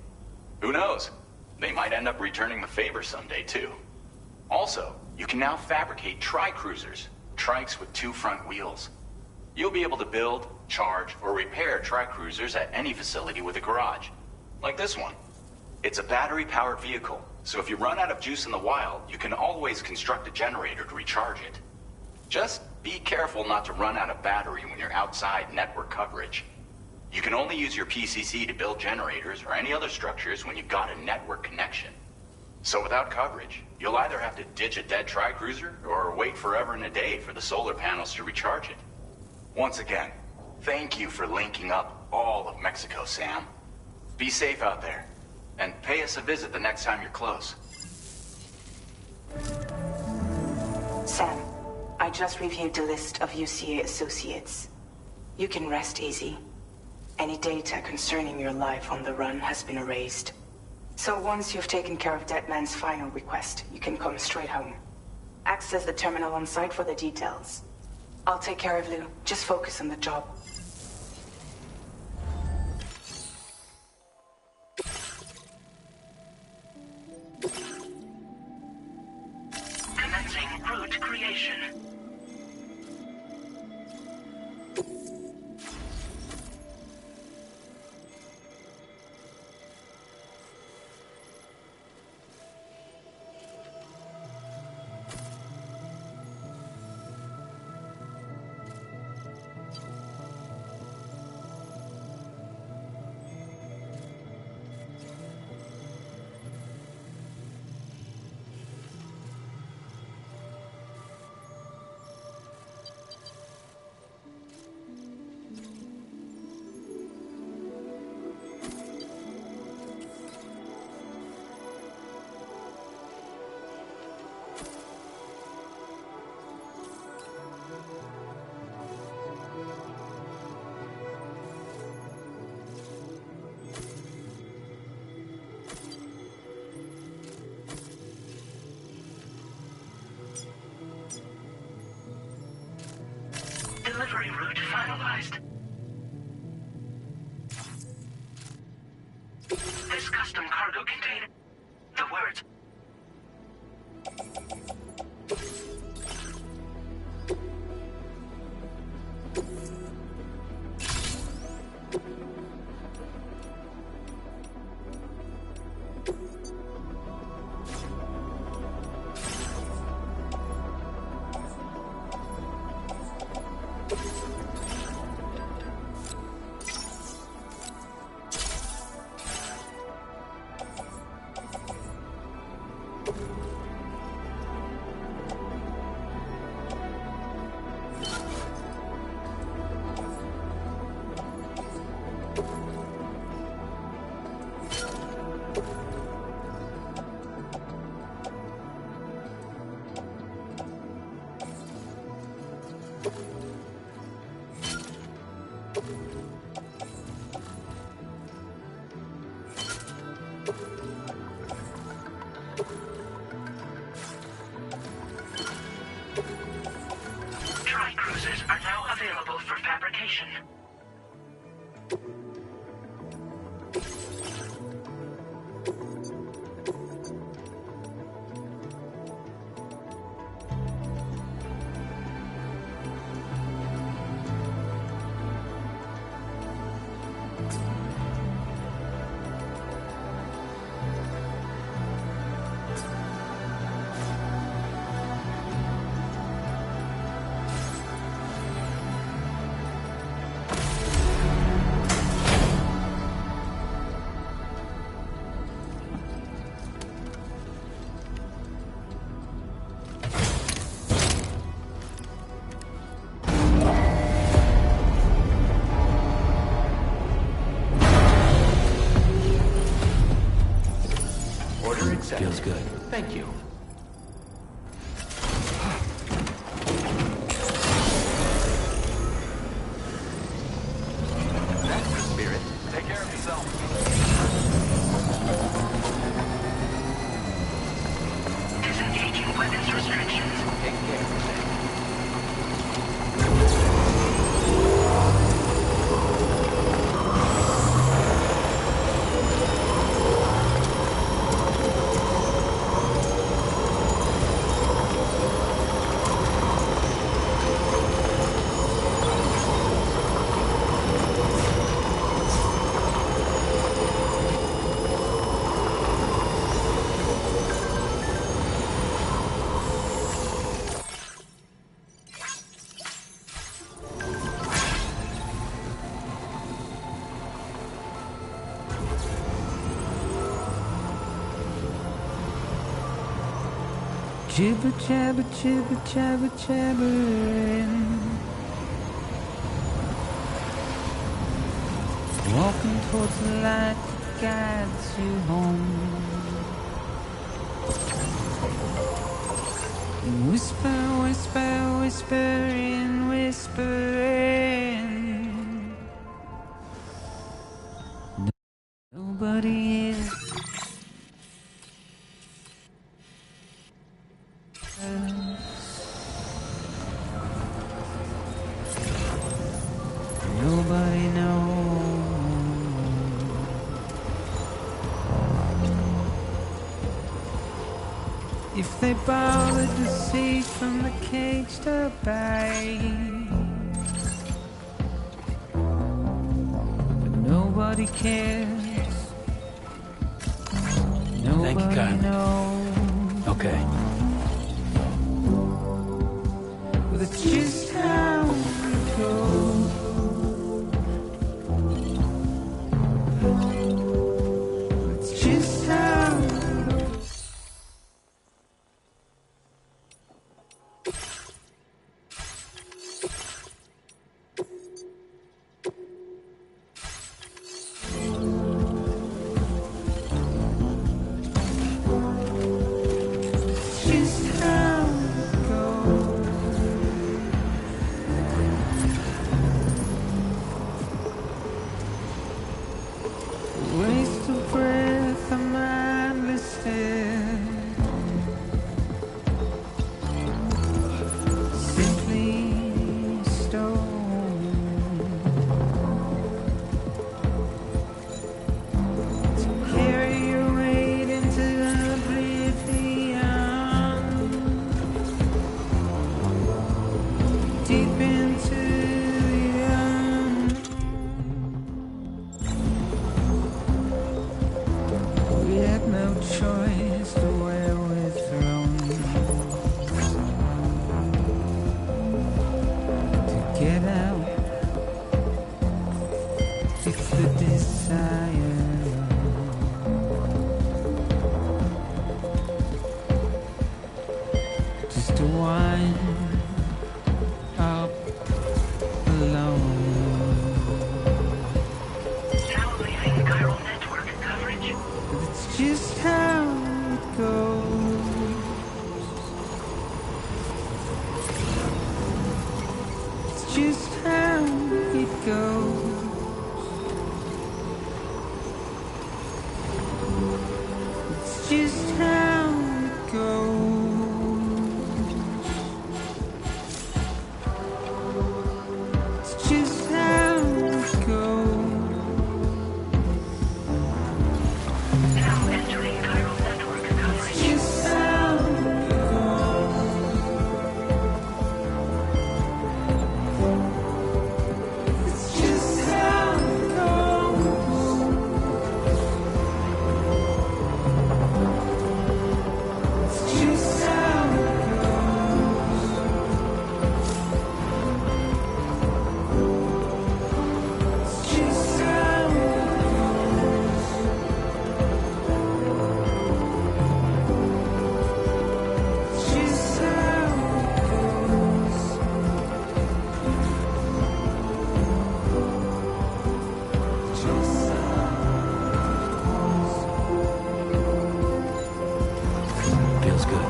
Who knows? They might end up returning the favor someday, too. Also, you can now fabricate tri-cruisers, trikes with 2 front wheels. You'll be able to build, charge, or repair tri-cruisers at any facility with a garage. Like this one. It's a battery-powered vehicle, so if you run out of juice in the wild, you can always construct a generator to recharge it. Just be careful not to run out of battery when you're outside network coverage. You can only use your PCC to build generators or any other structures when you've got a network connection. So without coverage, you'll either have to ditch a dead tri-cruiser or wait forever and a day for the solar panels to recharge it. Once again, thank you for linking up all of Mexico, Sam. Be safe out there, and pay us a visit the next time you're close. Sam, I just reviewed the list of UCA associates. You can rest easy. Any data concerning your life on the run has been erased. So once you've taken care of Deadman's final request, you can come straight home. Access the terminal on site for the details. I'll take care of Lou. Just focus on the job. Commencing route creation. delivery route finalized. This custom cargo contained the words. Tri-cruisers are now available for fabrication. Feels good. Thank you. That's the spirit. Take care of yourself. Disengaging weapons restrictions. Take care. Jibber jabber jibber jabber jabbering, walking towards the light that guides you home. And whisper, whisper, whispering, whispering. Nobody is. Nobody knows if they bothered to see from the cage to bay. But nobody cares. Nobody knows. Okay. But it's just how it goes. It's just how it goes. It's just how it goes. just how it goes. It's just how it goes. It's just how it goes. Now entering chiral network coverage. It's just how it goes. It's just how it goes. It's just how it goes. It's just how it goes. It's just how it goes. Just Feels good.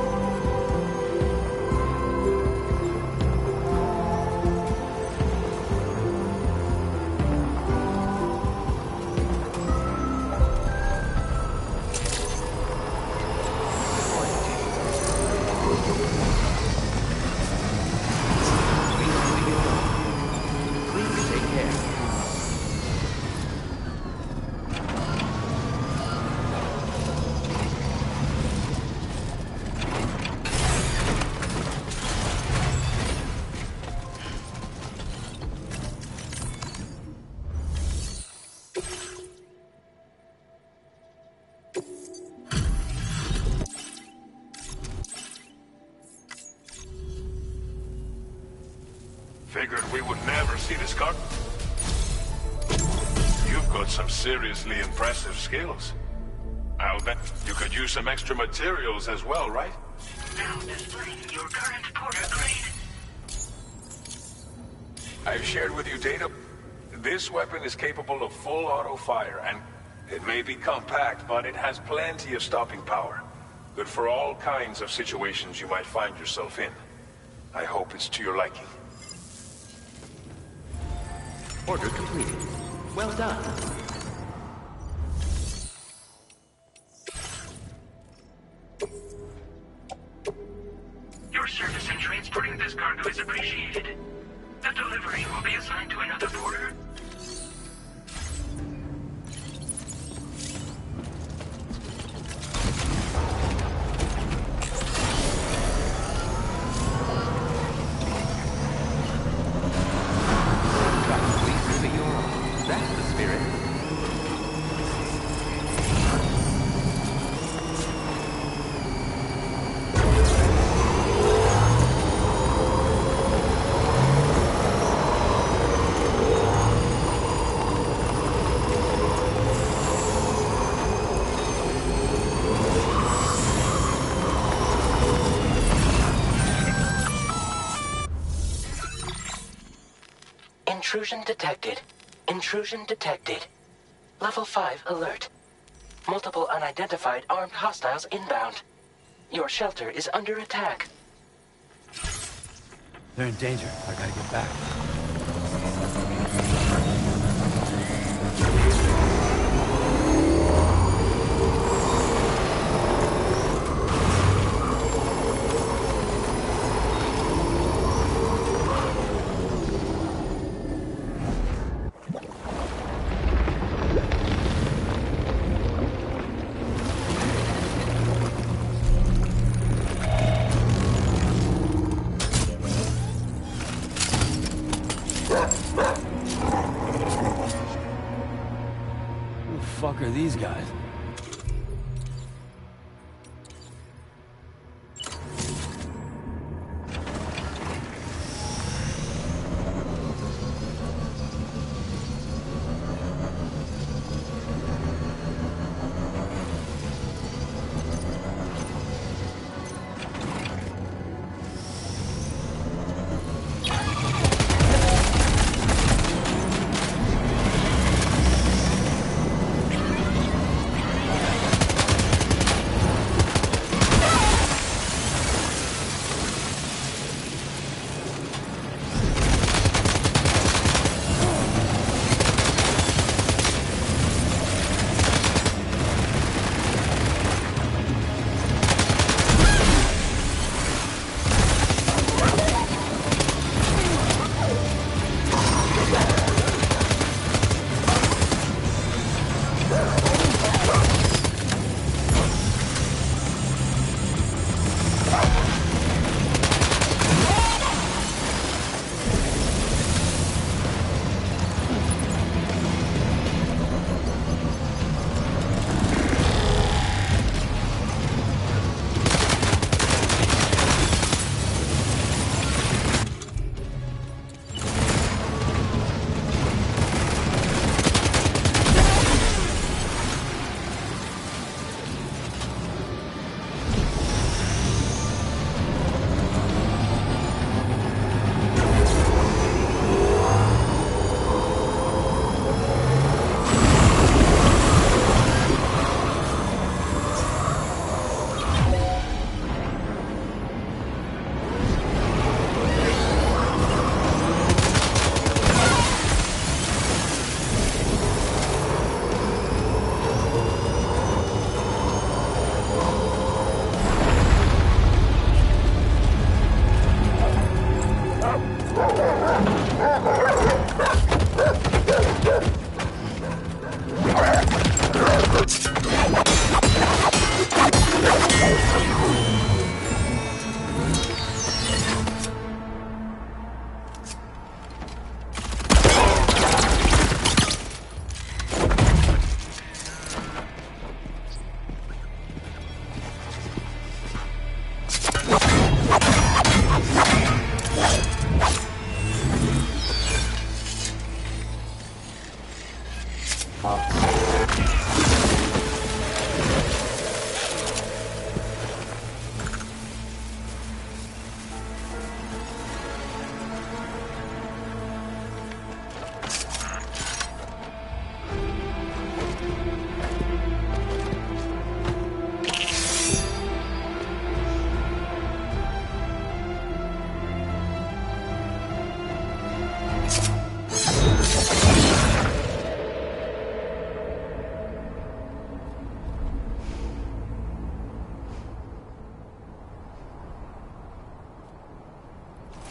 Please take care. Figured we would never see this car. You've got some seriously impressive skills. I'll bet you could use some extra materials as well, right? Now displaying your current porter grade. I've shared with you data. This weapon is capable of full auto fire, and it may be compact, but it has plenty of stopping power. Good for all kinds of situations you might find yourself in. I hope it's to your liking. Order completed. Well done. Your service in transporting this cargo is appreciated. The delivery will be assigned to another porter. Please give it your all. That's the spirit. Intrusion detected. Intrusion detected. Level 5 alert. Multiple unidentified armed hostiles inbound. Your shelter is under attack. They're in danger. I gotta get back. Who the fuck are these guys?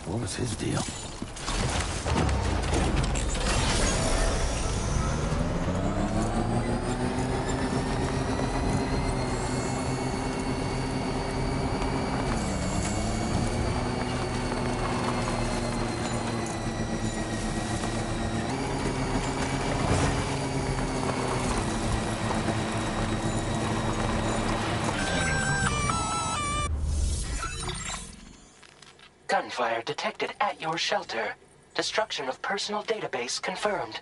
What was his deal? Gunfire detected at your shelter. Destruction of personal database confirmed.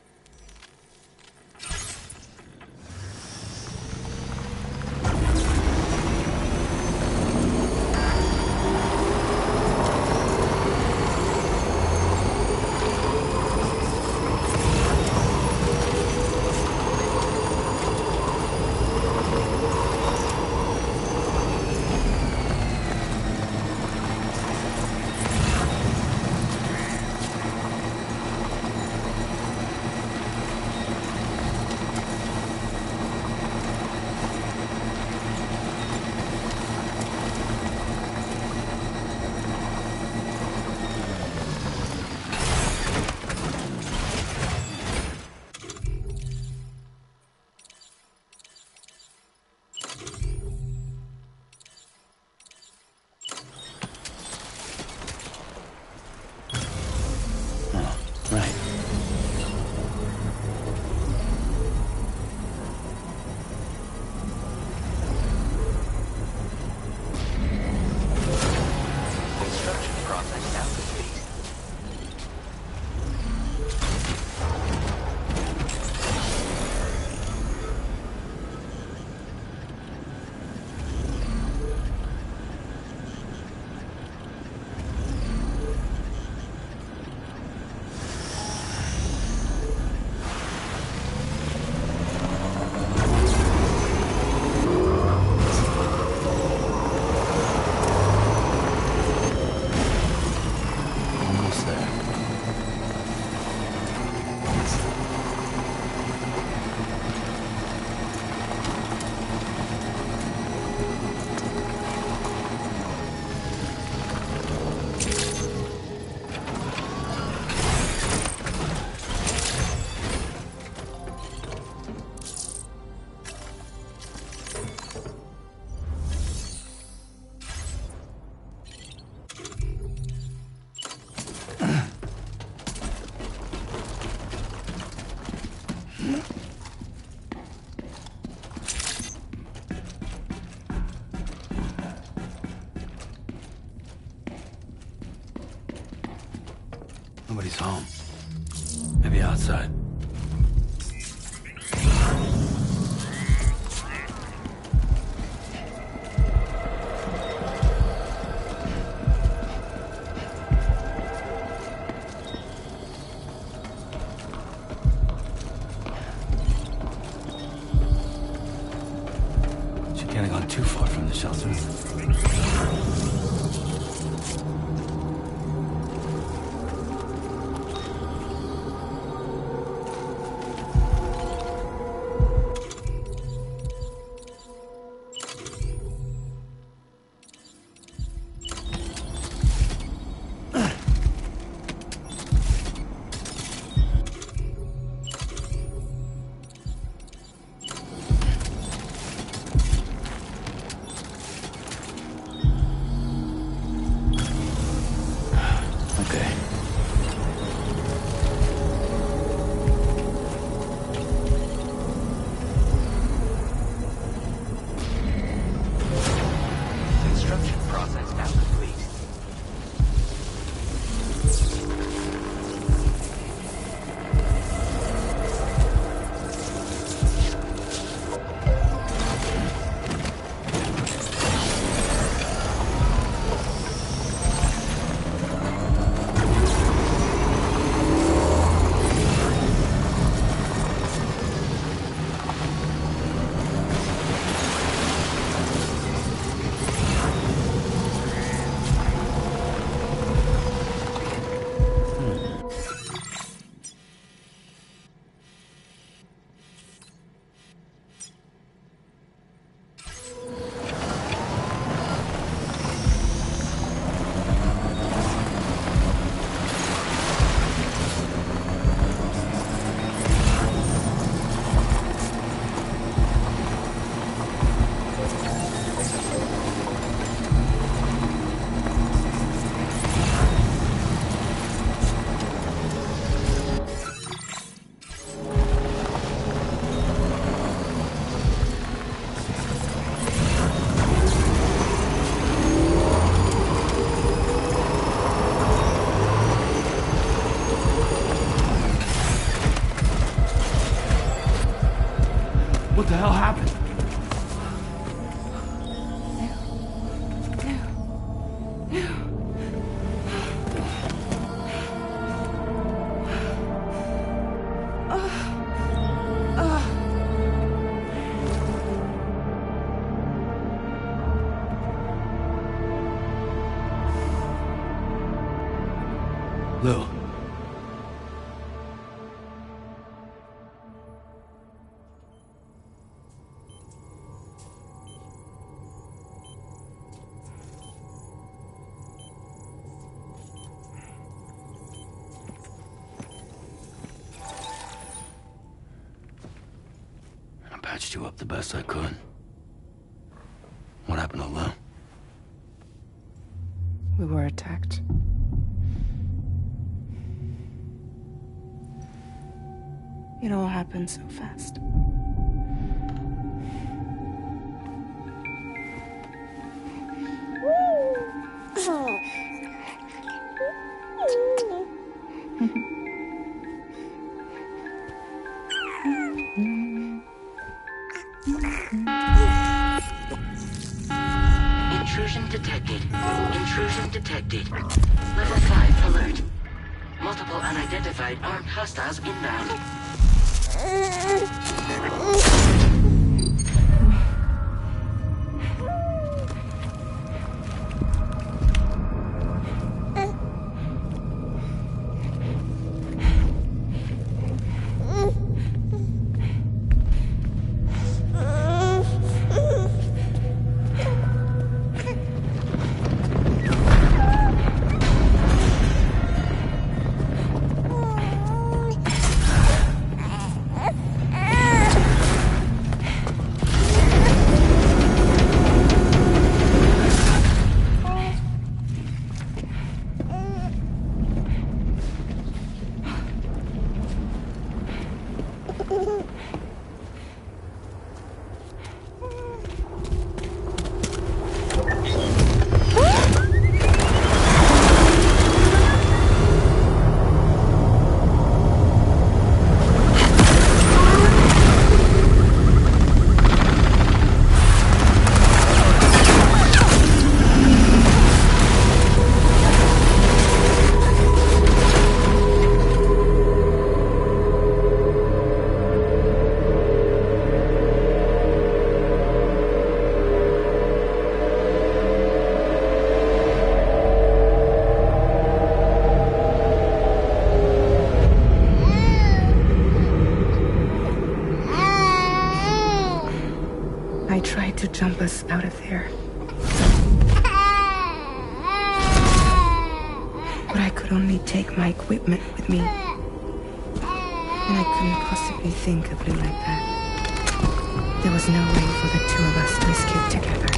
Nobody's home. Maybe outside. She can't have gone too far from the shelter. What the hell happened? Lou. I patched you up the best I could. What happened to Lou? We were attacked. It all happened so fast. Intrusion detected. Intrusion detected. Level 5 alert. Multiple unidentified armed hostiles inbound. I tried to jump us out of there. But I could only take my equipment with me. And I couldn't possibly think of Lou like that. There was no way for the two of us to escape together.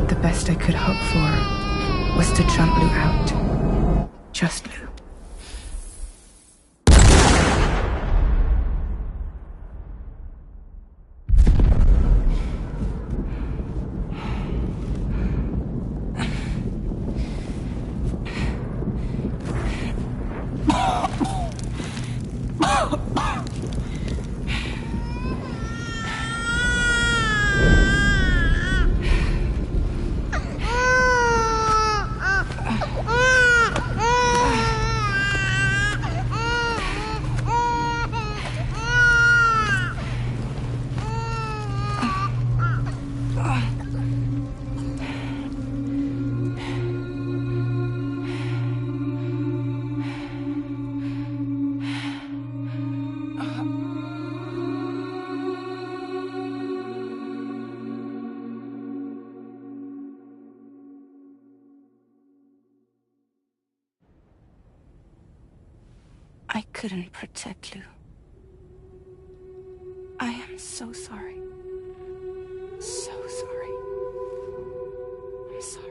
The best I could hope for was to jump Lou out. Just Lou. I couldn't protect Lou. I am so sorry. So sorry. I'm sorry.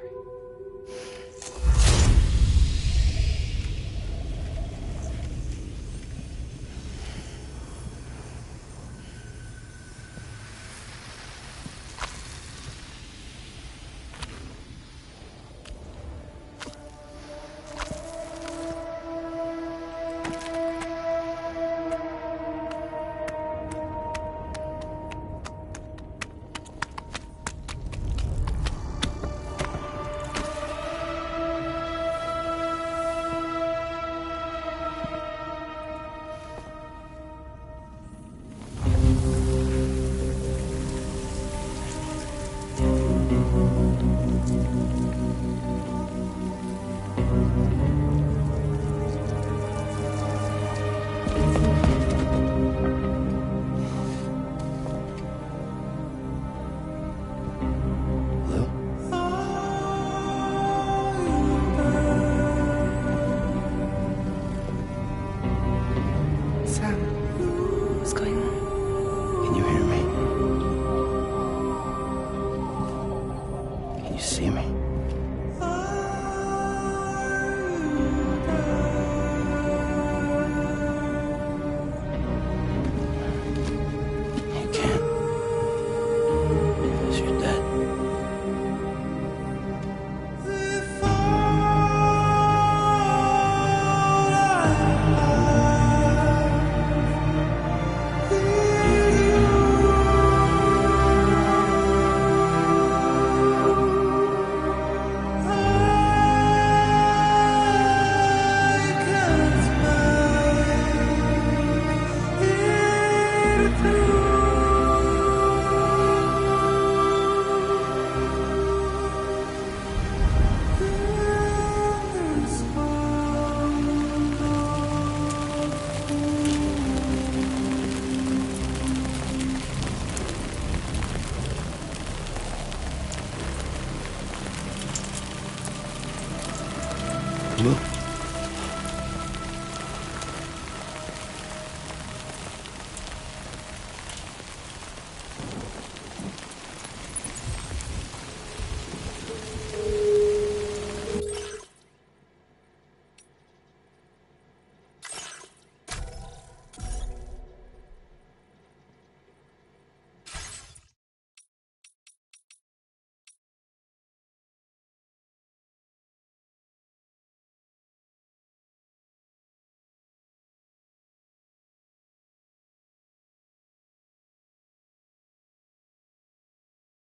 Look